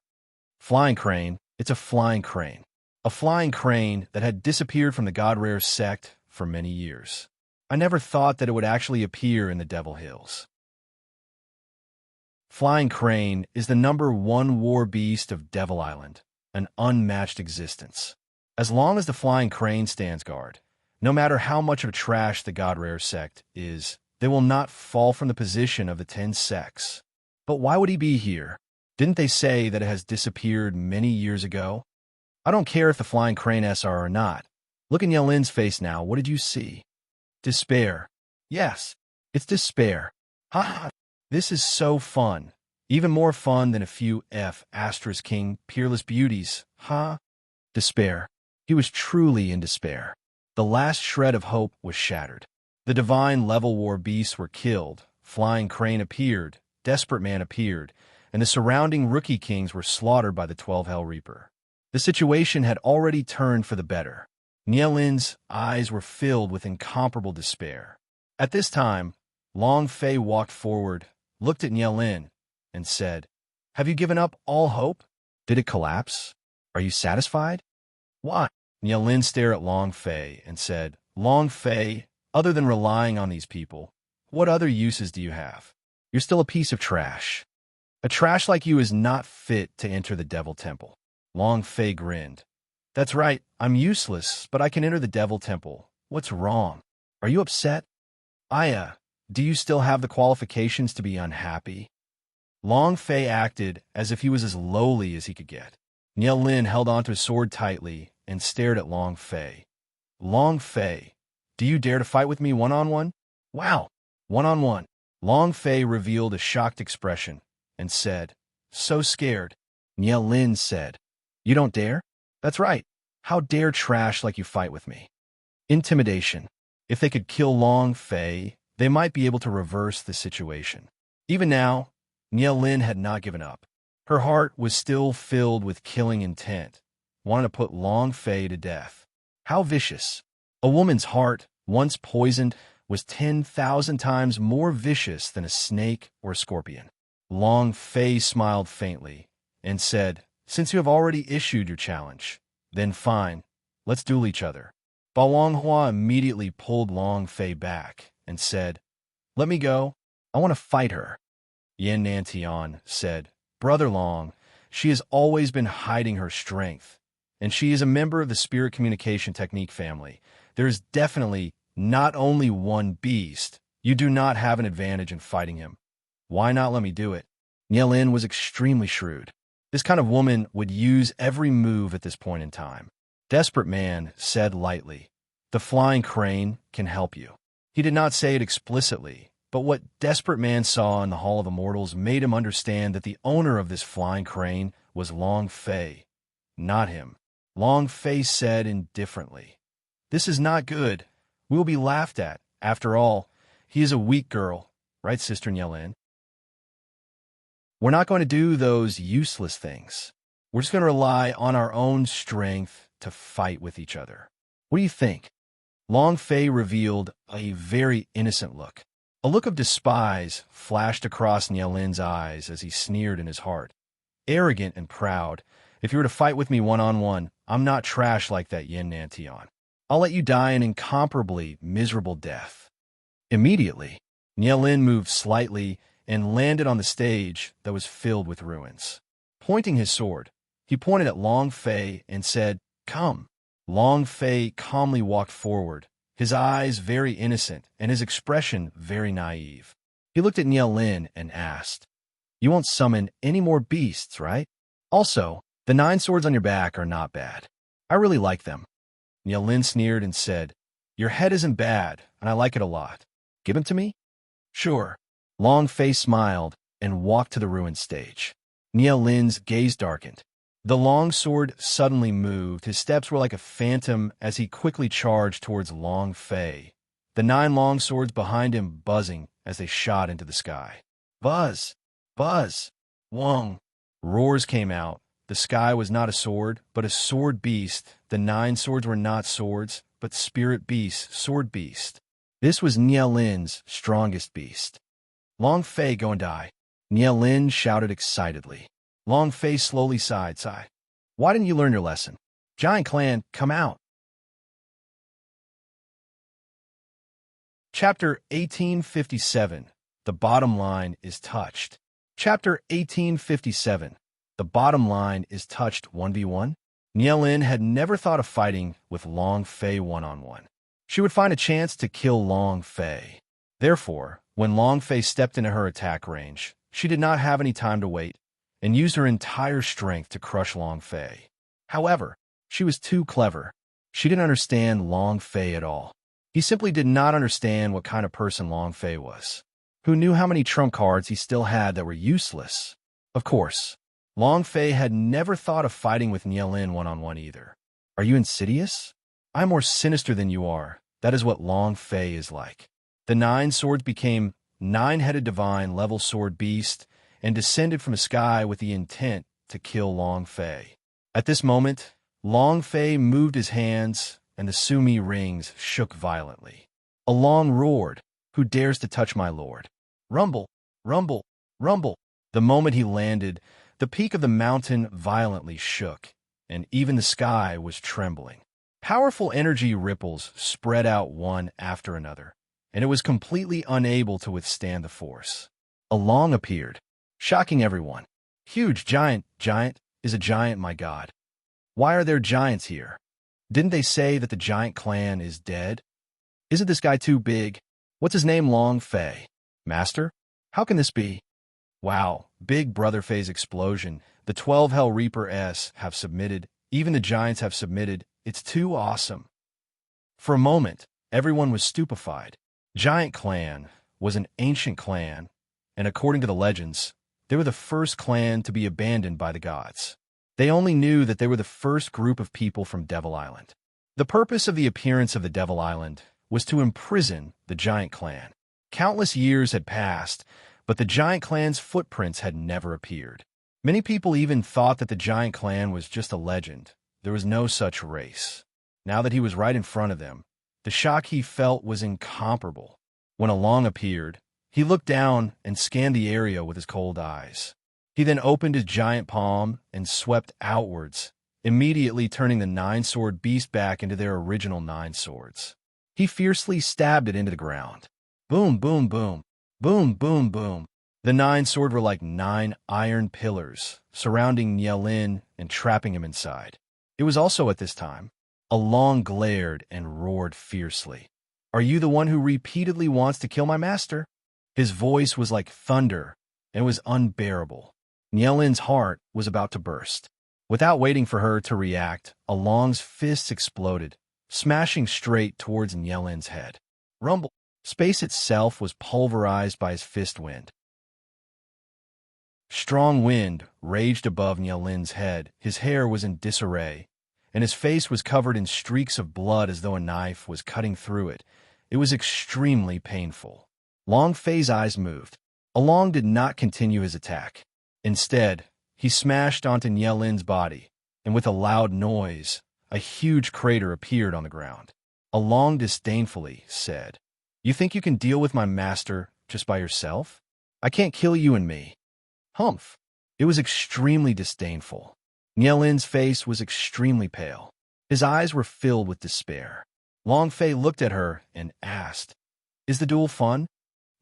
Flying crane, it's a flying crane. A flying crane that had disappeared from the God-Rare sect for many years. I never thought that it would actually appear in the Devil Hills. Flying crane is the #1 war beast of Devil Island, an unmatched existence. As long as the flying crane stands guard, no matter how much of trash the God-Rare sect is, they will not fall from the position of the 10 sects. But why would he be here? Didn't they say that it has disappeared many years ago? I don't care if the flying crane SR or not. Look in Yelin's face now. What did you see? Despair. Yes, it's despair. Ha! This is so fun. Even more fun than a few King peerless beauties. Despair. He was truly in despair. The last shred of hope was shattered. The divine level war beasts were killed, flying crane appeared, desperate man appeared, and the surrounding rookie kings were slaughtered by the 12 Hell Reaper. The situation had already turned for the better. Nielin's eyes were filled with incomparable despair. At this time, Long Fei walked forward, looked at Nielin, and said, "Have you given up all hope? Did it collapse? Are you satisfied?" "Why?" Nielin stared at Long Fei and said, "Long Fei, other than relying on these people, what other uses do you have? You're still a piece of trash. A trash like you is not fit to enter the Devil Temple." Long Fei grinned. "That's right, I'm useless, but I can enter the Devil Temple. What's wrong? Are you upset? Do you still have the qualifications to be unhappy?" Long Fei acted as if he was as lowly as he could get. Niel Lin held onto his sword tightly and stared at Long Fei. "Long Fei, do you dare to fight with me one-on-one?" "Wow, one-on-one." Long Fei revealed a shocked expression and said, "So scared." Niel Lin said, "You don't dare?" "That's right. How dare trash like you fight with me?" Intimidation. If they could kill Long Fei, they might be able to reverse the situation. Even now, Niel Lin had not given up. Her heart was still filled with killing intent, wanting to put Long Fei to death. How vicious. A woman's heart, once poisoned, was 10,000 times more vicious than a snake or a scorpion. Long Fei smiled faintly and said, "Since you have already issued your challenge, then fine, let's duel each other." Bao Longhua immediately pulled Long Fei back and said, "Let me go. I want to fight her." Yan Nantian said, "Brother Long, she has always been hiding her strength, and she is a member of the spirit communication technique family. There is definitely not only one beast. You do not have an advantage in fighting him. Why not let me do it?" Nielin was extremely shrewd. This kind of woman would use every move at this point in time. Desperate Man said lightly, "The flying crane can help you." He did not say it explicitly, but what Desperate Man saw in the Hall of Immortals made him understand that the owner of this flying crane was Long Fei, not him. Long Fei said indifferently, "This is not good. We will be laughed at. After all, he is a weak girl, right, Sister Nielin? We're not going to do those useless things. We're just going to rely on our own strength to fight with each other. What do you think?" Long Fei revealed a very innocent look. A look of despise flashed across Nielin's eyes as he sneered in his heart. "Arrogant and proud. If you were to fight with me one-on-one, I'm not trash like that, Yan Nantian. I'll let you die an incomparably miserable death." Immediately, Nielin moved slightly and landed on the stage that was filled with ruins. Pointing his sword, he pointed at Long Fei and said, "Come." Long Fei calmly walked forward, his eyes very innocent and his expression very naive. He looked at Nielin and asked, "You won't summon any more beasts, right? Also, the 9 swords on your back are not bad. I really like them." Nielin sneered and said, "Your head isn't bad, and I like it a lot. Give him to me?" "Sure." Long Fei smiled and walked to the ruined stage. Nielin's gaze darkened. The long sword suddenly moved. His steps were like a phantom as he quickly charged towards Long Fei, the 9 long swords behind him buzzing as they shot into the sky. Buzz! Buzz! Wong! Roars came out. The sky was not a sword, but a sword beast. The 9 swords were not swords, but spirit beasts, sword beast. This was Nielin's strongest beast. "Long Fei, go and die." Nielin shouted excitedly. Long Fei slowly sighed. "Why didn't you learn your lesson? Giant Clan, come out." Chapter 1857. The Bottom Line is Touched. Chapter 1857. The Bottom Line is Touched 1v1. Nielin had never thought of fighting with Long Fei one-on-one. She would find a chance to kill Long Fei. Therefore, when Long Fei stepped into her attack range, she did not have any time to wait and used her entire strength to crush Long Fei. However, she was too clever. She didn't understand Long Fei at all. He simply did not understand what kind of person Long Fei was. Who knew how many trump cards he still had that were useless? Of course, Long Fei had never thought of fighting with Nielin one-on-one either. Are you insidious? I'm more sinister than you are. That is what Long Fei is like. The 9 swords became 9-headed divine level sword beast and descended from the sky with the intent to kill Long Fei. At this moment, Long Fei moved his hands, and the Sumi rings shook violently. Along roared, "Who dares to touch my lord?" Rumble, rumble, rumble. The moment he landed, the peak of the mountain violently shook, and even the sky was trembling. Powerful energy ripples spread out one after another, and it was completely unable to withstand the force. Along appeared, shocking everyone. "Huge giant is a giant, my god. Why are there giants here? Didn't they say that the giant clan is dead? Isn't this guy too big? What's his name? Long Fei. Master? How can this be? Wow, Big Brother Fei's explosion. The 12 Hell Reaper have submitted. Even the giants have submitted. It's too awesome." For a moment, everyone was stupefied. Giant Clan was an ancient clan, and according to the legends, they were the first clan to be abandoned by the gods. They only knew that they were the first group of people from Devil Island. The purpose of the appearance of the Devil Island was to imprison the Giant Clan. Countless years had passed, but the Giant Clan's footprints had never appeared. Many people even thought that the Giant Clan was just a legend. There was no such race. Now that he was right in front of them, the shock he felt was incomparable. When Along appeared, he looked down and scanned the area with his cold eyes. He then opened his giant palm and swept outwards, immediately turning the 9-sword beast back into their original 9 swords. He fiercely stabbed it into the ground. Boom, boom, boom. Boom, boom, boom. The 9 swords were like 9 iron pillars, surrounding Nielin and trapping him inside. It was also at this time, Along glared and roared fiercely. "Are you the one who repeatedly wants to kill my master?" His voice was like thunder, and it was unbearable. Nielin's heart was about to burst. Without waiting for her to react, Along's fists exploded, smashing straight towards Nielin's head. Rumble. Space itself was pulverized by his fist wind. Strong wind raged above Nielin's head. His hair was in disarray, and his face was covered in streaks of blood as though a knife was cutting through it. It was extremely painful. Long Fei's eyes moved. Along did not continue his attack. Instead, he smashed onto Nielin's body, and with a loud noise, a huge crater appeared on the ground. Along disdainfully said, "You think you can deal with my master just by yourself? I can't kill you and me." Humph. It was extremely disdainful. Nielin's face was extremely pale. His eyes were filled with despair. Long Fei looked at her and asked, "Is the duel fun?"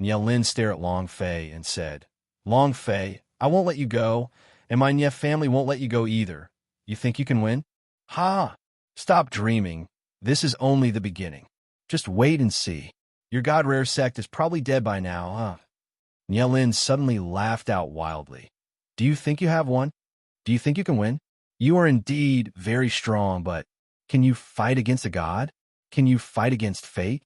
Nielin stared at Long Fei and said, "Long Fei, I won't let you go, and my Nye family won't let you go either. You think you can win?" "Ha! Stop dreaming. This is only the beginning. Just wait and see. Your God Rare sect is probably dead by now, huh?" Nielin suddenly laughed out wildly. "Do you think you have one? Do you think you can win? You are indeed very strong, but can you fight against a god? Can you fight against fate?"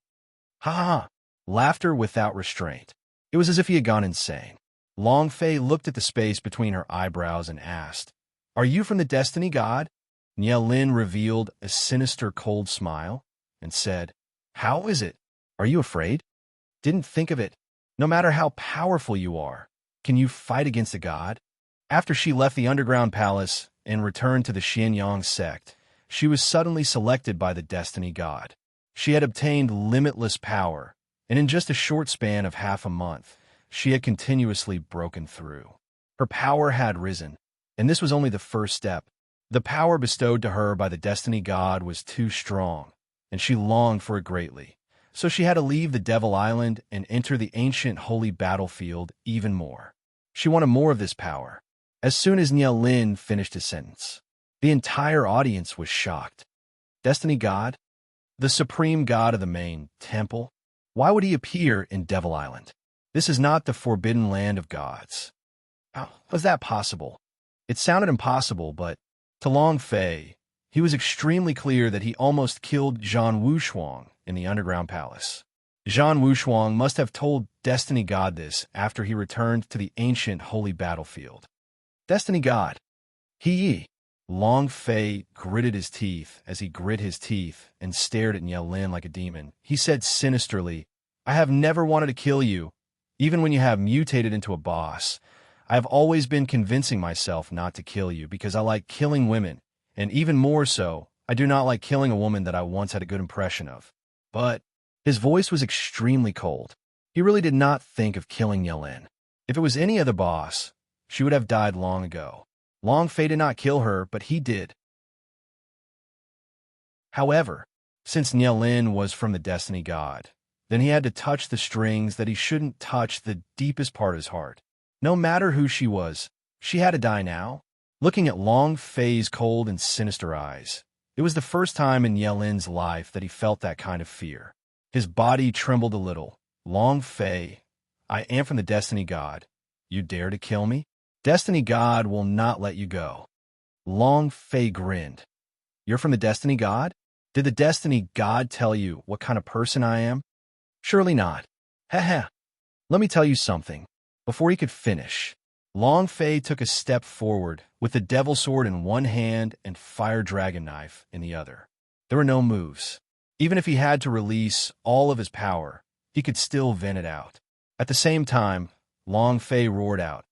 Ha ha! Laughter without restraint. It was as if he had gone insane. Long Fei looked at the space between her eyebrows and asked, "Are you from the Destiny God?" Nielin revealed a sinister cold smile and said, "How is it? Are you afraid? Didn't think of it. No matter how powerful you are, can you fight against a god?" After she left the underground palace and returned to the Xianyang sect, she was suddenly selected by the Destiny God. She had obtained limitless power, and in just a short span of half a month, she had continuously broken through. Her power had risen, and this was only the first step. The power bestowed to her by the Destiny God was too strong, and she longed for it greatly. So she had to leave the Devil Island and enter the ancient holy battlefield even more. She wanted more of this power. As soon as Nielin finished his sentence, the entire audience was shocked. Destiny God? The supreme god of the main temple? Why would he appear in Devil Island? This is not the forbidden land of gods. How was that possible? It sounded impossible, but to Long Fei, he was extremely clear that he almost killed Zhan Wushuang in the underground palace. Zhan Wushuang must have told Destiny God this after he returned to the ancient holy battlefield. Destiny God. He. Long Fei gritted his teeth as he grit his teeth and stared at Niao Lin like a demon. He said sinisterly, I have never wanted to kill you, even when you have mutated into a boss. I have always been convincing myself not to kill you because I like killing women, and even more so, I do not like killing a woman that I once had a good impression of. But his voice was extremely cold. He really did not think of killing Niao Lin. If it was any other boss, she would have died long ago. Long Fei did not kill her, but he did. However, since Niao Lin was from the Destiny God, then he had to touch the strings that he shouldn't touch, the deepest part of his heart. No matter who she was, she had to die now. Looking at Long Fei's cold and sinister eyes, it was the first time in Niao Lin's life that he felt that kind of fear. His body trembled a little. Long Fei, I am from the Destiny God. You dare to kill me? Destiny God will not let you go. Long Fei grinned. You're from the Destiny God? Did the Destiny God tell you what kind of person I am? Surely not. Heh. Let me tell you something. Before he could finish, Long Fei took a step forward with the devil sword in one hand and fire dragon knife in the other. There were no moves. Even if he had to release all of his power, he could still vent it out. At the same time, Long Fei roared out,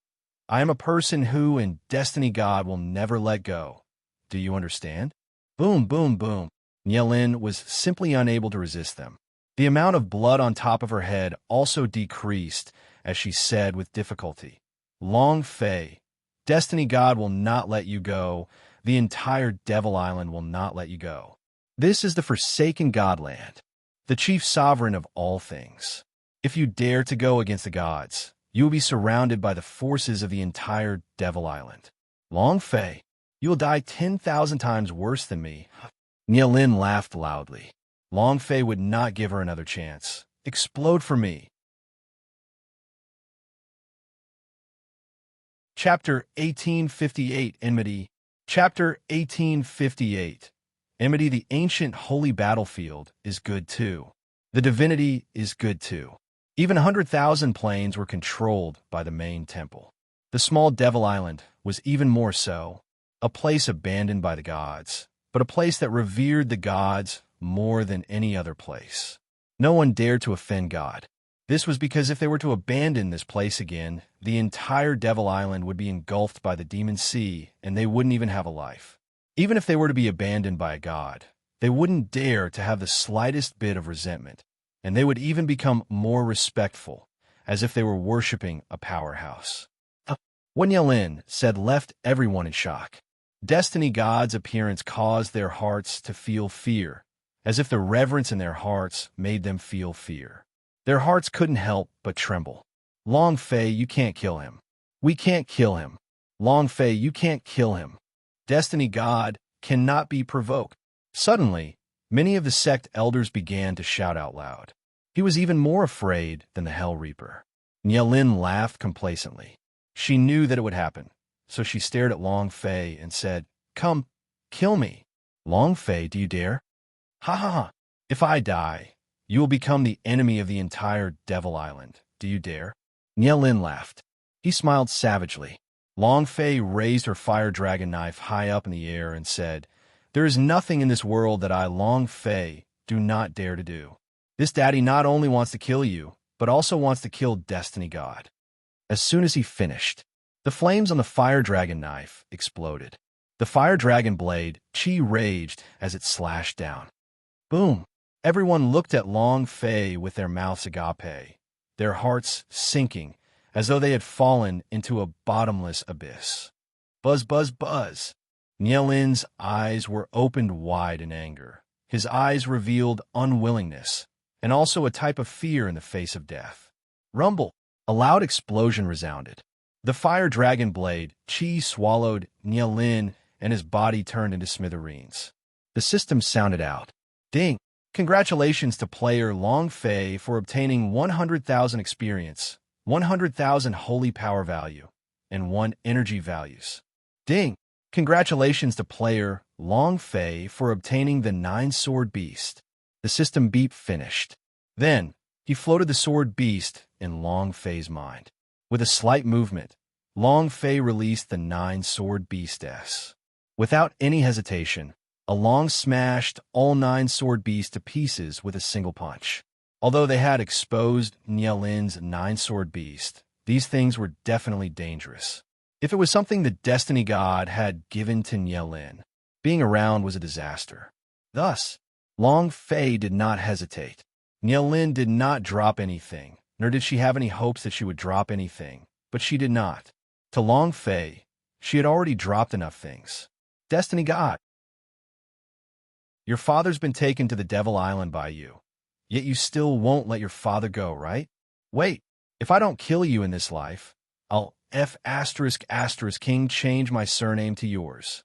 I am a person who in Destiny God will never let go. Do you understand? Boom, boom, boom. Niao Lin was simply unable to resist them. The amount of blood on top of her head also decreased as she said with difficulty, Long Fei, Destiny God will not let you go. The entire Devil Island will not let you go. This is the Forsaken Godland, the chief sovereign of all things. If you dare to go against the gods, you will be surrounded by the forces of the entire Devil Island. Long Fei, you will die 10,000 times worse than me. Niao Lin laughed loudly. Long Fei would not give her another chance. Explode for me. Chapter 1858, Enmity. Chapter 1858. Enmity, the ancient holy battlefield, is good too. The divinity is good too. Even 100,000 planes were controlled by the main temple. The small Devil Island was even more so, a place abandoned by the gods, but a place that revered the gods more than any other place. No one dared to offend God. This was because if they were to abandon this place again, the entire Devil Island would be engulfed by the demon sea, and they wouldn't even have a life. Even if they were to be abandoned by a god, they wouldn't dare to have the slightest bit of resentment, and they would even become more respectful, as if they were worshipping a powerhouse. What Niao Lin said left everyone in shock. Destiny God's appearance caused their hearts to feel fear, as if the reverence in their hearts made them feel fear. Their hearts couldn't help but tremble. Long Fei, you can't kill him. We can't kill him. Long Fei, you can't kill him. Destiny God cannot be provoked. Suddenly, many of the sect elders began to shout out loud. He was even more afraid than the Hell Reaper. Niao Lin laughed complacently. She knew that it would happen, so she stared at Long Fei and said, Come, kill me. Long Fei, do you dare? Ha ha ha. If I die, you will become the enemy of the entire Devil Island. Do you dare? Niao Lin laughed. He smiled savagely. Long Fei raised her fire dragon knife high up in the air and said, There is nothing in this world that I, Long Fei, do not dare to do. This daddy not only wants to kill you, but also wants to kill Destiny God. As soon as he finished, the flames on the fire dragon knife exploded. The fire dragon blade, Qi, raged as it slashed down. Boom! Everyone looked at Long Fei with their mouths agape, their hearts sinking, as though they had fallen into a bottomless abyss. Buzz, buzz, buzz. Niao Lin's eyes were opened wide in anger. His eyes revealed unwillingness, and also a type of fear in the face of death. Rumble! A loud explosion resounded. The fire dragon blade, Qi, swallowed Niao Lin, and his body turned into smithereens. The system sounded out. Ding! Congratulations to player Long Fei for obtaining 100,000 experience, 100,000 holy power value, and 1 energy values. Ding! Congratulations to player Long Fei for obtaining the 9-sword beast. The system beep finished. Then, he floated the sword beast in Long Fei's mind. With a slight movement, Long Fei released the 9-sword beastess. Without any hesitation, Along smashed all 9 sword beasts to pieces with a single punch. Although they had exposed Nielin's 9 sword beast, these things were definitely dangerous. If it was something the Destiny God had given to Nielin, being around was a disaster. Thus, Long Fei did not hesitate. Nielin did not drop anything, nor did she have any hopes that she would drop anything, but she did not. To Long Fei, she had already dropped enough things. Destiny God, your father's been taken to the Devil Island by you, yet you still won't let your father go, right? Wait, if I don't kill you in this life, I'll King change my surname to yours.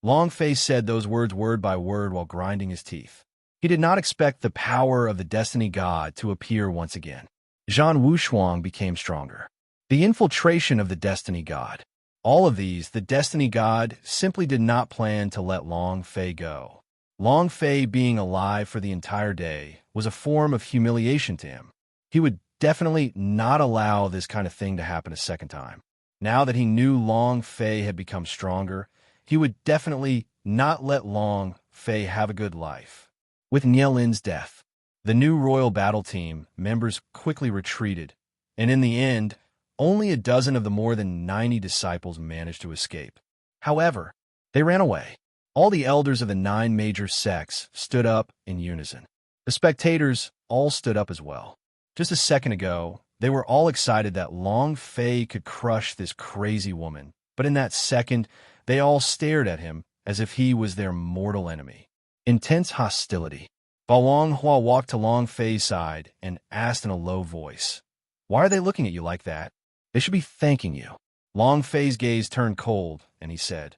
Long Fei said those words word by word while grinding his teeth. He did not expect the power of the Destiny God to appear once again. Zhan Wushuang became stronger. The infiltration of the Destiny God. All of these, the Destiny God simply did not plan to let Long Fei go. Long Fei being alive for the entire day was a form of humiliation to him. He would definitely not allow this kind of thing to happen a second time. Now that he knew Long Fei had become stronger, he would definitely not let Long Fei have a good life. With Nielin's death, the new royal battle team members quickly retreated, and in the end, only a dozen of the more than 90 disciples managed to escape. However, they ran away. All the elders of the 9 major sects stood up in unison. The spectators all stood up as well. Just a second ago, they were all excited that Long Fei could crush this crazy woman, but in that second, they all stared at him as if he was their mortal enemy. Intense hostility. Balong Hua walked to Long Fei's side and asked in a low voice, "Why are they looking at you like that? They should be thanking you." Long Fei's gaze turned cold, and he said,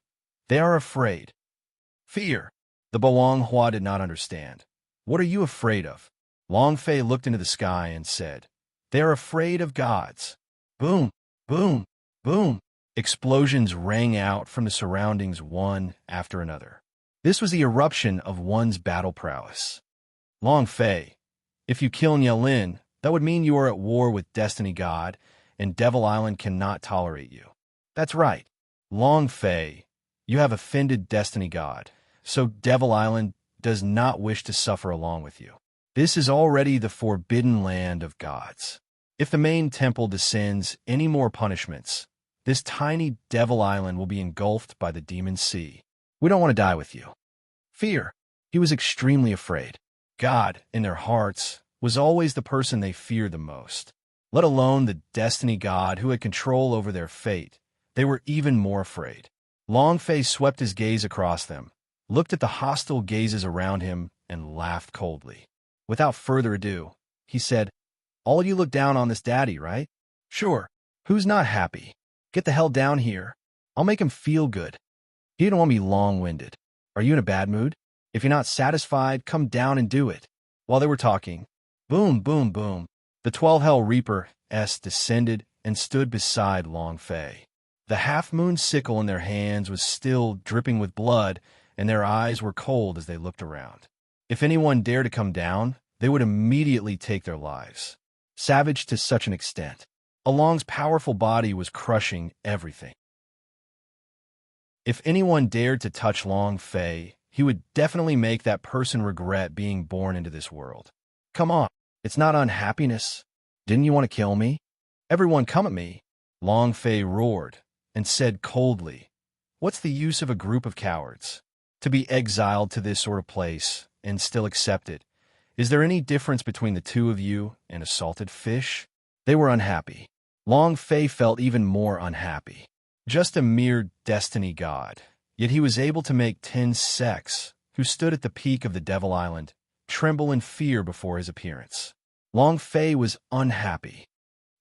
"They are afraid." Fear. The Balong Hua did not understand. What are you afraid of? Long Fei looked into the sky and said, "They are afraid of gods." Boom, boom, boom. Explosions rang out from the surroundings one after another. This was the eruption of one's battle prowess. Long Fei, if you kill Nielin, that would mean you are at war with Destiny God, and Devil Island cannot tolerate you. That's right. Long Fei, you have offended Destiny God, so Devil Island does not wish to suffer along with you. This is already the forbidden land of gods. If the main temple descends any more punishments, this tiny Devil Island will be engulfed by the demon sea. We don't want to die with you. Fear. He was extremely afraid. God, in their hearts, was always the person they feared the most. Let alone the Destiny God who had control over their fate. They were even more afraid. Long Fei swept his gaze across them, looked at the hostile gazes around him, and laughed coldly. Without further ado, he said, "All you look down on this daddy, right? Sure. Who's not happy? Get the hell down here. I'll make him feel good. He didn't want me long-winded. Are you in a bad mood? If you're not satisfied, come down and do it." While they were talking, boom, boom, boom, the 12 Hell Reaper descended and stood beside Long Fei. The half-moon sickle in their hands was still dripping with blood, and their eyes were cold as they looked around. If anyone dared to come down, they would immediately take their lives. Savage to such an extent, Along's powerful body was crushing everything. If anyone dared to touch Long Fei, he would definitely make that person regret being born into this world. Come on, it's not unhappiness. Didn't you want to kill me? Everyone come at me. Long Fei roared and said coldly, "What's the use of a group of cowards? To be exiled to this sort of place and still accept it. Is there any difference between the two of you and a salted fish?" They were unhappy. Long Fei felt even more unhappy. Just a mere Destiny God, yet he was able to make 10 sects, who stood at the peak of the Devil Island, tremble in fear before his appearance. Long Fei was unhappy.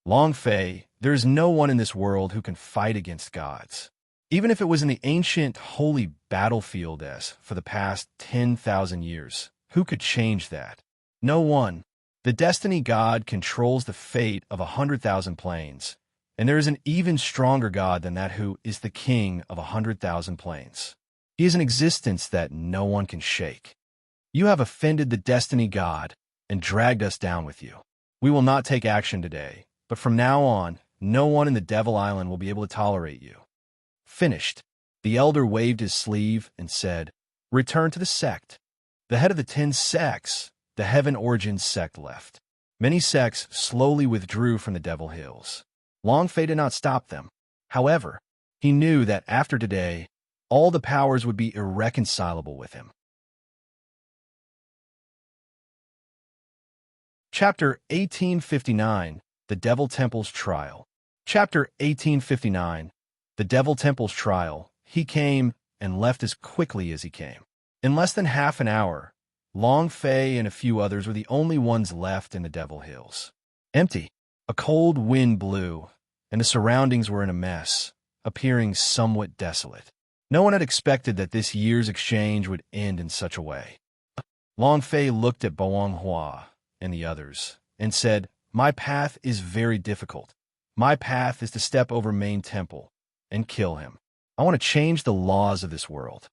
Long Fei, there is no one in this world who can fight against gods. Even if it was in the ancient holy battlefield for the past 10,000 years, who could change that? No one. The Destiny God controls the fate of 100,000 planes, and there is an even stronger God than that who is the king of 100,000 planes. He is an existence that no one can shake. You have offended the Destiny God and dragged us down with you. We will not take action today, but from now on, no one in the Devil Island will be able to tolerate you. Finished. The elder waved his sleeve and said, "Return to the sect." The head of the 10 sects, the Heaven Origins sect, left. Many sects slowly withdrew from the Devil Hills. Long Fei did not stop them. However, he knew that after today, all the powers would be irreconcilable with him. Chapter 1859, The Devil Temple's Trial. Chapter 1859, The Devil Temple's Trial. He came and left as quickly as he came. In less than half an hour, Long Fei and a few others were the only ones left in the Devil Hills. Empty. A cold wind blew, and the surroundings were in a mess, appearing somewhat desolate. No one had expected that this year's exchange would end in such a way. Long Fei looked at Boang Hua and the others and said, "My path is very difficult. My path is to step over Main Temple and kill him. I want to change the laws of this world.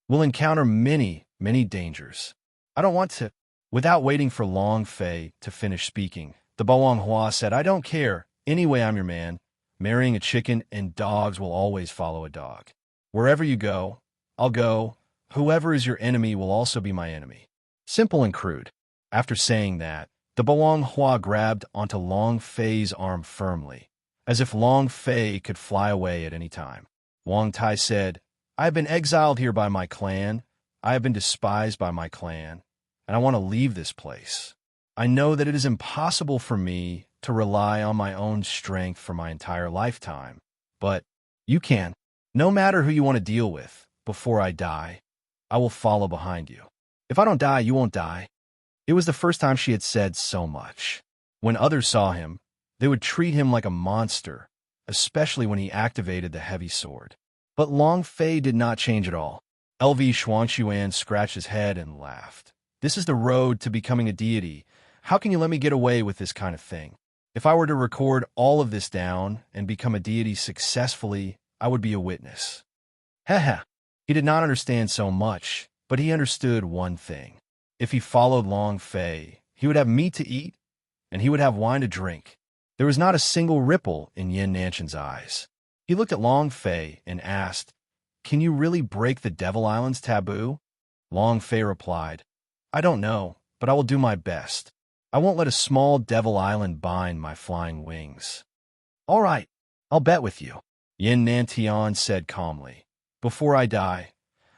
We'll encounter many, many dangers. I don't want to." Without waiting for Long Fei to finish speaking, the Boang Hua said, "I don't care. Anyway, I'm your man. Marrying a chicken and dogs will always follow a dog. Wherever you go, I'll go. Whoever is your enemy will also be my enemy." Simple and crude. After saying that, the Boang Hua grabbed onto Long Fei's arm firmly, as if Long Fei could fly away at any time. Wang Tai said, "I have been exiled here by my clan. I have been despised by my clan, and I want to leave this place. I know that it is impossible for me to rely on my own strength for my entire lifetime, but you can. No matter who you want to deal with, before I die, I will follow behind you. If I don't die, you won't die." It was the first time she had said so much. When others saw him, they would treat him like a monster, especially when he activated the heavy sword. But Long Fei did not change at all. LV Xuanxuan scratched his head and laughed. "This is the road to becoming a deity. How can you let me get away with this kind of thing? If I were to record all of this down and become a deity successfully, I would be a witness." Heh. He did not understand so much, but he understood one thing. If he followed Long Fei, he would have meat to eat, and he would have wine to drink. There was not a single ripple in Yin Nanshan's eyes. He looked at Long Fei and asked, "Can you really break the Devil Island's taboo?" Long Fei replied, "I don't know, but I will do my best. I won't let a small Devil Island bind my flying wings." "All right, I'll bet with you," Yin Nantian said calmly. "Before I die,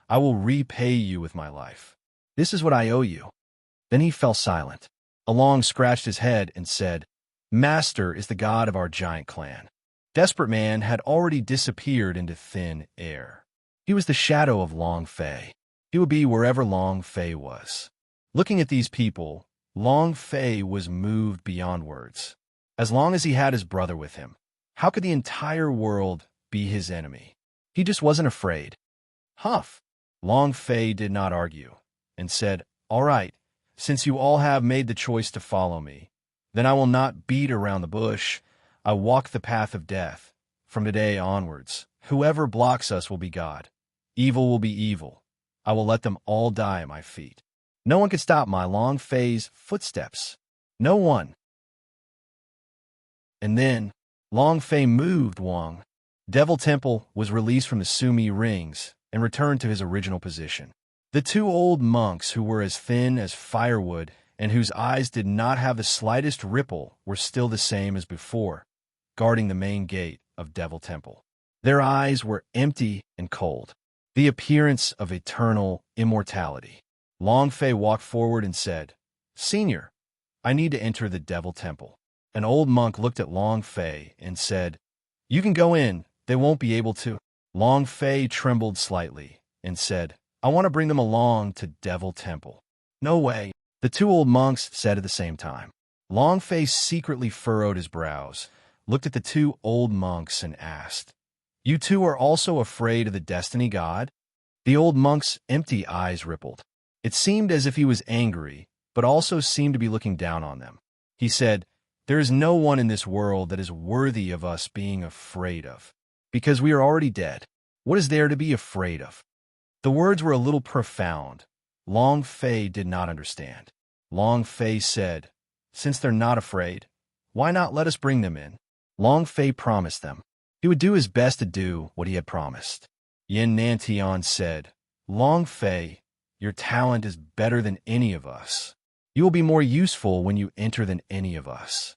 I will repay you with my life. This is what I owe you." Then he fell silent. Along scratched his head and said, "Master is the god of our giant clan." Desperate Man had already disappeared into thin air. He was the shadow of Long Fei. He would be wherever Long Fei was. Looking at these people, Long Fei was moved beyond words. As long as he had his brother with him, how could the entire world be his enemy? He just wasn't afraid. Humph! Long Fei did not argue, and said, "All right, since you all have made the choice to follow me, then I will not beat around the bush. I walk the path of death. From today onwards, whoever blocks us will be God. Evil will be evil. I will let them all die at my feet. No one can stop my Long Fei's footsteps. No one." And then, Long Fei moved Wang. Devil Temple was released from the Sumi rings and returned to his original position. The two old monks who were as thin as firewood and whose eyes did not have the slightest ripple were still the same as before, guarding the main gate of Devil Temple. Their eyes were empty and cold, the appearance of eternal immortality. Long Fei walked forward and said, "Senior, I need to enter the Devil Temple." An old monk looked at Long Fei and said, "You can go in, they won't be able to." Long Fei trembled slightly and said, "I want to bring them along to Devil Temple." "No way," the two old monks said at the same time. Long Fei secretly furrowed his brows, looked at the two old monks and asked, "You two are also afraid of the Destiny God?" The old monk's empty eyes rippled. It seemed as if he was angry, but also seemed to be looking down on them. He said, "There is no one in this world that is worthy of us being afraid of, because we are already dead. What is there to be afraid of?" The words were a little profound. Long Fei did not understand. Long Fei said, "Since they're not afraid, why not let us bring them in?" Long Fei promised them. He would do his best to do what he had promised. Yin Nantian said, Long Fei, your talent is better than any of us. You will be more useful when you enter than any of us.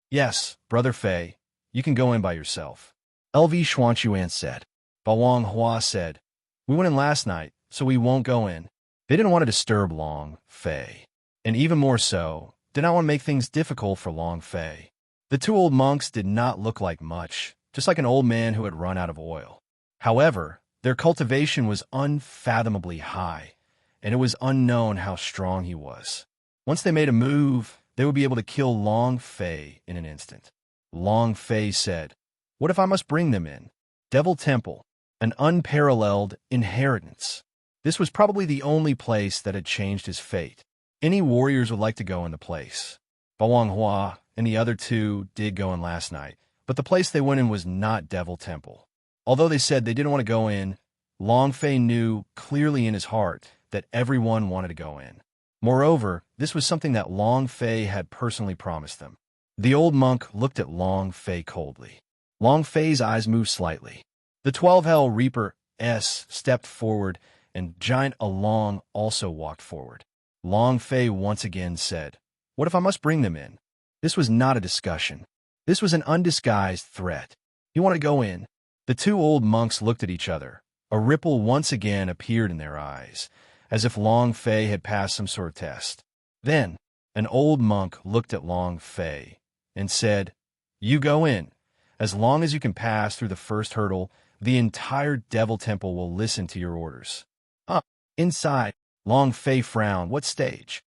Yes, Brother Fei, you can go in by yourself. LV Xuanchuan said. Bawang Hua said, We went in last night, so we won't go in. They didn't want to disturb Long Fei. And even more so, did not want to make things difficult for Long Fei. The two old monks did not look like much, just like an old man who had run out of oil. However, their cultivation was unfathomably high, and it was unknown how strong he was. Once they made a move, they would be able to kill Long Fei in an instant. Long Fei said, What if I must bring them in? Devil Temple, an unparalleled inheritance. This was probably the only place that had changed his fate. Any warriors would like to go in the place. Bawang Hua and the other two did go in last night, but the place they went in was not Devil Temple. Although they said they didn't want to go in, Long Fei knew clearly in his heart that everyone wanted to go in. Moreover, this was something that Long Fei had personally promised them. The old monk looked at Long Fei coldly. Long Fei's eyes moved slightly. The 12 Hell Reaper S stepped forward, and Giant Along also walked forward. Long Fei once again said, What if I must bring them in? This was not a discussion. This was an undisguised threat. He wanted to go in. The two old monks looked at each other. A ripple once again appeared in their eyes, as if Long Fei had passed some sort of test. Then, an old monk looked at Long Fei and said, You go in. As long as you can pass through the first hurdle, the entire Devil Temple will listen to your orders. Inside, Long Fei frowned. What stage?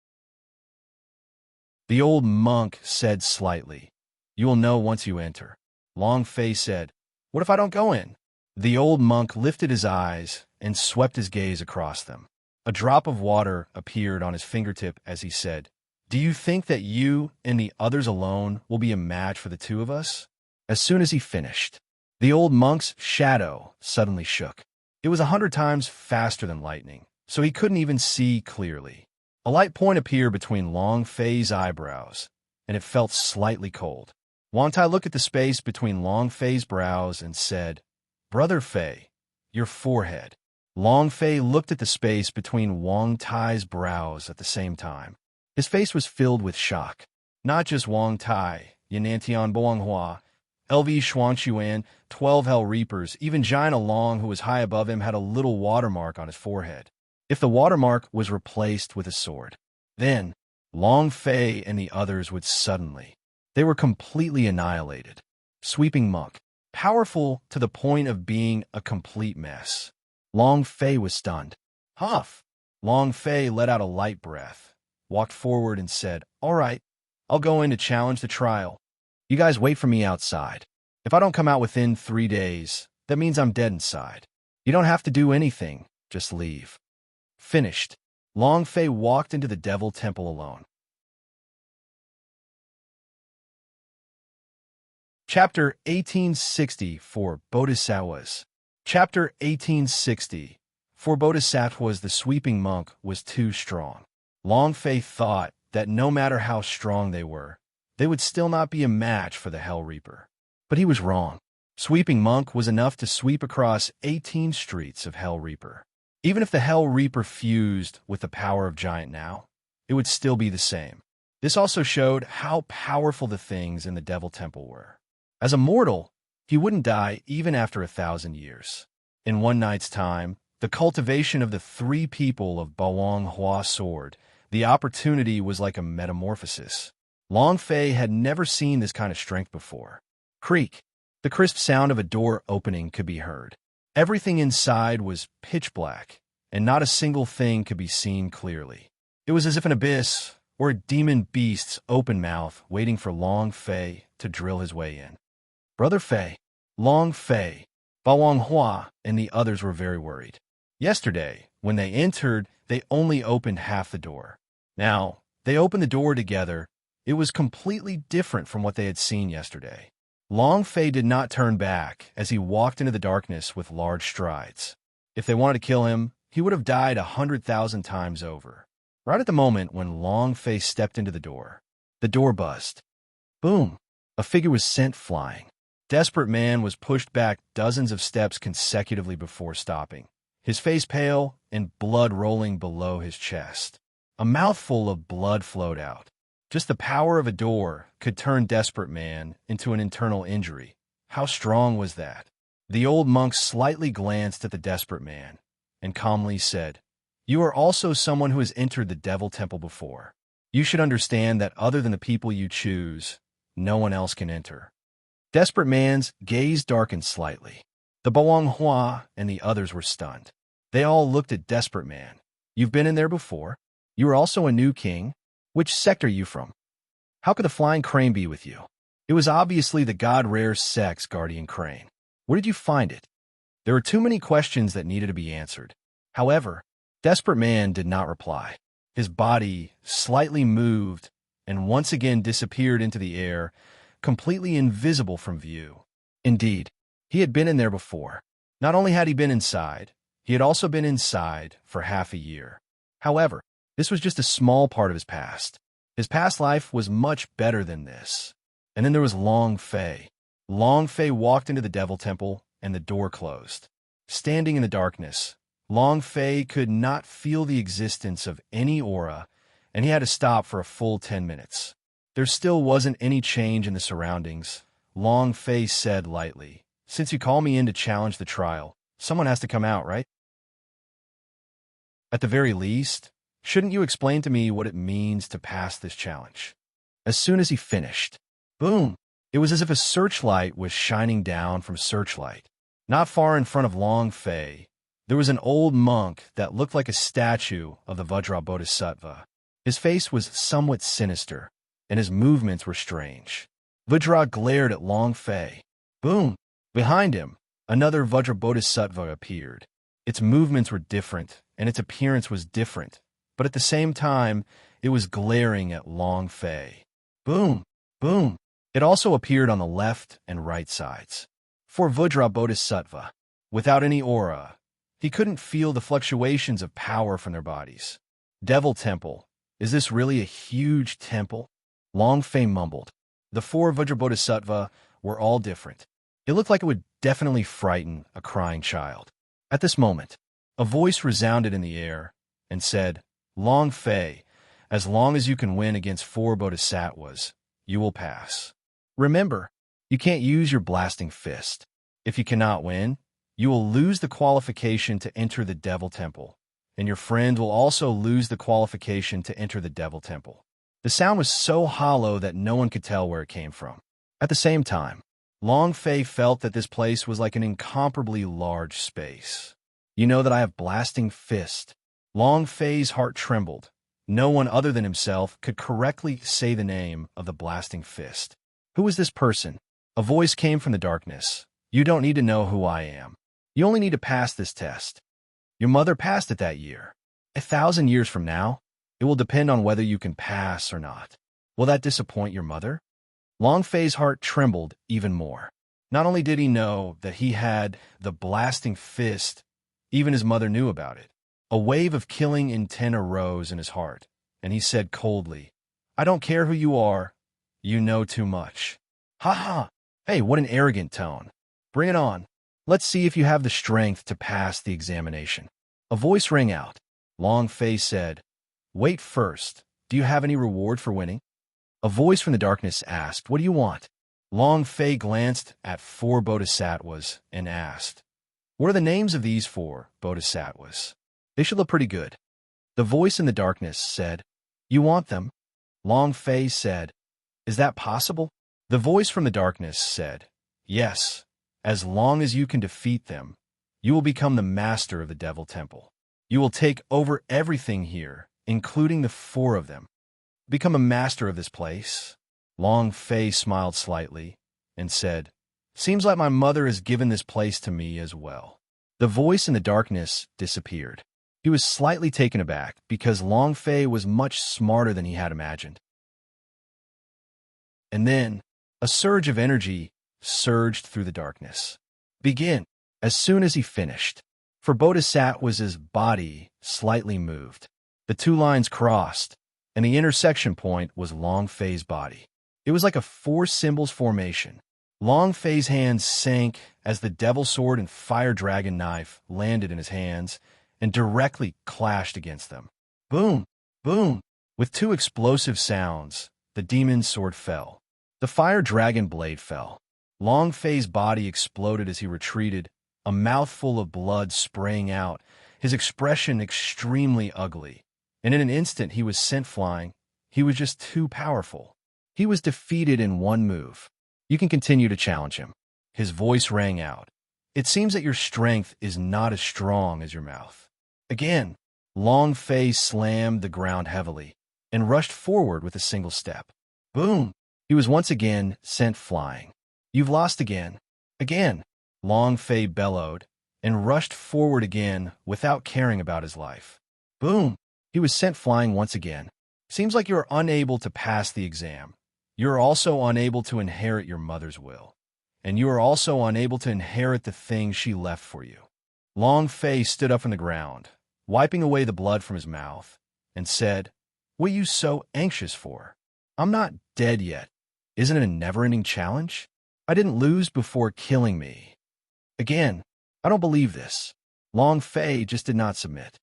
The old monk said slightly, You will know once you enter. Long Fei said, What if I don't go in? The old monk lifted his eyes and swept his gaze across them. A drop of water appeared on his fingertip as he said, Do you think that you and the others alone will be a match for the two of us? As soon as he finished, the old monk's shadow suddenly shook. It was 100 times faster than lightning, so he couldn't even see clearly. A light point appeared between Long Fei's eyebrows, and it felt slightly cold. Wang Tai looked at the space between Long Fei's brows and said, Brother Fei, your forehead. Long Fei looked at the space between Wang Tai's brows at the same time. His face was filled with shock. Not just Wang Tai, Yanantian Boanghua, LV Xuanchuan, 12 Hell Reapers, even Giant Along, who was high above him, had a little watermark on his forehead. If the watermark was replaced with a sword, then Long Fei and the others would suddenly. They were completely annihilated. Sweeping monk, powerful to the point of being a complete mess. Long Fei was stunned. Huff! Long Fei let out a light breath, walked forward and said, All right, I'll go in to challenge the trial. You guys wait for me outside. If I don't come out within 3 days, that means I'm dead inside. You don't have to do anything, just leave. Finished. Long Fei walked into the Devil Temple alone. Chapter 1860 for Bodhisattvas. Chapter 1860. For Bodhisattvas, the sweeping monk was too strong. Long Fei thought that no matter how strong they were, they would still not be a match for the Hell Reaper. But he was wrong. Sweeping monk was enough to sweep across 18 streets of Hell Reaper. Even if the Hell Reaper fused with the power of Giant now, it would still be the same. This also showed how powerful the things in the Devil Temple were. As a mortal, he wouldn't die even after 1,000 years. In one night's time, the cultivation of the 3 people of Bawang Hua sword, the opportunity was like a metamorphosis. Long Fei had never seen this kind of strength before. Creak. The crisp sound of a door opening could be heard. Everything inside was pitch black, and not a single thing could be seen clearly. It was as if an abyss or a demon beast's open mouth waiting for Long Fei to drill his way in. Brother Fei, Long Fei, Bawang Hua, and the others were very worried. Yesterday, when they entered, they only opened half the door. Now, they opened the door together. It was completely different from what they had seen yesterday. Long Fei did not turn back as he walked into the darkness with large strides. If they wanted to kill him, he would have died 100,000 times over. Right at the moment when Long Fei stepped into the door buzzed. Boom! A figure was sent flying. Desperate Man was pushed back dozens of steps consecutively before stopping, his face pale and blood rolling below his chest. A mouthful of blood flowed out. Just the power of a door could turn Desperate Man into an internal injury. How strong was that? The old monk slightly glanced at the Desperate Man and calmly said, "You are also someone who has entered the Devil Temple before. You should understand that other than the people you choose, no one else can enter." Desperate Man's gaze darkened slightly. The Boang Hua and the others were stunned. They all looked at Desperate Man. "You've been in there before? You are also a new king? Which sect are you from? How could the flying crane be with you?" It was obviously the God Rare Sect's guardian crane. "Where did you find it?" There were too many questions that needed to be answered. However, Desperate Man did not reply. His body slightly moved and once again disappeared into the air, completely invisible from view. Indeed, he had been in there before. Not only had he been inside, he had also been inside for half a year. However, this was just a small part of his past. His past life was much better than this. And then there was Long Fei. Long Fei walked into the Devil Temple, and the door closed. Standing in the darkness, Long Fei could not feel the existence of any aura, and he had to stop for a full 10 minutes. There still wasn't any change in the surroundings. Long Fei said lightly, "Since you call me in to challenge the trial, someone has to come out, right? At the very least, shouldn't you explain to me what it means to pass this challenge?" As soon as he finished, boom! It was as if a searchlight was shining down from Searchlight. Not far in front of Long Fei, there was an old monk that looked like a statue of the Vajra Bodhisattva. His face was somewhat sinister, and his movements were strange. Vajra glared at Long Fei. Boom! Behind him, another Vajra Bodhisattva appeared. Its movements were different, and its appearance was different, but at the same time, it was glaring at Long Fei. Boom! Boom! It also appeared on the left and right sides. For Vajra Bodhisattva, without any aura, he couldn't feel the fluctuations of power from their bodies. Devil Temple. Is this really a huge temple? Long Fei mumbled. The 4 Vajra Bodhisattva were all different. It looked like it would definitely frighten a crying child. At this moment, a voice resounded in the air and said, "Long Fei, as long as you can win against 4 Bodhisattvas, you will pass. Remember, you can't use your blasting fist. If you cannot win, you will lose the qualification to enter the Devil Temple, and your friend will also lose the qualification to enter the Devil Temple." The sound was so hollow that no one could tell where it came from. At the same time, Long Fei felt that this place was like an incomparably large space. "You know that I have blasting fist." Long Fei's heart trembled. No one other than himself could correctly say the name of the blasting fist. Who was this person? A voice came from the darkness. "You don't need to know who I am. You only need to pass this test. Your mother passed it that year. 1,000 years from now, it will depend on whether you can pass or not. Will that disappoint your mother?" Long Fei's heart trembled even more. Not only did he know that he had the blasting fist, even his mother knew about it. A wave of killing intent arose in his heart, and he said coldly, "I don't care who you are. You know too much." "Ha ha! Hey, what an arrogant tone. Bring it on. Let's see if you have the strength to pass the examination." A voice rang out. Long Fei said, "Wait first. Do you have any reward for winning?" A voice from the darkness asked, "What do you want?" Long Fei glanced at 4 Bodhisattvas and asked, "What are the names of these 4 Bodhisattvas? They should look pretty good." The voice in the darkness said, "You want them?" Long Fei said, "Is that possible?" The voice from the darkness said, "Yes. As long as you can defeat them, you will become the master of the Devil Temple. You will take over everything here, including the 4 of them. Become a master of this place." Long Fei smiled slightly and said, "Seems like my mother has given this place to me as well." The voice in the darkness disappeared. He was slightly taken aback because Long Fei was much smarter than he had imagined. And then, a surge of energy surged through the darkness. "Begin." As soon as he finished, for Bodhisattva's body slightly moved. The 2 lines crossed, and the intersection point was Long Fei's body. It was like a 4 symbols formation. Long Fei's hands sank as the devil sword and fire dragon knife landed in his hands and directly clashed against them. Boom! Boom! With two explosive sounds, the demon's sword fell. The fire dragon blade fell. Long Fei's body exploded as he retreated, a mouthful of blood spraying out, his expression extremely ugly. And in an instant he was sent flying. He was just too powerful. He was defeated in one move. You can continue to challenge him. His voice rang out. It seems that your strength is not as strong as your mouth. Again, Long Fei slammed the ground heavily and rushed forward with a single step. Boom! He was once again sent flying. You've lost again. Again, Long Fei bellowed and rushed forward again without caring about his life. Boom! He was sent flying once again. Seems like you are unable to pass the exam. You are also unable to inherit your mother's will. And you are also unable to inherit the things she left for you. Long Fei stood up from the ground, wiping away the blood from his mouth, and said, "What are you so anxious for? I'm not dead yet. Isn't it a never-ending challenge? I didn't lose before killing me." Again, I don't believe this. Long Fei just did not submit.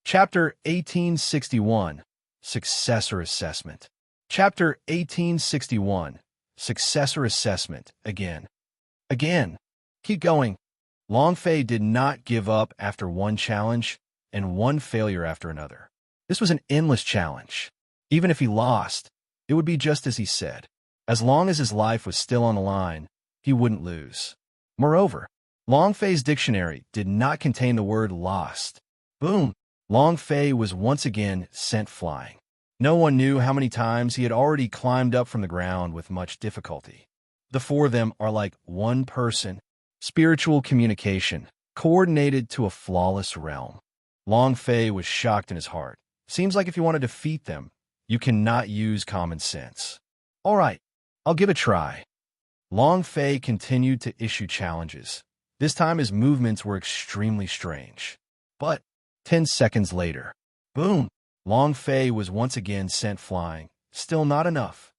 Chapter 1861, Successor Assessment. Chapter 1861, Successor Assessment. Again. Keep going. Long Fei did not give up after one challenge and one failure after another. This was an endless challenge. Even if he lost, it would be just as he said. As long as his life was still on the line, he wouldn't lose. Moreover, Long Fei's dictionary did not contain the word lost. Boom! Long Fei was once again sent flying. No one knew how many times he had already climbed up from the ground with much difficulty. The four of them are like one person, spiritual communication, coordinated to a flawless realm. Long Fei was shocked in his heart. Seems like if you want to defeat them, you cannot use common sense. All right, I'll give it a try. Long Fei continued to issue challenges. This time his movements were extremely strange. But 10 seconds later, boom! Long Fei was once again sent flying. Still not enough.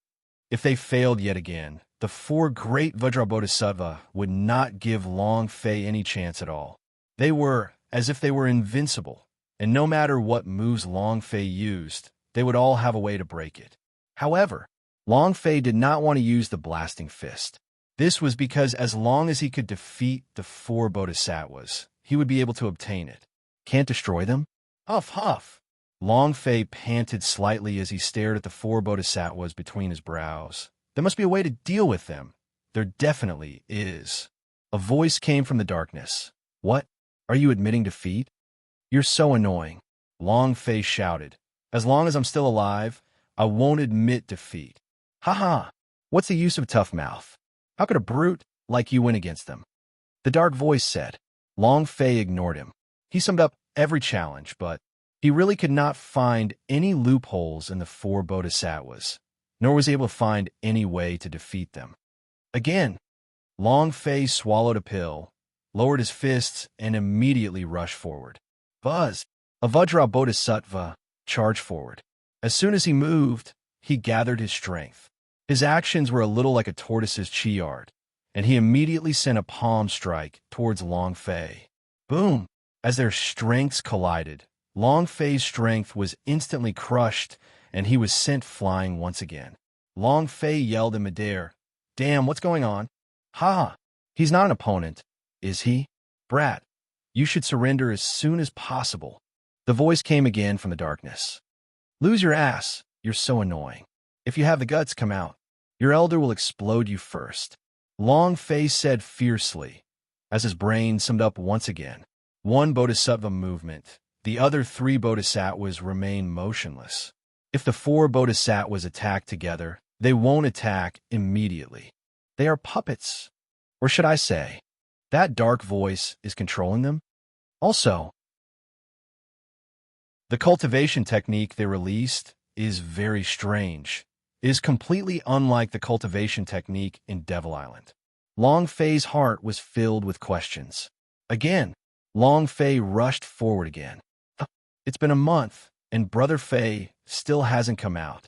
If they failed yet again, the four great Vajra Bodhisattva would not give Long Fei any chance at all. They were as if they were invincible, and no matter what moves Long Fei used, they would all have a way to break it. However, Long Fei did not want to use the blasting fist. This was because as long as he could defeat the four bodhisattvas, he would be able to obtain it. Can't destroy them? Huff, huff. Long Fei panted slightly as he stared at the four bodhisattvas between his brows. There must be a way to deal with them. There definitely is. A voice came from the darkness. What? Are you admitting defeat? You're so annoying. Long Fei shouted. As long as I'm still alive, I won't admit defeat. Ha! What's the use of tough mouth? How could a brute like you win against them? The dark voice said. Long Fei ignored him. He summed up every challenge, but he really could not find any loopholes in the four bodhisattvas, nor was he able to find any way to defeat them. Again, Long Fei swallowed a pill, lowered his fists, and immediately rushed forward. Buzz! A Vajra Bodhisattva charged forward. As soon as he moved, he gathered his strength. His actions were a little like a tortoise's chi art, and he immediately sent a palm strike towards Long Fei. Boom! As their strengths collided, Long Fei's strength was instantly crushed, and he was sent flying once again. Long Fei yelled in midair, "Damn, what's going on? Ha! He's not an opponent, is he? Brat, you should surrender as soon as possible." The voice came again from the darkness. "Lose your ass, you're so annoying. If you have the guts, come out. Your elder will explode you first." Long Fei said fiercely, as his brain summed up once again. One bodhisattva movement, the other three bodhisattvas remain motionless. If the four bodhisattvas attack together, they won't attack immediately. They are puppets. Or should I say, that dark voice is controlling them? Also, the cultivation technique they released is very strange. It is completely unlike the cultivation technique in Devil Island. Long Fei's heart was filled with questions. Again, Long Fei rushed forward again. It's been a month, and Brother Fei still hasn't come out.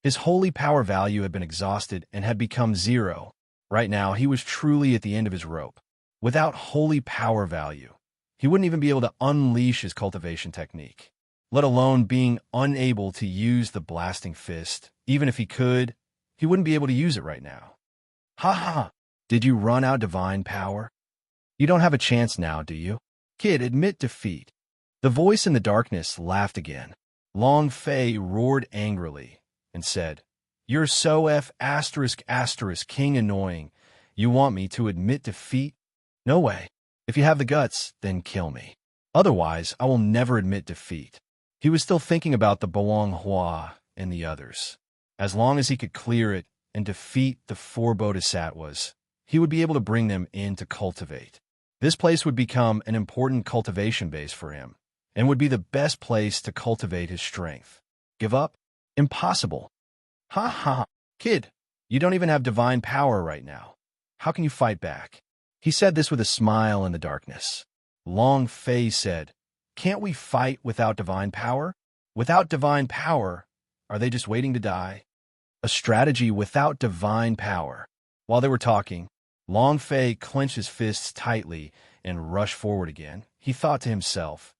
His holy power value had been exhausted and had become zero. Right now, he was truly at the end of his rope. Without holy power value, he wouldn't even be able to unleash his cultivation technique, let alone being unable to use the blasting fist. Even if he could, he wouldn't be able to use it right now. Ha ha! Did you run out divine power? You don't have a chance now, do you? Kid, admit defeat. The voice in the darkness laughed again. Long Fei roared angrily and said, "You're so ***, king annoying. You want me to admit defeat? No way. If you have the guts, then kill me. Otherwise, I will never admit defeat." He was still thinking about the Boang Hua and the others. As long as he could clear it and defeat the 4 bodhisattvas, he would be able to bring them in to cultivate. This place would become an important cultivation base for him, and would be the best place to cultivate his strength. Give up? Impossible. Ha ha, kid, you don't even have divine power right now. How can you fight back? He said this with a smile in the darkness. Long Fei said, "Can't we fight without divine power? Without divine power, are they just waiting to die?" A strategy without divine power. While they were talking, Long Fei clenched his fists tightly and rushed forward again. He thought to himself,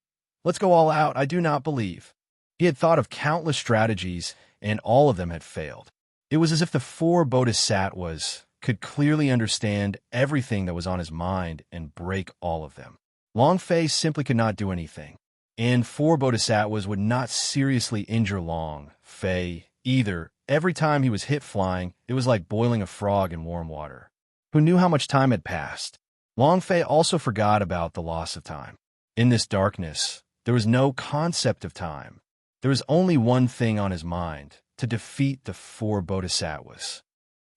"Let's go all out, I do not believe." He had thought of countless strategies, and all of them had failed. It was as if the 4 bodhisattvas could clearly understand everything that was on his mind and break all of them. Long Fei simply could not do anything, and 4 bodhisattvas would not seriously injure Long Fei either. Every time he was hit flying, it was like boiling a frog in warm water. Who knew how much time had passed? Long Fei also forgot about the loss of time. In this darkness, there was no concept of time. There was only one thing on his mind: to defeat the 4 bodhisattvas.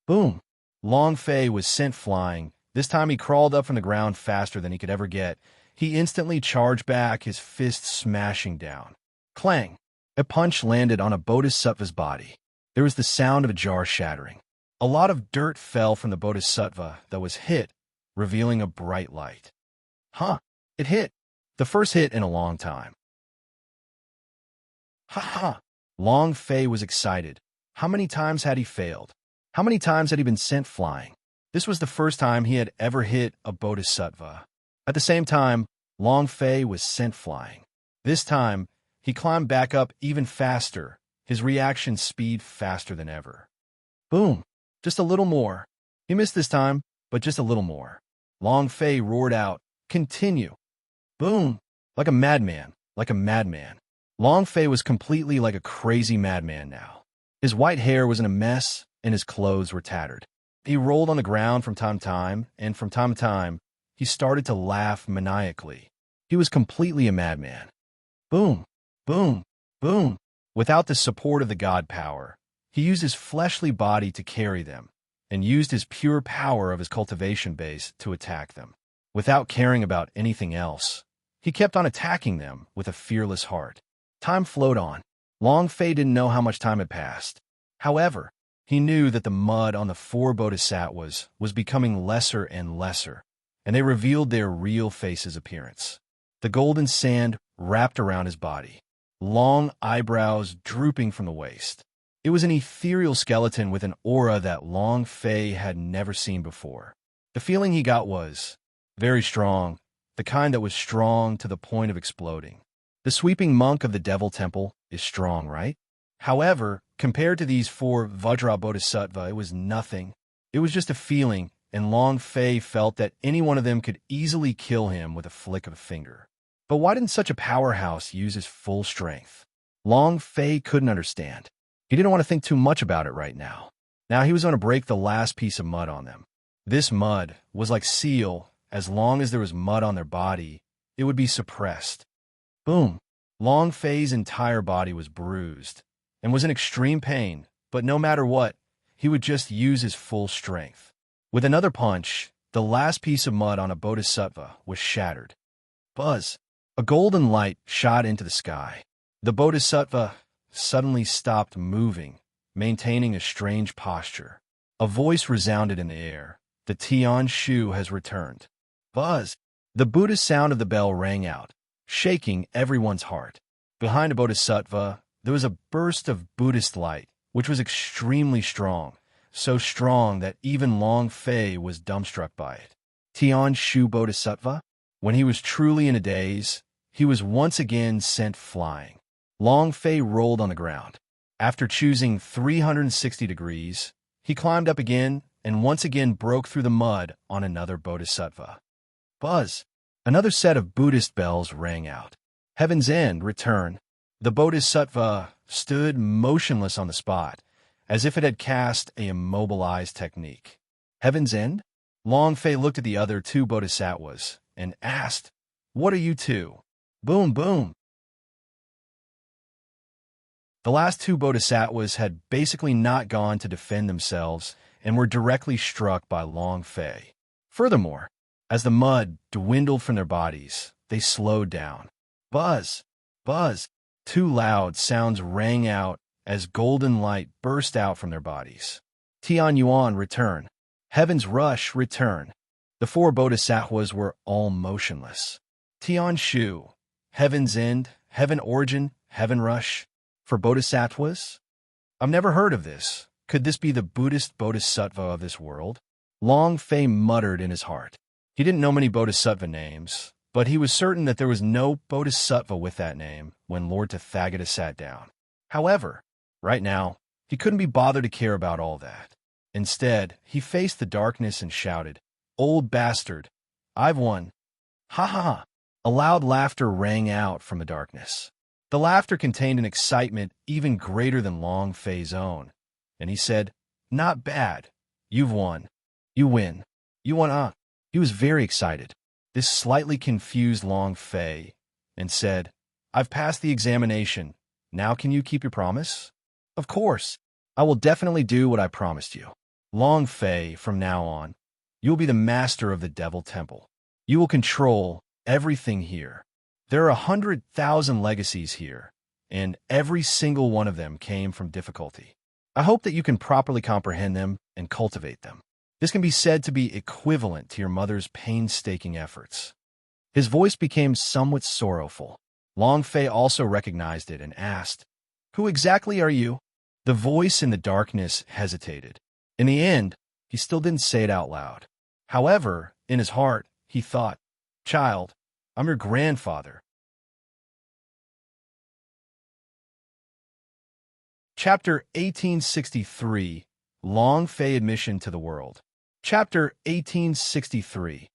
Boom! Long Fei was sent flying. This time he crawled up from the ground faster than he could ever get. He instantly charged back, his fist smashing down. Clang! A punch landed on a bodhisattva's body. There was the sound of a jar shattering. A lot of dirt fell from the bodhisattva that was hit, revealing a bright light. Huh! It hit! The first hit in a long time. Ha ha! Long Fei was excited. How many times had he failed? How many times had he been sent flying? This was the first time he had ever hit a bodhisattva. At the same time, Long Fei was sent flying. This time, he climbed back up even faster, his reaction speed faster than ever. Boom! Just a little more. He missed this time, but just a little more. Long Fei roared out, "Continue!" Boom! Like a madman, like a madman. Long Fei was completely like a crazy madman now. His white hair was in a mess, and his clothes were tattered. He rolled on the ground from time to time, and from time to time, he started to laugh maniacally. He was completely a madman. Boom! Boom! Boom! Without the support of the god power, he used his fleshly body to carry them, and used his pure power of his cultivation base to attack them. Without caring about anything else, he kept on attacking them with a fearless heart. Time flowed on. Long Fei didn't know how much time had passed. However, he knew that the mud on the 4 bodhisattvas was becoming lesser and lesser, and they revealed their real faces' appearance. The golden sand wrapped around his body, long eyebrows drooping from the waist. It was an ethereal skeleton with an aura that Long Fei had never seen before. The feeling he got was very strong, the kind that was strong to the point of exploding. The sweeping monk of the Devil Temple is strong, right? However, compared to these 4 Vajra Bodhisattva, it was nothing. It was just a feeling, and Long Fei felt that any one of them could easily kill him with a flick of a finger. But why didn't such a powerhouse use his full strength? Long Fei couldn't understand. He didn't want to think too much about it right now. Now he was going to break the last piece of mud on them. This mud was like seal. As long as there was mud on their body, it would be suppressed. Boom! Long Fei's entire body was bruised and was in extreme pain, but no matter what, he would just use his full strength. With another punch, the last piece of mud on a bodhisattva was shattered. Buzz! A golden light shot into the sky. The bodhisattva suddenly stopped moving, maintaining a strange posture. A voice resounded in the air. The Tian Shu has returned. Buzz! The Buddhist sound of the bell rang out, shaking everyone's heart. Behind a bodhisattva, there was a burst of Buddhist light, which was extremely strong, so strong that even Long Fei was dumbstruck by it. Tian Shu Bodhisattva? When he was truly in a daze, he was once again sent flying. Long Fei rolled on the ground. After choosing 360 degrees, he climbed up again and once again broke through the mud on another bodhisattva. Buzz! Another set of Buddhist bells rang out. Heaven's End, return. The bodhisattva stood motionless on the spot, as if it had cast a immobilized technique. Heaven's End? Long Fei looked at the other two bodhisattvas and asked, "What are you two?" Boom, boom. The last two bodhisattvas had basically not gone to defend themselves and were directly struck by Long Fei. Furthermore, as the mud dwindled from their bodies, they slowed down. Buzz! Buzz! Two loud sounds rang out as golden light burst out from their bodies. Tian Yuan, return. Heaven's Rush, return. The four bodhisattvas were all motionless. Tian Shu, Heaven's End, Heaven Origin, Heaven Rush. For bodhisattvas? I've never heard of this. Could this be the Buddhist bodhisattva of this world? Long Fei muttered in his heart. He didn't know many bodhisattva names, but he was certain that there was no bodhisattva with that name when Lord Tathagata sat down. However, right now, he couldn't be bothered to care about all that. Instead, he faced the darkness and shouted, "Old bastard, I've won." Ha ha ha! A loud laughter rang out from the darkness. The laughter contained an excitement even greater than Long Fei's own, and he said, "Not bad. You've won. You win. You won, He was very excited. This slightly confused Long Fei and said, "I've passed the examination. Now can you keep your promise?" "Of course. I will definitely do what I promised you." Long Fei, from now on, you will be the master of the Devil Temple. You will control everything here. There are 100,000 legacies here, and every single one of them came from difficulty. I hope that you can properly comprehend them and cultivate them. This can be said to be equivalent to your mother's painstaking efforts. His voice became somewhat sorrowful. Long Fei also recognized it and asked, "Who exactly are you?" The voice in the darkness hesitated. In the end, he still didn't say it out loud. However, in his heart, he thought, "Child, I'm your grandfather." Chapter 1863, Long Fei Admission to the World. Chapter 1863,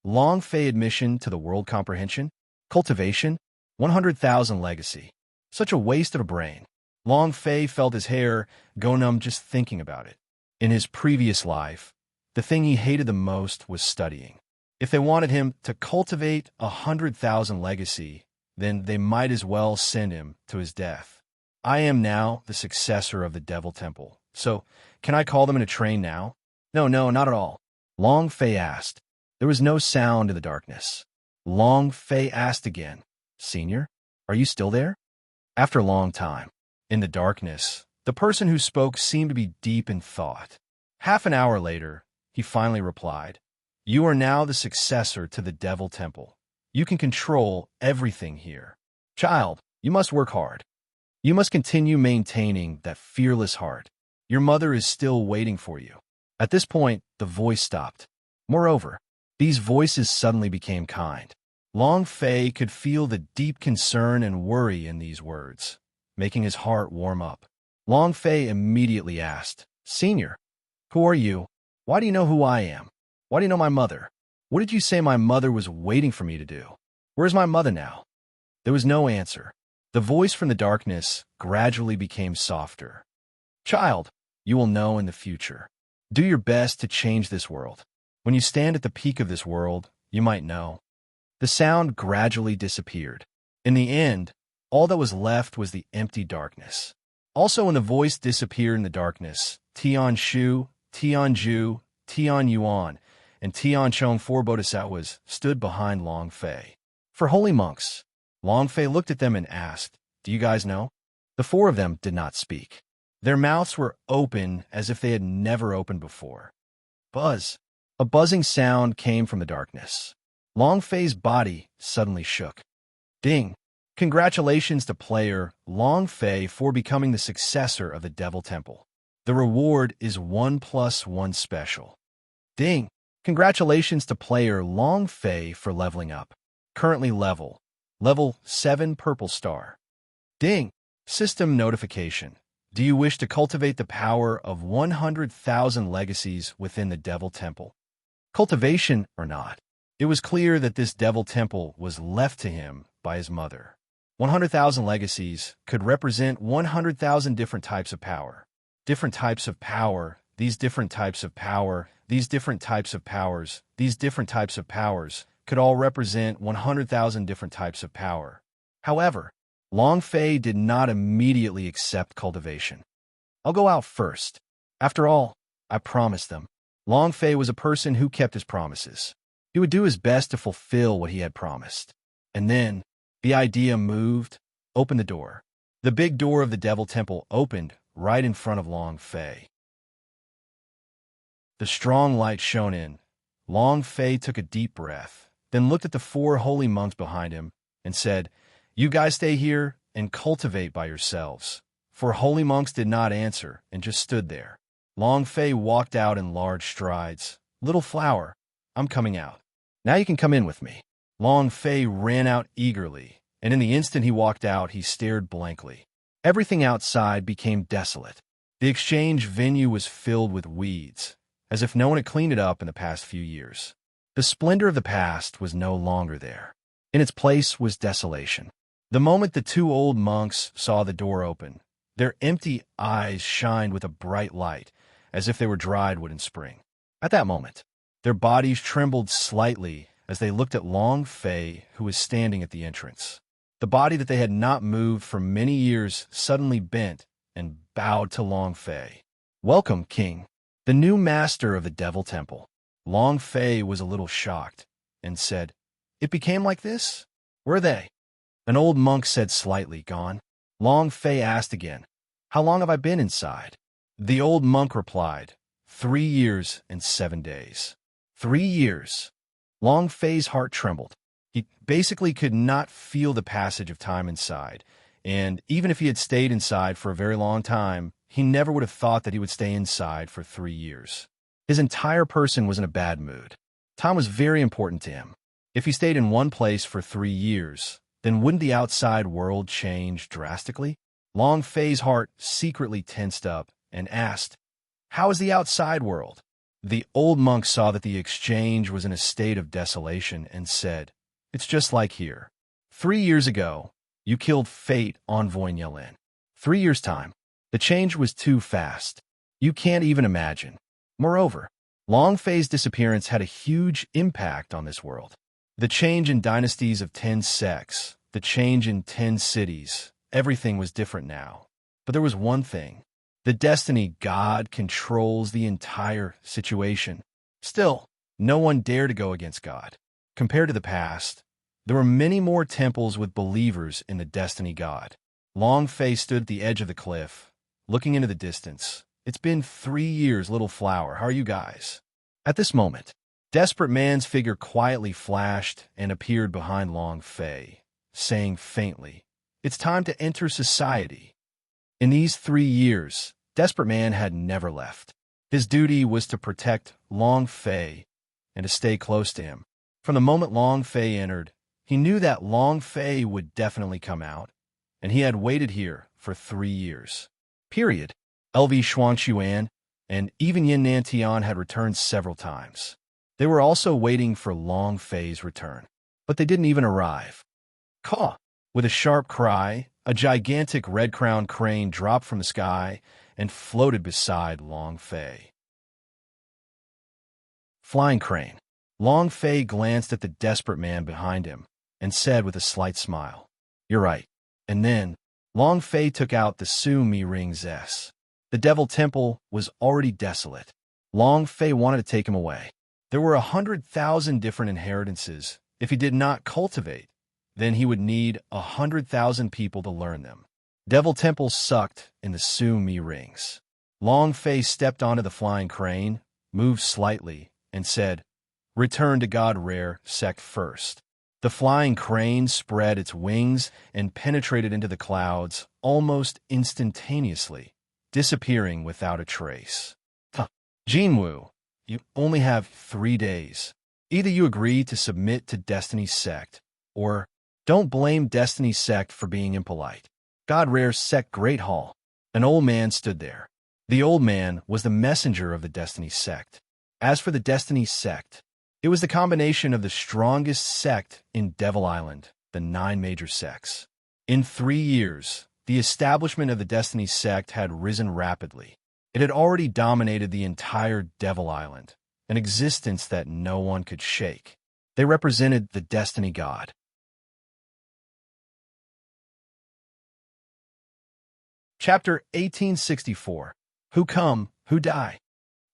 Long Fei Admission to the World Comprehension, Cultivation, 100,000 Legacy. Such a waste of a brain. Long Fei felt his hair go numb just thinking about it. In his previous life, the thing he hated the most was studying. If they wanted him to cultivate 100,000 legacy, then they might as well send him to his death. I am now the successor of the Devil Temple, so can I call them in a train now? No, not at all. Long Fei asked. There was no sound in the darkness. Long Fei asked again, "Senior, are you still there?" After a long time, in the darkness, the person who spoke seemed to be deep in thought. Half an hour later, he finally replied, "You are now the successor to the Devil Temple. You can control everything here. Child, you must work hard. You must continue maintaining that fearless heart. Your mother is still waiting for you." At this point, the voice stopped. Moreover, these voices suddenly became kind. Long Fei could feel the deep concern and worry in these words, making his heart warm up. Long Fei immediately asked, "Senior, who are you? Why do you know who I am? Why do you know my mother? What did you say my mother was waiting for me to do? Where's my mother now?" There was no answer. The voice from the darkness gradually became softer. "Child, you will know in the future. Do your best to change this world. When you stand at the peak of this world, you might know." The sound gradually disappeared. In the end, all that was left was the empty darkness. Also, when the voice disappeared in the darkness, Tian Shu, Tian Ju, Tian Yuan, and Tian Chong, four bodhisattvas, stood behind Long Fei. For holy monks, Long Fei looked at them and asked, "Do you guys know?" The four of them did not speak. Their mouths were open as if they had never opened before. Buzz! A buzzing sound came from the darkness. Long Fei's body suddenly shook. Ding! Congratulations to player Long Fei for becoming the successor of the Devil Temple. The reward is 1+1 special. Ding! Congratulations to player Long Fei for leveling up. Currently level 7 purple star. Ding! System notification. Do you wish to cultivate the power of 100,000 legacies within the Devil Temple? Cultivation or not, it was clear that this Devil Temple was left to him by his mother. 100,000 legacies could represent 100,000 different types of power. Different types of power, these different types of power, these different types of powers, these different types of powers could all represent 100,000 different types of power. However, Long Fei did not immediately accept cultivation. I'll go out first. After all, I promised them. Long Fei was a person who kept his promises. He would do his best to fulfill what he had promised. And then, the idea moved, opened the door. The big door of the Devil Temple opened right in front of Long Fei. The strong light shone in. Long Fei took a deep breath, then looked at the 4 holy monks behind him and said, "You guys stay here and cultivate by yourselves." 4 holy monks did not answer and just stood there. Long Fei walked out in large strides. "Little flower, I'm coming out. Now you can come in with me." Long Fei ran out eagerly, and in the instant he walked out, he stared blankly. Everything outside became desolate. The exchange venue was filled with weeds, as if no one had cleaned it up in the past few years. The splendor of the past was no longer there. In its place was desolation. The moment the 2 old monks saw the door open, their empty eyes shined with a bright light, as if they were dried wood in spring. At that moment, their bodies trembled slightly as they looked at Long Fei, who was standing at the entrance. The body that they had not moved for many years suddenly bent and bowed to Long Fei. "Welcome, King, the new master of the Devil Temple." Long Fei was a little shocked and said, "It became like this? Where are they?" An old monk said slightly, "Gone." Long Fei asked again, "How long have I been inside?" The old monk replied, 3 years and 7 days. 3 years. Long Fei's heart trembled. He basically could not feel the passage of time inside, and even if he had stayed inside for a very long time, he never would have thought that he would stay inside for 3 years. His entire person was in a bad mood. Time was very important to him. If he stayed in one place for 3 years, then wouldn't the outside world change drastically? Long Fei's heart secretly tensed up and asked, "How is the outside world?" The old monk saw that the exchange was in a state of desolation and said, "It's just like here. 3 years ago, you killed Fate on Voignelin. 3 years' time. The change was too fast. You can't even imagine." Moreover, Long Fei's disappearance had a huge impact on this world. The change in dynasties of 10 sects, the change in 10 cities, everything was different now. But there was one thing. The destiny God controls the entire situation. Still, no one dared to go against God. Compared to the past, there were many more temples with believers in the destiny God. Long Fei stood at the edge of the cliff, looking into the distance. "It's been 3 years, little flower. How are you guys?" At this moment, Desperate Man's figure quietly flashed and appeared behind Long Fei, saying faintly, "It's time to enter society." In these 3 years, Desperate Man had never left. His duty was to protect Long Fei and to stay close to him. From the moment Long Fei entered, he knew that Long Fei would definitely come out, and he had waited here for 3 years. Period. LV Shuangquan and even Yin Nantian had returned several times. They were also waiting for Long Fei's return, but they didn't even arrive. Caw! With a sharp cry, a gigantic red-crowned crane dropped from the sky and floated beside Long Fei. Flying crane. Long Fei glanced at the Desperate Man behind him and said with a slight smile, "You're right." And then, Long Fei took out the Su Mi Rings S. The Devil Temple was already desolate. Long Fei wanted to take him away. There were 100,000 different inheritances. If he did not cultivate, then he would need 100,000 people to learn them. Devil Temple sucked in the Su Mi Rings. Long Fei stepped onto the flying crane, moved slightly, and said, "Return to God Rare Sect first." The flying crane spread its wings and penetrated into the clouds almost instantaneously, disappearing without a trace. Jinwoo, you only have 3 days. Either you agree to submit to Destiny's sect, or don't blame Destiny's sect for being impolite. God Rare's sect Great Hall. An old man stood there. The old man was the messenger of the Destiny sect. As for the Destiny sect, it was the combination of the strongest sect in Devil Island, the 9 major sects. In 3 years, the establishment of the Destiny sect had risen rapidly. It had already dominated the entire Devil Island, an existence that no one could shake. They represented the Destiny God. Chapter 1864. Who Come, Who Die.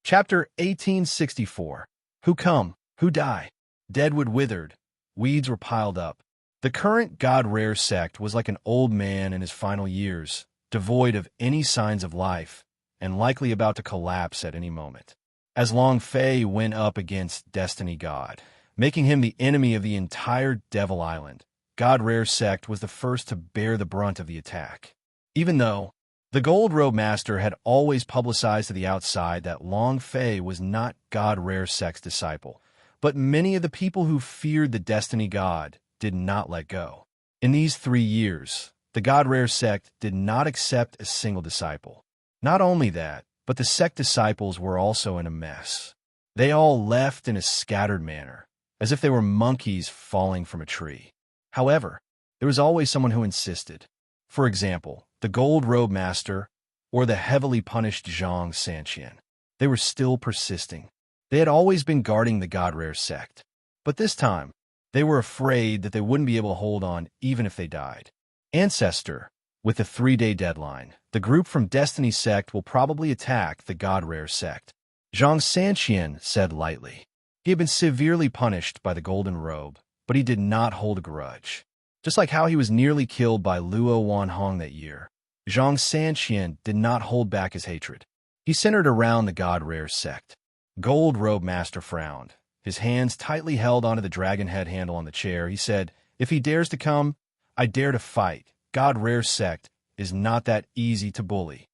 Chapter 1864. Who Come, Who Die. Deadwood withered. Weeds were piled up. The current God Rare sect was like an old man in his final years, devoid of any signs of life, and likely about to collapse at any moment. As Long Fei went up against Destiny God, making him the enemy of the entire Devil Island, God Rare sect was the first to bear the brunt of the attack. Even though the Gold Robe Master had always publicized to the outside that Long Fei was not God Rare sect's disciple, but many of the people who feared the Destiny God did not let go. In these 3 years, the God Rare sect did not accept a single disciple. Not only that, but the sect disciples were also in a mess. They all left in a scattered manner, as if they were monkeys falling from a tree. However, there was always someone who insisted. For example, the Gold Robe Master or the heavily punished Zhang Sanqian. They were still persisting. They had always been guarding the God Rare sect. But this time, they were afraid that they wouldn't be able to hold on even if they died. Ancestor, with a 3-day deadline, the group from Destiny sect will probably attack the God Rare sect. Zhang Sanqian said lightly. He had been severely punished by the Golden Robe, but he did not hold a grudge. Just like how he was nearly killed by Luo Wanhong that year, Zhang Sanqian did not hold back his hatred. He centered around the God Rare sect. Gold Robe Master frowned. His hands tightly held onto the dragon head handle on the chair. He said, "If he dares to come, I dare to fight. God Rare sect is not that easy to bully."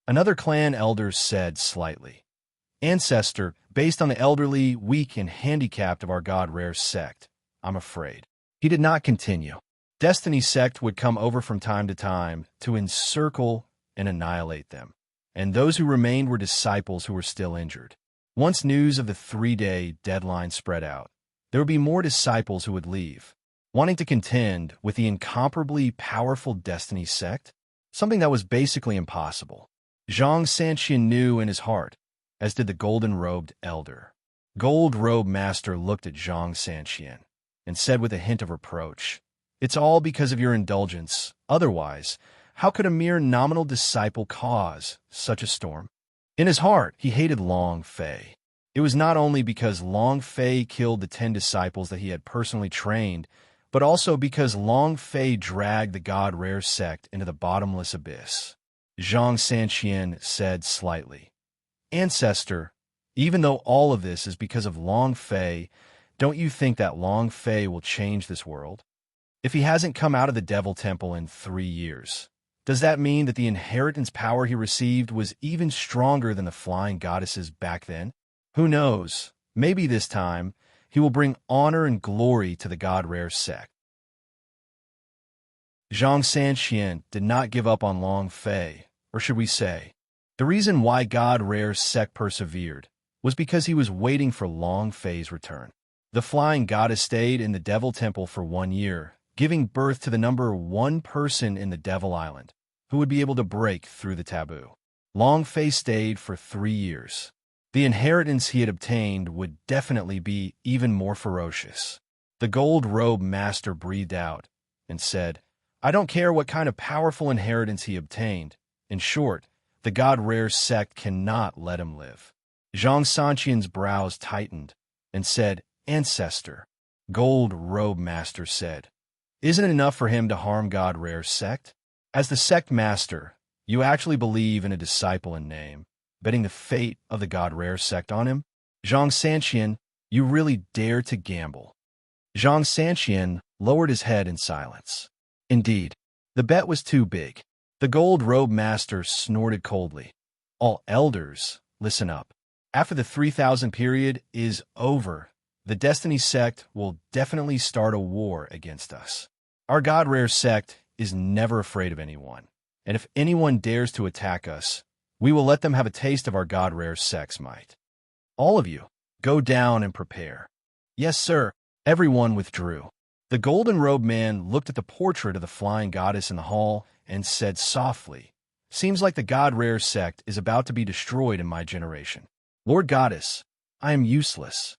Another clan elder said slightly, "Ancestor, based on the elderly, weak, and handicapped of our God Rare sect, I'm afraid." He did not continue. Destiny sect would come over from time to time to encircle and annihilate them, and those who remained were disciples who were still injured. Once news of the 3-day deadline spread out, there would be more disciples who would leave, wanting to contend with the incomparably powerful Destiny sect, something that was basically impossible. Zhang Sanqian knew in his heart, as did the golden-robed elder. Gold Robe Master looked at Zhang Sanqian and said with a hint of reproach, "It's all because of your indulgence. Otherwise, how could a mere nominal disciple cause such a storm?" In his heart, he hated Long Fei. It was not only because Long Fei killed the 10 disciples that he had personally trained, but also because Long Fei dragged the God Rare sect into the bottomless abyss. Zhang Sanqian said slightly, "Ancestor, even though all of this is because of Long Fei, don't you think that Long Fei will change this world? If he hasn't come out of the Devil Temple in 3 years, does that mean that the inheritance power he received was even stronger than the flying goddesses back then? Who knows? Maybe this time he will bring honor and glory to the God Rare sect." Zhang Sanqian did not give up on Long Fei, or should we say, the reason why God Rare sect persevered was because he was waiting for Long Fei's return. The flying goddess stayed in the Devil Temple for 1 year, giving birth to the number 1 person in the Devil Island who would be able to break through the taboo. Long Fei stayed for 3 years. The inheritance he had obtained would definitely be even more ferocious. The Gold Robe Master breathed out and said, "I don't care what kind of powerful inheritance he obtained. In short, the God Rare sect cannot let him live." Zhang Sanqian's brows tightened and said, "Ancestor." Gold Robe Master said, "Isn't it enough for him to harm God Rare sect? As the sect master, you actually believe in a disciple in name, betting the fate of the God Rare sect on him? Zhang Sanqian, you really dare to gamble." Zhang Sanqian lowered his head in silence. Indeed, the bet was too big. The gold-robed master snorted coldly. All elders, listen up. After the 3,000 period is over, the Destiny sect will definitely start a war against us. Our God-Rare sect is never afraid of anyone, and if anyone dares to attack us, we will let them have a taste of our God-Rare sect's might. All of you, go down and prepare. Yes, sir. Everyone withdrew. The golden-robed man looked at the portrait of the flying goddess in the hall and said softly, "Seems like the God-Rare sect is about to be destroyed in my generation. Lord Goddess, I am useless."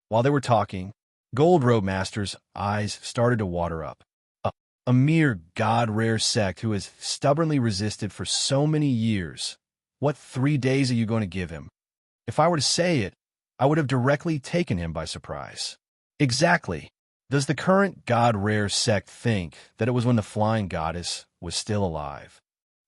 While they were talking, Gold-Robe Master's eyes started to water up. A mere God-Rare sect who has stubbornly resisted for so many years. What 3 days are you going to give him? If I were to say it, I would have directly taken him by surprise. Exactly. Does the current God-Rare sect think that it was when the flying goddess was still alive?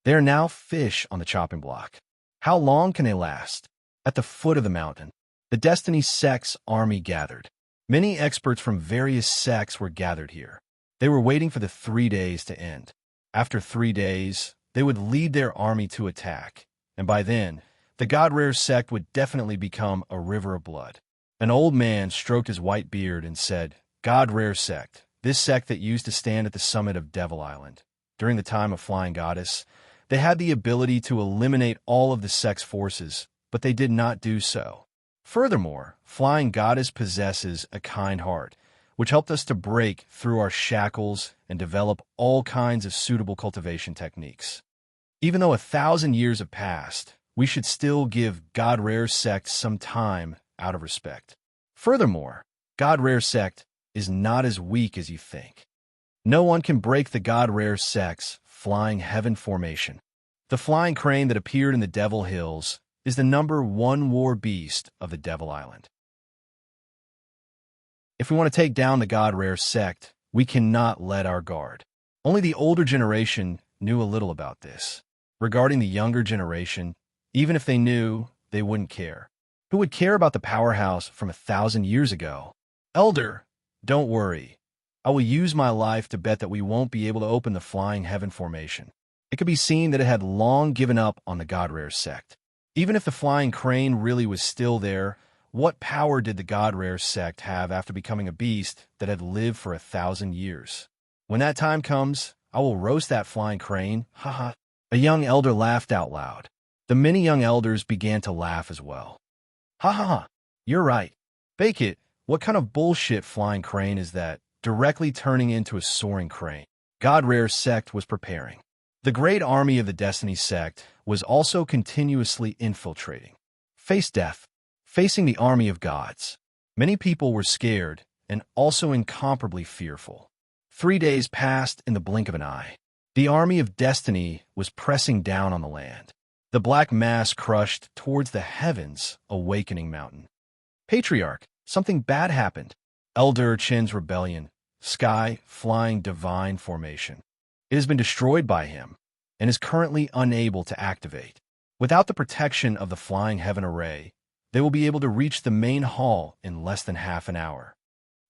They are now fish on the chopping block. How long can they last? At the foot of the mountain, the Destiny sect's army gathered. Many experts from various sects were gathered here. They were waiting for the 3 days to end. After 3 days, they would lead their army to attack, and by then, the God-Rare sect would definitely become a river of blood. An old man stroked his white beard and said, "God-Rare sect, this sect that used to stand at the summit of Devil Island. During the time of Flying Goddess, they had the ability to eliminate all of the sect's forces, but they did not do so. Furthermore, Flying Goddess possesses a kind heart, which helped us to break through our shackles and develop all kinds of suitable cultivation techniques. Even though 1,000 years have passed, we should still give God-Rare sect some time out of respect. Furthermore, God-Rare sect is not as weak as you think. No one can break the God-Rare sect's flying heaven formation. The flying crane that appeared in the Devil Hills is the #1 war beast of the Devil Island. If we want to take down the God-Rare sect, we cannot let our guard. Only the older generation knew a little about this. Regarding the younger generation, even if they knew, they wouldn't care. Who would care about the powerhouse from 1,000 years ago? Elder, don't worry. I will use my life to bet that we won't be able to open the flying heaven formation. It could be seen that it had long given up on the God-Rare sect. Even if the flying crane really was still there, what power did the God-Rare sect have after becoming a beast that had lived for 1,000 years? When that time comes, I will roast that flying crane, haha. A young elder laughed out loud. The many young elders began to laugh as well. Ha ha ha, you're right. Bake it, what kind of bullshit flying crane is that, directly turning into a soaring crane? God-Rare sect was preparing. The great army of the Destiny sect was also continuously infiltrating. Face death, facing the army of gods. Many people were scared and also incomparably fearful. 3 days passed in the blink of an eye. The army of Destiny was pressing down on the land. The black mass crushed towards the heavens, awakening mountain. Patriarch, something bad happened. Elder Chin's rebellion, sky flying divine formation. It has been destroyed by him and is currently unable to activate. Without the protection of the flying heaven array, they will be able to reach the main hall in less than half an hour.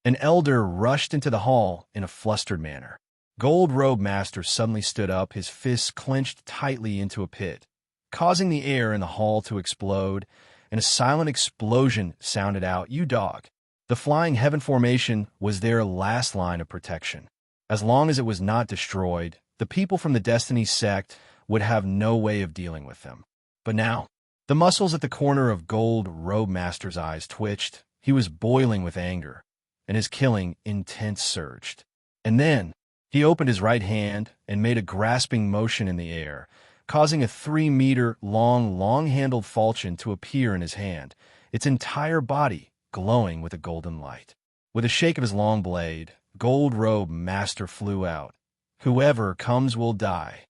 An elder rushed into the hall in a flustered manner. Gold-Robe Master suddenly stood up, his fists clenched tightly into a pit, causing the air in the hall to explode, and a silent explosion sounded out, "You dog." The flying heaven formation was their last line of protection. As long as it was not destroyed, the people from the Destiny sect would have no way of dealing with them. But now, the muscles at the corner of Gold-Robe Master's eyes twitched. He was boiling with anger, and his killing intent surged. And then, he opened his right hand and made a grasping motion in the air, causing a 3-meter-long, long-handled falchion to appear in his hand, its entire body glowing with a golden light. With a shake of his long blade, Gold-Robe Master flew out. Whoever comes will die.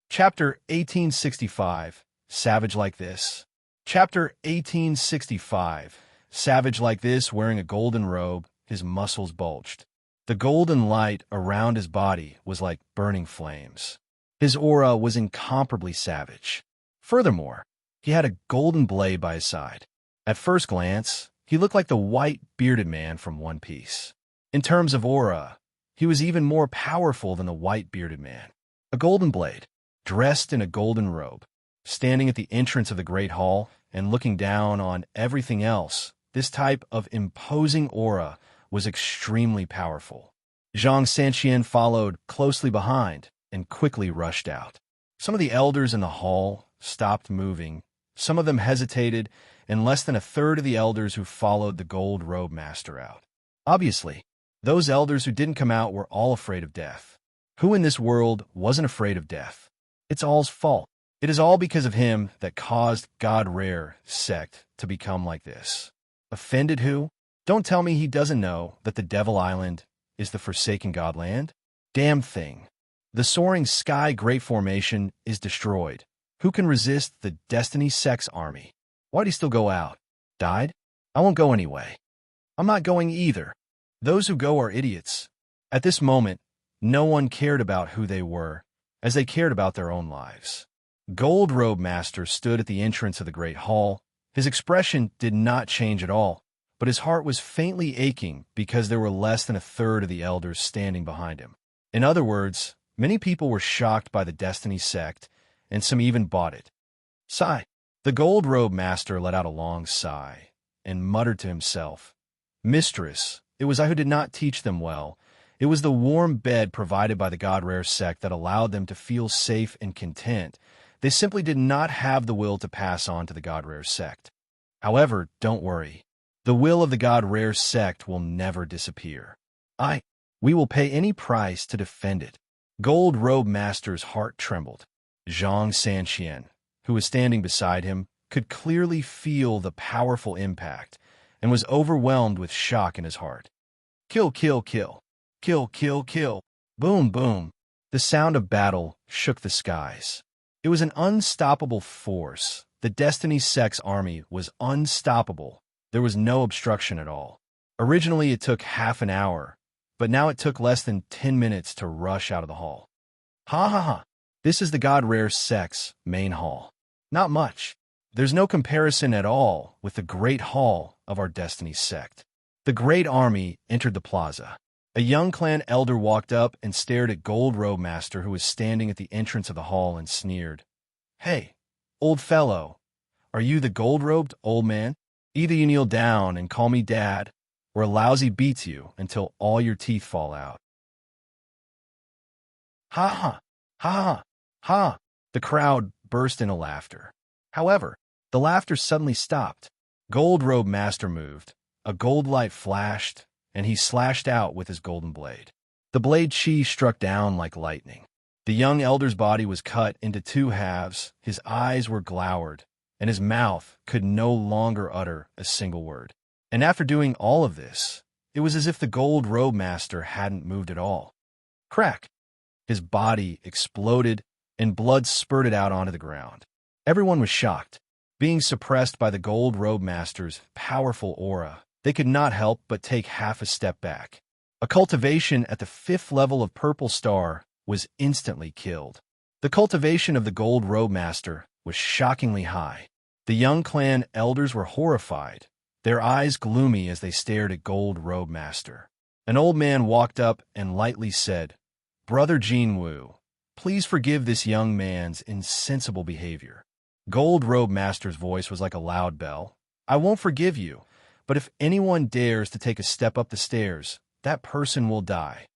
Chapter 1865, Savage Like This. Chapter 1865, Savage like this, wearing a golden robe, his muscles bulged. The golden light around his body was like burning flames. His aura was incomparably savage. Furthermore, he had a golden blade by his side. At first glance, he looked like the white, bearded man from One Piece. In terms of aura, he was even more powerful than the white, bearded man. A golden blade, dressed in a golden robe, standing at the entrance of the Great Hall and looking down on everything else, this type of imposing aura was extremely powerful. Zhang Sanqian followed closely behind and quickly rushed out. Some of the elders in the hall stopped moving. Some of them hesitated, and less than a third of the elders who followed the gold robe master out. Obviously, those elders who didn't come out were all afraid of death. Who in this world wasn't afraid of death? It's all's fault. It is all because of him that caused God Rare sect to become like this. Offended who? Don't tell me he doesn't know that the Devil Island is the Forsaken Godland? Damn thing. The soaring sky great formation is destroyed. Who can resist the Destiny Sect's army? Why'd he still go out? Died? I won't go anyway. I'm not going either. Those who go are idiots. At this moment, no one cared about who they were, as they cared about their own lives. Gold Robe Master stood at the entrance of the Great Hall. His expression did not change at all, but his heart was faintly aching because there were less than a third of the elders standing behind him. In other words, many people were shocked by the Destiny Sect, and some even bought it. Sigh. The Gold Robe Master let out a long sigh and muttered to himself, "Mistress, it was I who did not teach them well. It was the warm bed provided by the God Rare sect that allowed them to feel safe and content. They simply did not have the will to pass on to the God Rare sect. However, don't worry. The will of the God Rare sect will never disappear. We will pay any price to defend it." Gold Robe Master's heart trembled. Zhang Sanqian, who was standing beside him, could clearly feel the powerful impact and was overwhelmed with shock in his heart. Kill, kill, kill. Kill, kill, kill. Boom, boom. The sound of battle shook the skies. It was an unstoppable force. The Destiny Sect's army was unstoppable. There was no obstruction at all. Originally, it took half an hour, but now it took less than 10 minutes to rush out of the hall. Ha ha ha. This is the God Rare sect's main hall. Not much. There's no comparison at all with the great hall of our Destiny sect. The great army entered the plaza. A young clan elder walked up and stared at Gold Robe Master, who was standing at the entrance of the hall, and sneered. "Hey, old fellow, are you the gold-robed old man? Either you kneel down and call me dad, or a lousy beats you until all your teeth fall out." Ha ha, ha ha, ha. The crowd burst into laughter. However, the laughter suddenly stopped. Gold Robe Master moved. A gold light flashed, and he slashed out with his golden blade. The blade chi struck down like lightning. The young elder's body was cut into two halves, his eyes were glowered, and his mouth could no longer utter a single word. And after doing all of this, it was as if the Gold Robe Master hadn't moved at all. Crack! His body exploded, and blood spurted out onto the ground. Everyone was shocked. Being suppressed by the Gold Robe Master's powerful aura, they could not help but take half a step back. A cultivation at the 5th level of Purple Star was instantly killed. The cultivation of the Gold Robe Master was shockingly high. The young clan elders were horrified, their eyes gloomy as they stared at Gold Robe Master. An old man walked up and lightly said, "Brother Jinwu, please forgive this young man's insensible behavior." Gold Robe Master's voice was like a loud bell. "I won't forgive you, but if anyone dares to take a step up the stairs, that person will die."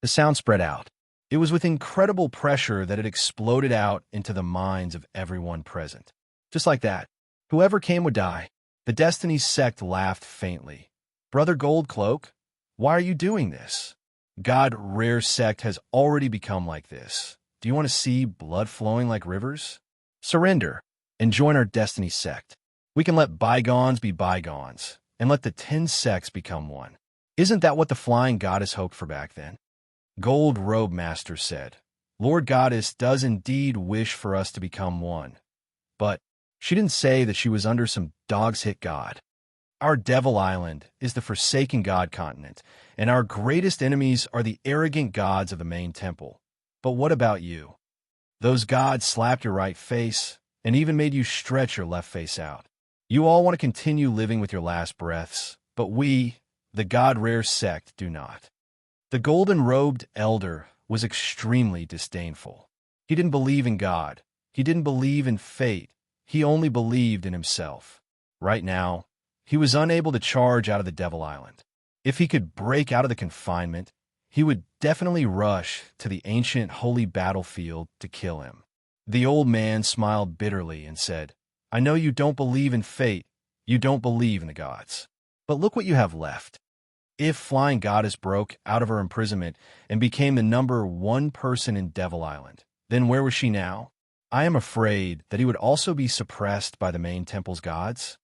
The sound spread out. It was with incredible pressure that it exploded out into the minds of everyone present. Just like that, whoever came would die. The Destiny sect laughed faintly. "Brother Gold Cloak, why are you doing this? God Rare sect has already become like this. Do you want to see blood flowing like rivers? Surrender and join our Destiny sect. We can let bygones be bygones and let the 10 sects become one." Isn't that what the Flying Goddess hoped for back then? Gold Robe Master said, "Lord Goddess does indeed wish for us to become one, but she didn't say that she was under some dog's hit god. Our Devil Island is the Forsaken God continent, and our greatest enemies are the arrogant gods of the main temple. But what about you? Those gods slapped your right face and even made you stretch your left face out. You all want to continue living with your last breaths, but we, the God-rare sect, do not. The golden-robed elder was extremely disdainful. He didn't believe in God. He didn't believe in fate. He only believed in himself. Right now, he was unable to charge out of the Devil Island. If he could break out of the confinement, he would definitely rush to the ancient holy battlefield to kill him. The old man smiled bitterly and said, I know you don't believe in fate. You don't believe in the gods. But look what you have left. If Flying Goddess broke out of her imprisonment and became the #1 person in Devil Island, then where was she now? I am afraid that he would also be suppressed by the main temple's gods.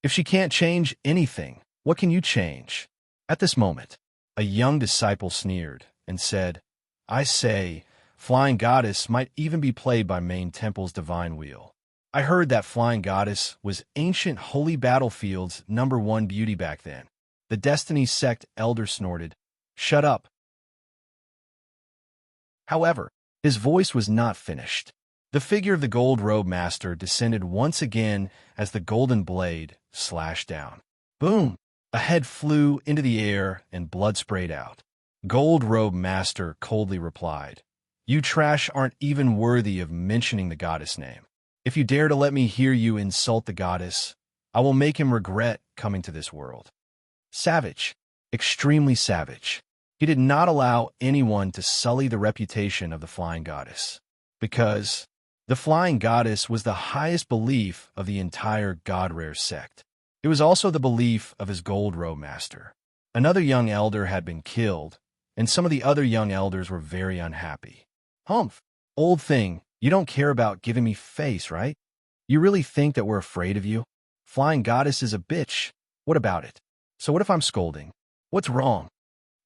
If she can't change anything, what can you change? At this moment, a young disciple sneered and said, I say, Flying Goddess might even be played by main temple's divine wheel. I heard that Flying Goddess was ancient holy battlefield's #1 beauty back then. The Destiny sect elder snorted, Shut up. However, his voice was not finished. The figure of the gold robe master descended once again as the golden blade slashed down. Boom! A head flew into the air and blood sprayed out. Gold robe master coldly replied, You trash aren't even worthy of mentioning the goddess name. If you dare to let me hear you insult the goddess, I will make him regret coming to this world. Savage, extremely savage. He did not allow anyone to sully the reputation of the Flying Goddess, because the Flying Goddess was the highest belief of the entire God-rare sect. It was also the belief of his gold robe master. Another young elder had been killed, and some of the other young elders were very unhappy. Humph, old thing, you don't care about giving me face, right? You really think that we're afraid of you? Flying Goddess is a bitch. What about it? So what if I'm scolding? What's wrong?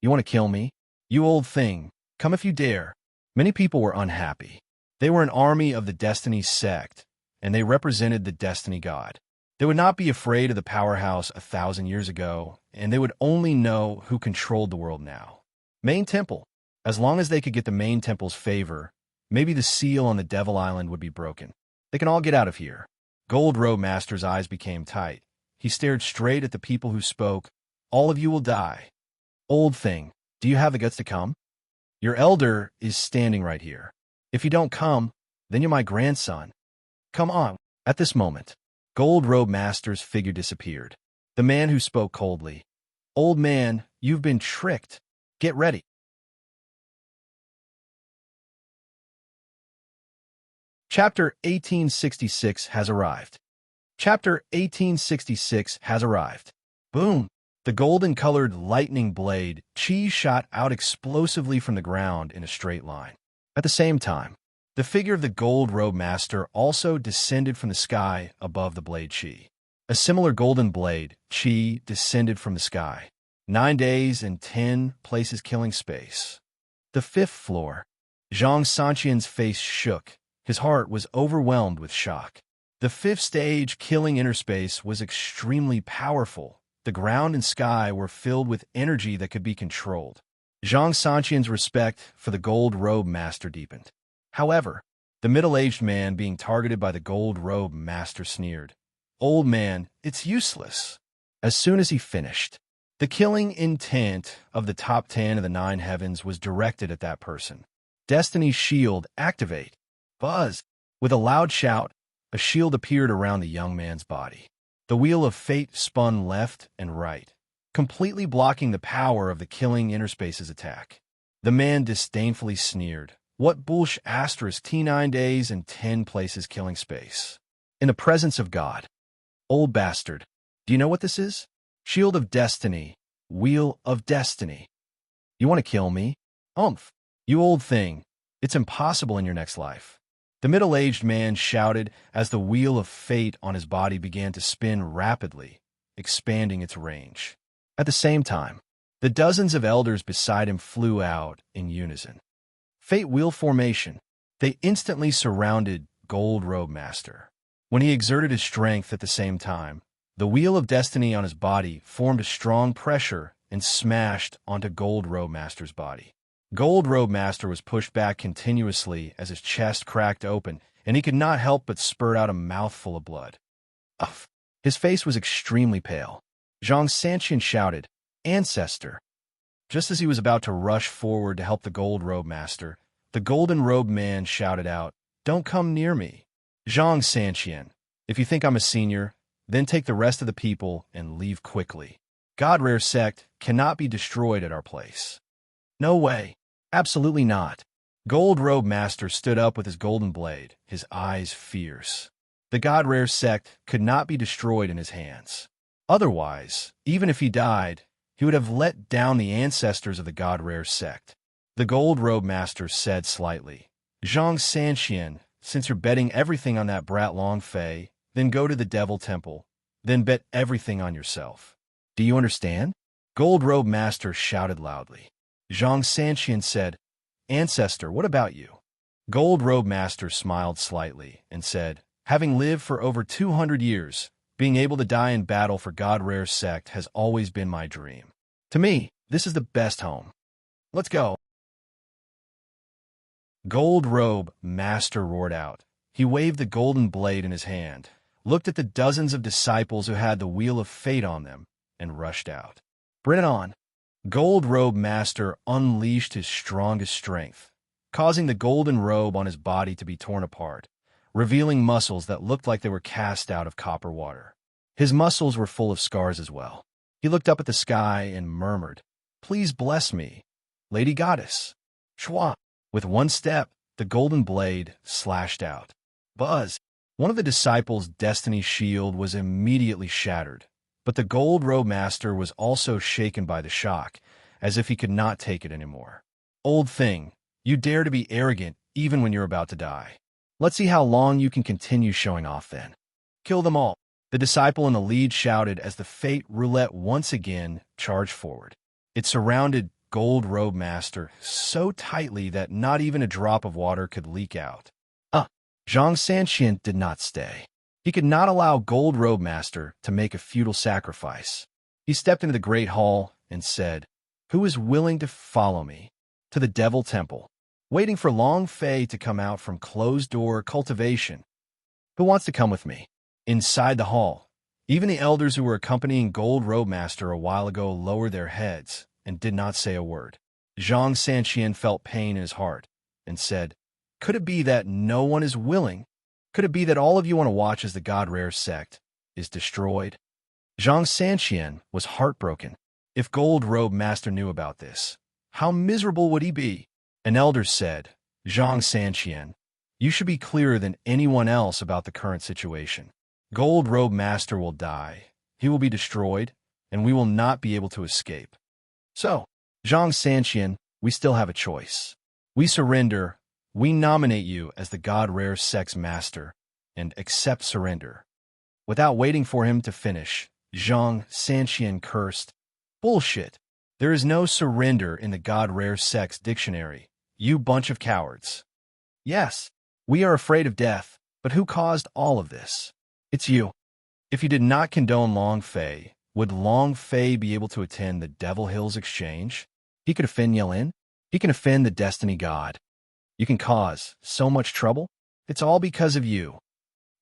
You want to kill me? You old thing, come if you dare. Many people were unhappy. They were an army of the Destiny sect, and they represented the Destiny God. They would not be afraid of the powerhouse 1,000 years ago, and they would only know who controlled the world now. Main Temple. As long as they could get the Main Temple's favor, maybe the seal on the Devil Island would be broken. They can all get out of here. Gold Robe Master's eyes became tight. He stared straight at the people who spoke. All of you will die. Old thing, do you have the guts to come? Your elder is standing right here. If you don't come, then you're my grandson. Come on. At this moment, Gold Robe Master's figure disappeared. The man who spoke coldly. Old man, you've been tricked. Get ready. Chapter 1866 has arrived. Chapter 1866 has arrived. Boom! The golden-colored lightning blade chi shot out explosively from the ground in a straight line. At the same time, the figure of the Gold Robe Master also descended from the sky above the blade chi. A similar golden blade chi descended from the sky. 9 days and 10 places killing space. The 5th floor. Zhang Sanqian's face shook. His heart was overwhelmed with shock. The 5th stage killing inner space was extremely powerful. The ground and sky were filled with energy that could be controlled. Zhang Sanqian's respect for the Gold Robe Master deepened. However, the middle-aged man being targeted by the Gold Robe Master sneered. Old man, it's useless. As soon as he finished, the killing intent of the top 10 of the 9 heavens was directed at that person. Destiny's shield, activate. Buzz. With a loud shout, a shield appeared around the young man's body. The wheel of fate spun left and right, completely blocking the power of the killing inner space's attack. The man disdainfully sneered. What bullsh asterisk T9 days and 10 places killing space. In the presence of God. Old bastard. Do you know what this is? Shield of Destiny. Wheel of Destiny. You want to kill me? Umph. You old thing. It's impossible in your next life. The middle-aged man shouted as the wheel of fate on his body began to spin rapidly, expanding its range. At the same time, the dozens of elders beside him flew out in unison. Fate wheel formation. They instantly surrounded Gold Robe Master. When he exerted his strength at the same time, the wheel of destiny on his body formed a strong pressure and smashed onto Gold Robe Master's body. Gold Robe Master was pushed back continuously as his chest cracked open, and he could not help but spurt out a mouthful of blood. Uff! His face was extremely pale. Zhang Sanqian shouted, "Ancestor!" Just as he was about to rush forward to help the gold robe master, the golden-robed man shouted out, "Don't come near me. Zhang Sanqian, if you think I'm a senior, then take the rest of the people and leave quickly. God Rare Sect cannot be destroyed at our place." "No way. Absolutely not." Gold Robe Master stood up with his golden blade, his eyes fierce. The God Rare Sect could not be destroyed in his hands. Otherwise, even if he died, he would have let down the ancestors of the God Rare Sect. The Gold Robe Master said slightly, "Zhang Sanqian, since you're betting everything on that brat Long Fei, then go to the Devil Temple, then bet everything on yourself. Do you understand?" Gold Robe Master shouted loudly. Zhang Sanqian said, "Ancestor, what about you?" Gold Robe Master smiled slightly and said, "Having lived for over 200 years, being able to die in battle for God Rare Sect has always been my dream. To me, this is the best home. Let's go." Gold Robe Master roared out. He waved the golden blade in his hand, looked at the dozens of disciples who had the Wheel of Fate on them, and rushed out. "Bring it on." Gold Robe Master unleashed his strongest strength, causing the golden robe on his body to be torn apart, revealing muscles that looked like they were cast out of copper water. His muscles were full of scars as well. He looked up at the sky and murmured, "Please bless me, Lady Goddess." Shwa! With one step, the golden blade slashed out. Buzz! One of the disciples' destiny shield was immediately shattered, but the Gold Robe Master was also shaken by the shock, as if he could not take it anymore. "Old thing, you dare to be arrogant even when you're about to die. Let's see how long you can continue showing off then. Kill them all." The disciple in the lead shouted as the Fate Roulette once again charged forward. It surrounded Gold Robe Master so tightly that not even a drop of water could leak out. Zhang Sanqian did not stay. He could not allow Gold Robe Master to make a futile sacrifice. He stepped into the Great Hall and said, "Who is willing to follow me to the Devil Temple?" Waiting for Long Fei to come out from closed-door cultivation. "Who wants to come with me?" Inside the hall, even the elders who were accompanying Gold Robe Master a while ago lowered their heads and did not say a word. Zhang Sanqian felt pain in his heart and said, "Could it be that no one is willing? Could it be that all of you want to watch as the God Rare Sect is destroyed?" Zhang Sanqian was heartbroken. If Gold Robe Master knew about this, how miserable would he be? An elder said, "Zhang Sanqian, you should be clearer than anyone else about the current situation. Gold Robe Master will die, he will be destroyed, and we will not be able to escape. So, Zhang Sanqian, we still have a choice. We surrender, we nominate you as the God Rare Sect's master, and accept surrender." Without waiting for him to finish, Zhang Sanqian cursed, "Bullshit. There is no surrender in the God Rare Sect's dictionary, you bunch of cowards. Yes, we are afraid of death, but who caused all of this? It's you. If you did not condone Long Fei, would Long Fei be able to attend the Devil Hills Exchange? He could offend Yelin. He can offend the Destiny God. You can cause so much trouble. It's all because of you."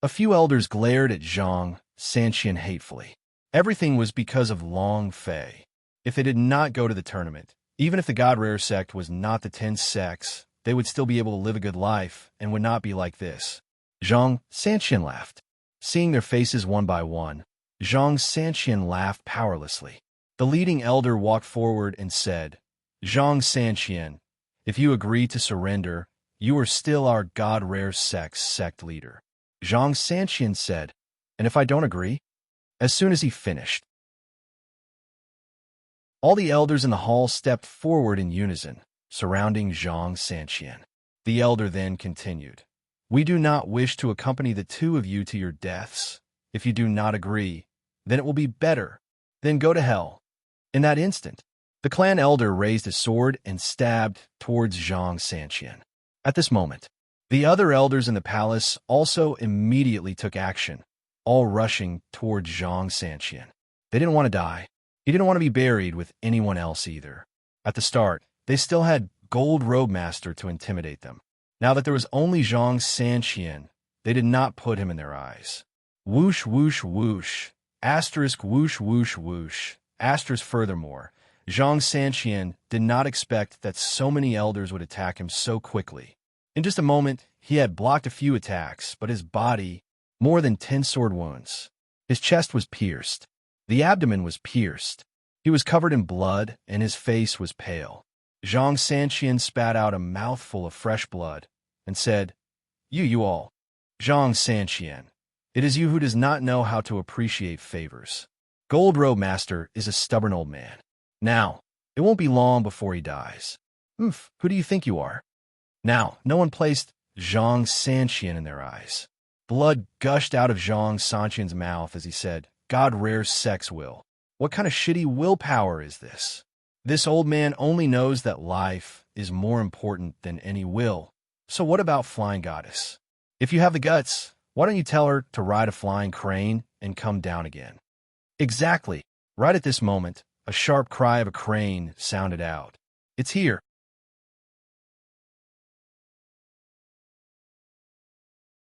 A few elders glared at Zhang Sanqian hatefully. Everything was because of Long Fei. If they did not go to the tournament, even if the God Rare Sect was not the 10 sects, they would still be able to live a good life and would not be like this. Zhang Sanqian laughed. Seeing their faces one by one, Zhang Sanqian laughed powerlessly. The leading elder walked forward and said, "Zhang Sanqian, if you agree to surrender, you are still our God Rare Sect's sect leader." Zhang Sanqian said, "And if I don't agree?" As soon as he finished, all the elders in the hall stepped forward in unison, surrounding Zhang Sanqian. The elder then continued, "We do not wish to accompany the two of you to your deaths. If you do not agree, then it will be better. Then go to hell." In that instant, the clan elder raised his sword and stabbed towards Zhang Sanqian. At this moment, the other elders in the palace also immediately took action, all rushing towards Zhang Sanqian. They didn't want to die. He didn't want to be buried with anyone else either. At the start, they still had Gold Robe Master to intimidate them. Now that there was only Zhang Sanqian, they did not put him in their eyes. Whoosh, whoosh, whoosh, Asterisk whoosh whoosh whoosh. Asterisk furthermore, Zhang Sanqian did not expect that so many elders would attack him so quickly. In just a moment, he had blocked a few attacks, but his body, more than 10 sword wounds. His chest was pierced. The abdomen was pierced. He was covered in blood, and his face was pale. Zhang Sanqian spat out a mouthful of fresh blood and said, You all. Zhang Sanqian, it is you who does not know how to appreciate favors. Gold Robe Master is a stubborn old man. Now, it won't be long before he dies. Who do you think you are? Now, no one placed Zhang Sanqian in their eyes. Blood gushed out of Zhang Sanqian's mouth as he said, God rears sex will. What kind of shitty willpower is this? This old man only knows that life is more important than any will. So what about Flying Goddess? If you have the guts, why don't you tell her to ride a flying crane and come down again? Exactly. Right at this moment, a sharp cry of a crane sounded out. It's here.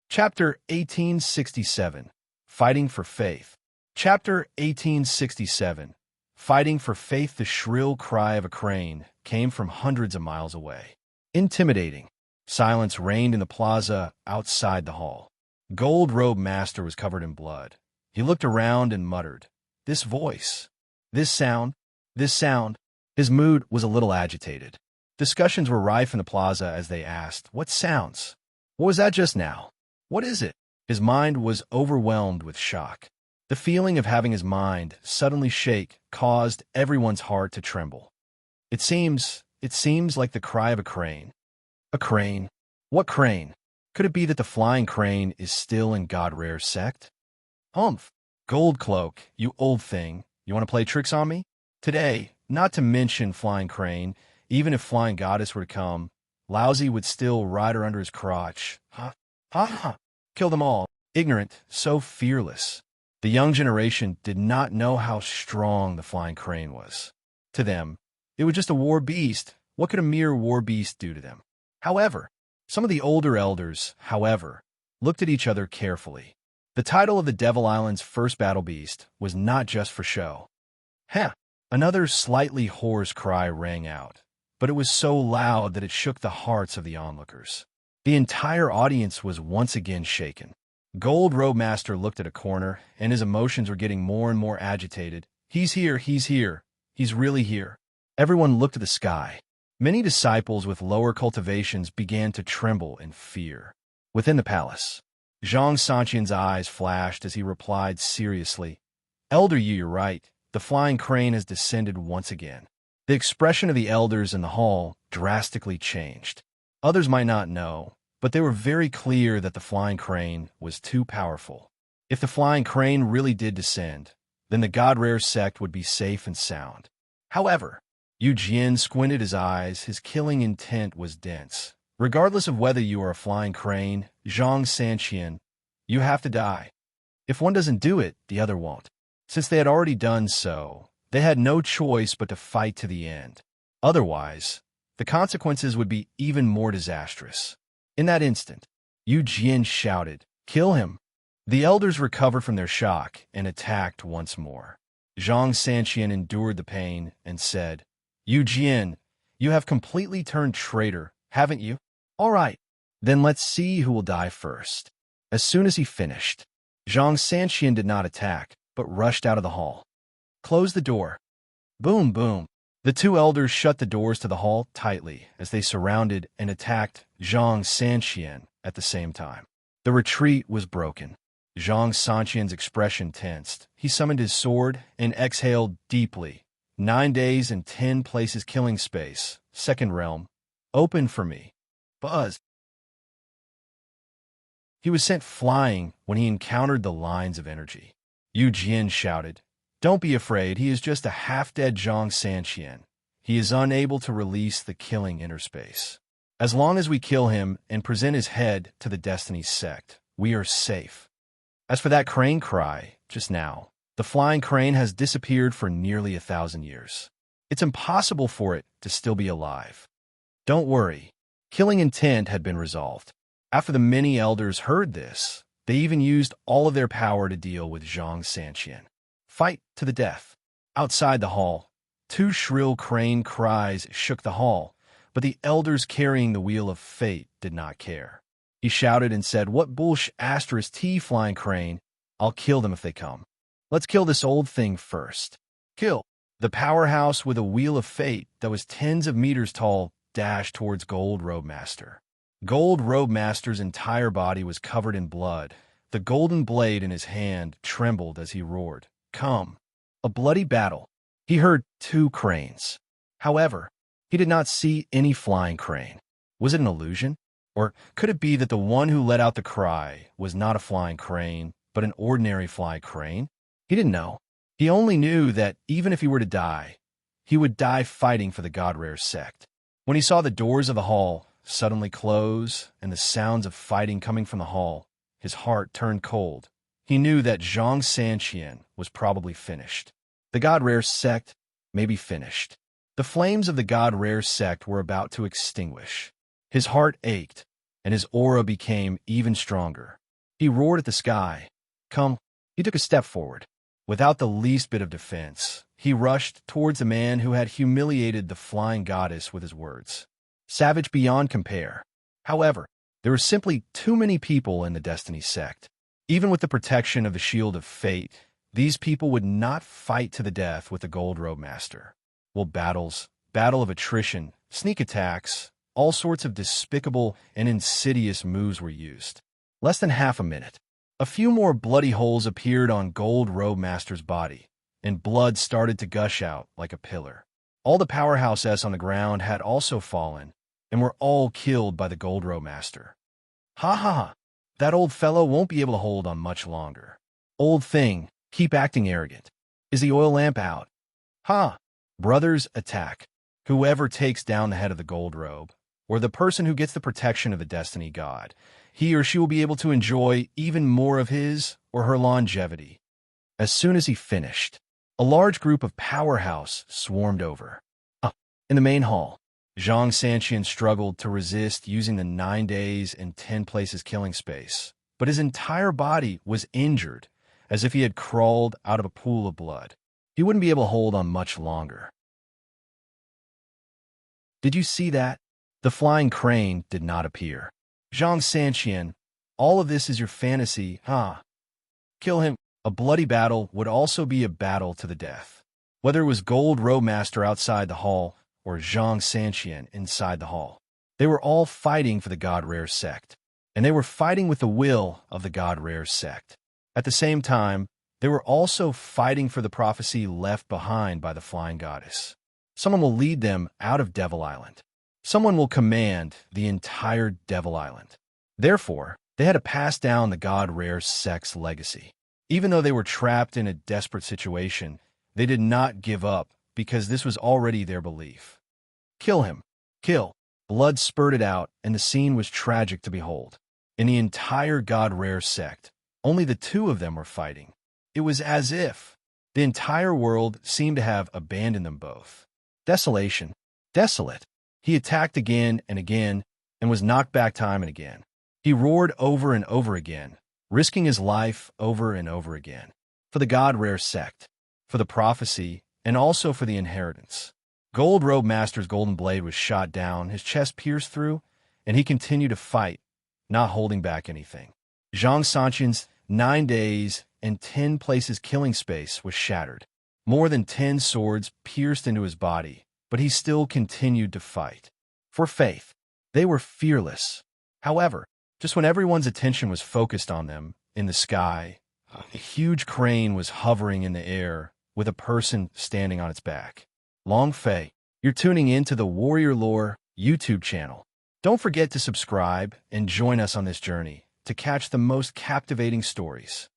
Chapter 1867. Fighting for Faith. Chapter 1867. Fighting for Faith. The shrill cry of a crane came from hundreds of miles away. Intimidating. Silence reigned in the plaza outside the hall. Gold Robe Master was covered in blood. He looked around and muttered, This voice, this sound. His mood was a little agitated. Discussions were rife in the plaza as they asked, What sounds? What was that just now? What is it? His mind was overwhelmed with shock. The feeling of having his mind suddenly shake caused everyone's heart to tremble. It seems like the cry of a crane. A crane? What crane? Could it be that the flying crane is still in God-Rare's sect? Humph! Gold Cloak, you old thing, you want to play tricks on me? Today, not to mention Flying Crane, even if Flying Goddess were to come, Lousy would still ride her under his crotch. Kill them all. Ignorant, so fearless. The young generation did not know how strong the Flying Crane was. To them, it was just a war beast. What could a mere war beast do to them? However, some of the older elders, looked at each other carefully. The title of the Devil Island's first battle beast was not just for show. Another slightly hoarse cry rang out, but it was so loud that it shook the hearts of the onlookers. The entire audience was once again shaken. Gold Robe Master looked at a corner, and his emotions were getting more and more agitated. He's here, he's really here. Everyone looked at the sky. Many disciples with lower cultivations began to tremble in fear. Within the palace, Zhang Sanqian's eyes flashed as he replied seriously, Elder Yu, you're right. The flying crane has descended once again. The expression of the elders in the hall drastically changed. Others might not know, but they were very clear that the flying crane was too powerful. If the flying crane really did descend, then the God-Rare sect would be safe and sound. However, Yu Jian squinted his eyes. His killing intent was dense. Regardless of whether you are a flying crane, Zhang Sanqian, you have to die. If one doesn't do it, the other won't. Since they had already done so, they had no choice but to fight to the end. Otherwise, the consequences would be even more disastrous. In that instant, Yu Jian shouted, Kill him! The elders recovered from their shock and attacked once more. Zhang Sanqian endured the pain and said, Yu Jian, you have completely turned traitor, haven't you? All right, then let's see who will die first. As soon as he finished, Zhang Sanqian did not attack, but rushed out of the hall. Close the door. Boom, boom. The two elders shut the doors to the hall tightly as they surrounded and attacked Zhang Sanqian at the same time. The retreat was broken. Zhang Sanqian's expression tensed. He summoned his sword and exhaled deeply. 9 days and 10 places killing space. Second realm. Open for me. Buzz. He was sent flying when he encountered the lines of energy. Yu Jian shouted, Don't be afraid, he is just a half-dead Zhang Sanqian. He is unable to release the killing inner space. As long as we kill him and present his head to the Destiny sect, we are safe. As for that crane cry, just now, the flying crane has disappeared for nearly 1,000 years. It's impossible for it to still be alive. Don't worry, killing intent had been resolved. After the many elders heard this, they even used all of their power to deal with Zhang Sanqian. Fight to the death. Outside the hall, two shrill crane cries shook the hall, but the elders carrying the wheel of fate did not care. He shouted and said, "What bullsh asterisk T flying crane? I'll kill them if they come. Let's kill this old thing first." Kill. The powerhouse with a wheel of fate that was tens of meters tall dashed towards Gold Robe Master. Gold Robe Master's entire body was covered in blood. The golden blade in his hand trembled as he roared, "Come!" A bloody battle. He heard two cranes. However, he did not see any flying crane. Was it an illusion? Or could it be that the one who let out the cry was not a flying crane, but an ordinary flying crane? He didn't know. He only knew that even if he were to die, he would die fighting for the God-Rare sect. When he saw the doors of the hall suddenly close and the sounds of fighting coming from the hall, his heart turned cold. He knew that Zhang Sanqian was probably finished. The God-Rare sect may be finished. The flames of the God-Rare sect were about to extinguish. His heart ached, and his aura became even stronger. He roared at the sky, "Come!" He took a step forward. Without the least bit of defense, he rushed towards the man who had humiliated the flying goddess with his words. Savage beyond compare. However, there were simply too many people in the Destiny sect. Even with the protection of the Shield of Fate, these people would not fight to the death with the Gold Robe Master. Well, battle of attrition, sneak attacks, all sorts of despicable and insidious moves were used. Less than half a minute. A few more bloody holes appeared on Gold Robe Master's body, and blood started to gush out like a pillar. All the Powerhouse S on the ground had also fallen, and were all killed by the Gold Robe Master. Ha ha ha! That old fellow won't be able to hold on much longer. Old thing, keep acting arrogant. Is the oil lamp out? Ha! Brothers, attack. Whoever takes down the head of the Gold Robe, or the person who gets the protection of the Destiny God, he or she will be able to enjoy even more of his or her longevity. As soon as he finished, a large group of Powerhouse swarmed over. In the main hall, Zhang Sanqian struggled to resist using the 9 days and 10 places killing space, but his entire body was injured, as if he had crawled out of a pool of blood. He wouldn't be able to hold on much longer. Did you see that? The flying crane did not appear. Zhang Sanqian, all of this is your fantasy, huh? Kill him. A bloody battle would also be a battle to the death. Whether it was Gold Robe Master outside the hall or Zhang Sanqian inside the hall, they were all fighting for the God-Rare sect, and they were fighting with the will of the God-Rare sect. At the same time, they were also fighting for the prophecy left behind by the Flying Goddess. Someone will lead them out of Devil Island. Someone will command the entire Devil Island. Therefore, they had to pass down the God-Rare sect's legacy. Even though they were trapped in a desperate situation, they did not give up because this was already their belief. Kill him. Kill. Blood spurted out, and the scene was tragic to behold. In the entire God-Rare sect, only the two of them were fighting. It was as if the entire world seemed to have abandoned them both. Desolation. Desolate. He attacked again and again, and was knocked back time and again. He roared over and over again, risking his life over and over again. For the God-Rare sect, for the prophecy, and also for the inheritance. Gold Robe Master's golden blade was shot down, his chest pierced through, and he continued to fight, not holding back anything. Zhang Sanqian's 9 days and 10 places killing space was shattered. More than 10 swords pierced into his body, but he still continued to fight. For faith, they were fearless. However, just when everyone's attention was focused on them, in the sky, a huge crane was hovering in the air with a person standing on its back. Long Fei, you're tuning in to the Warrior Lore YouTube channel. Don't forget to subscribe and join us on this journey to catch the most captivating stories.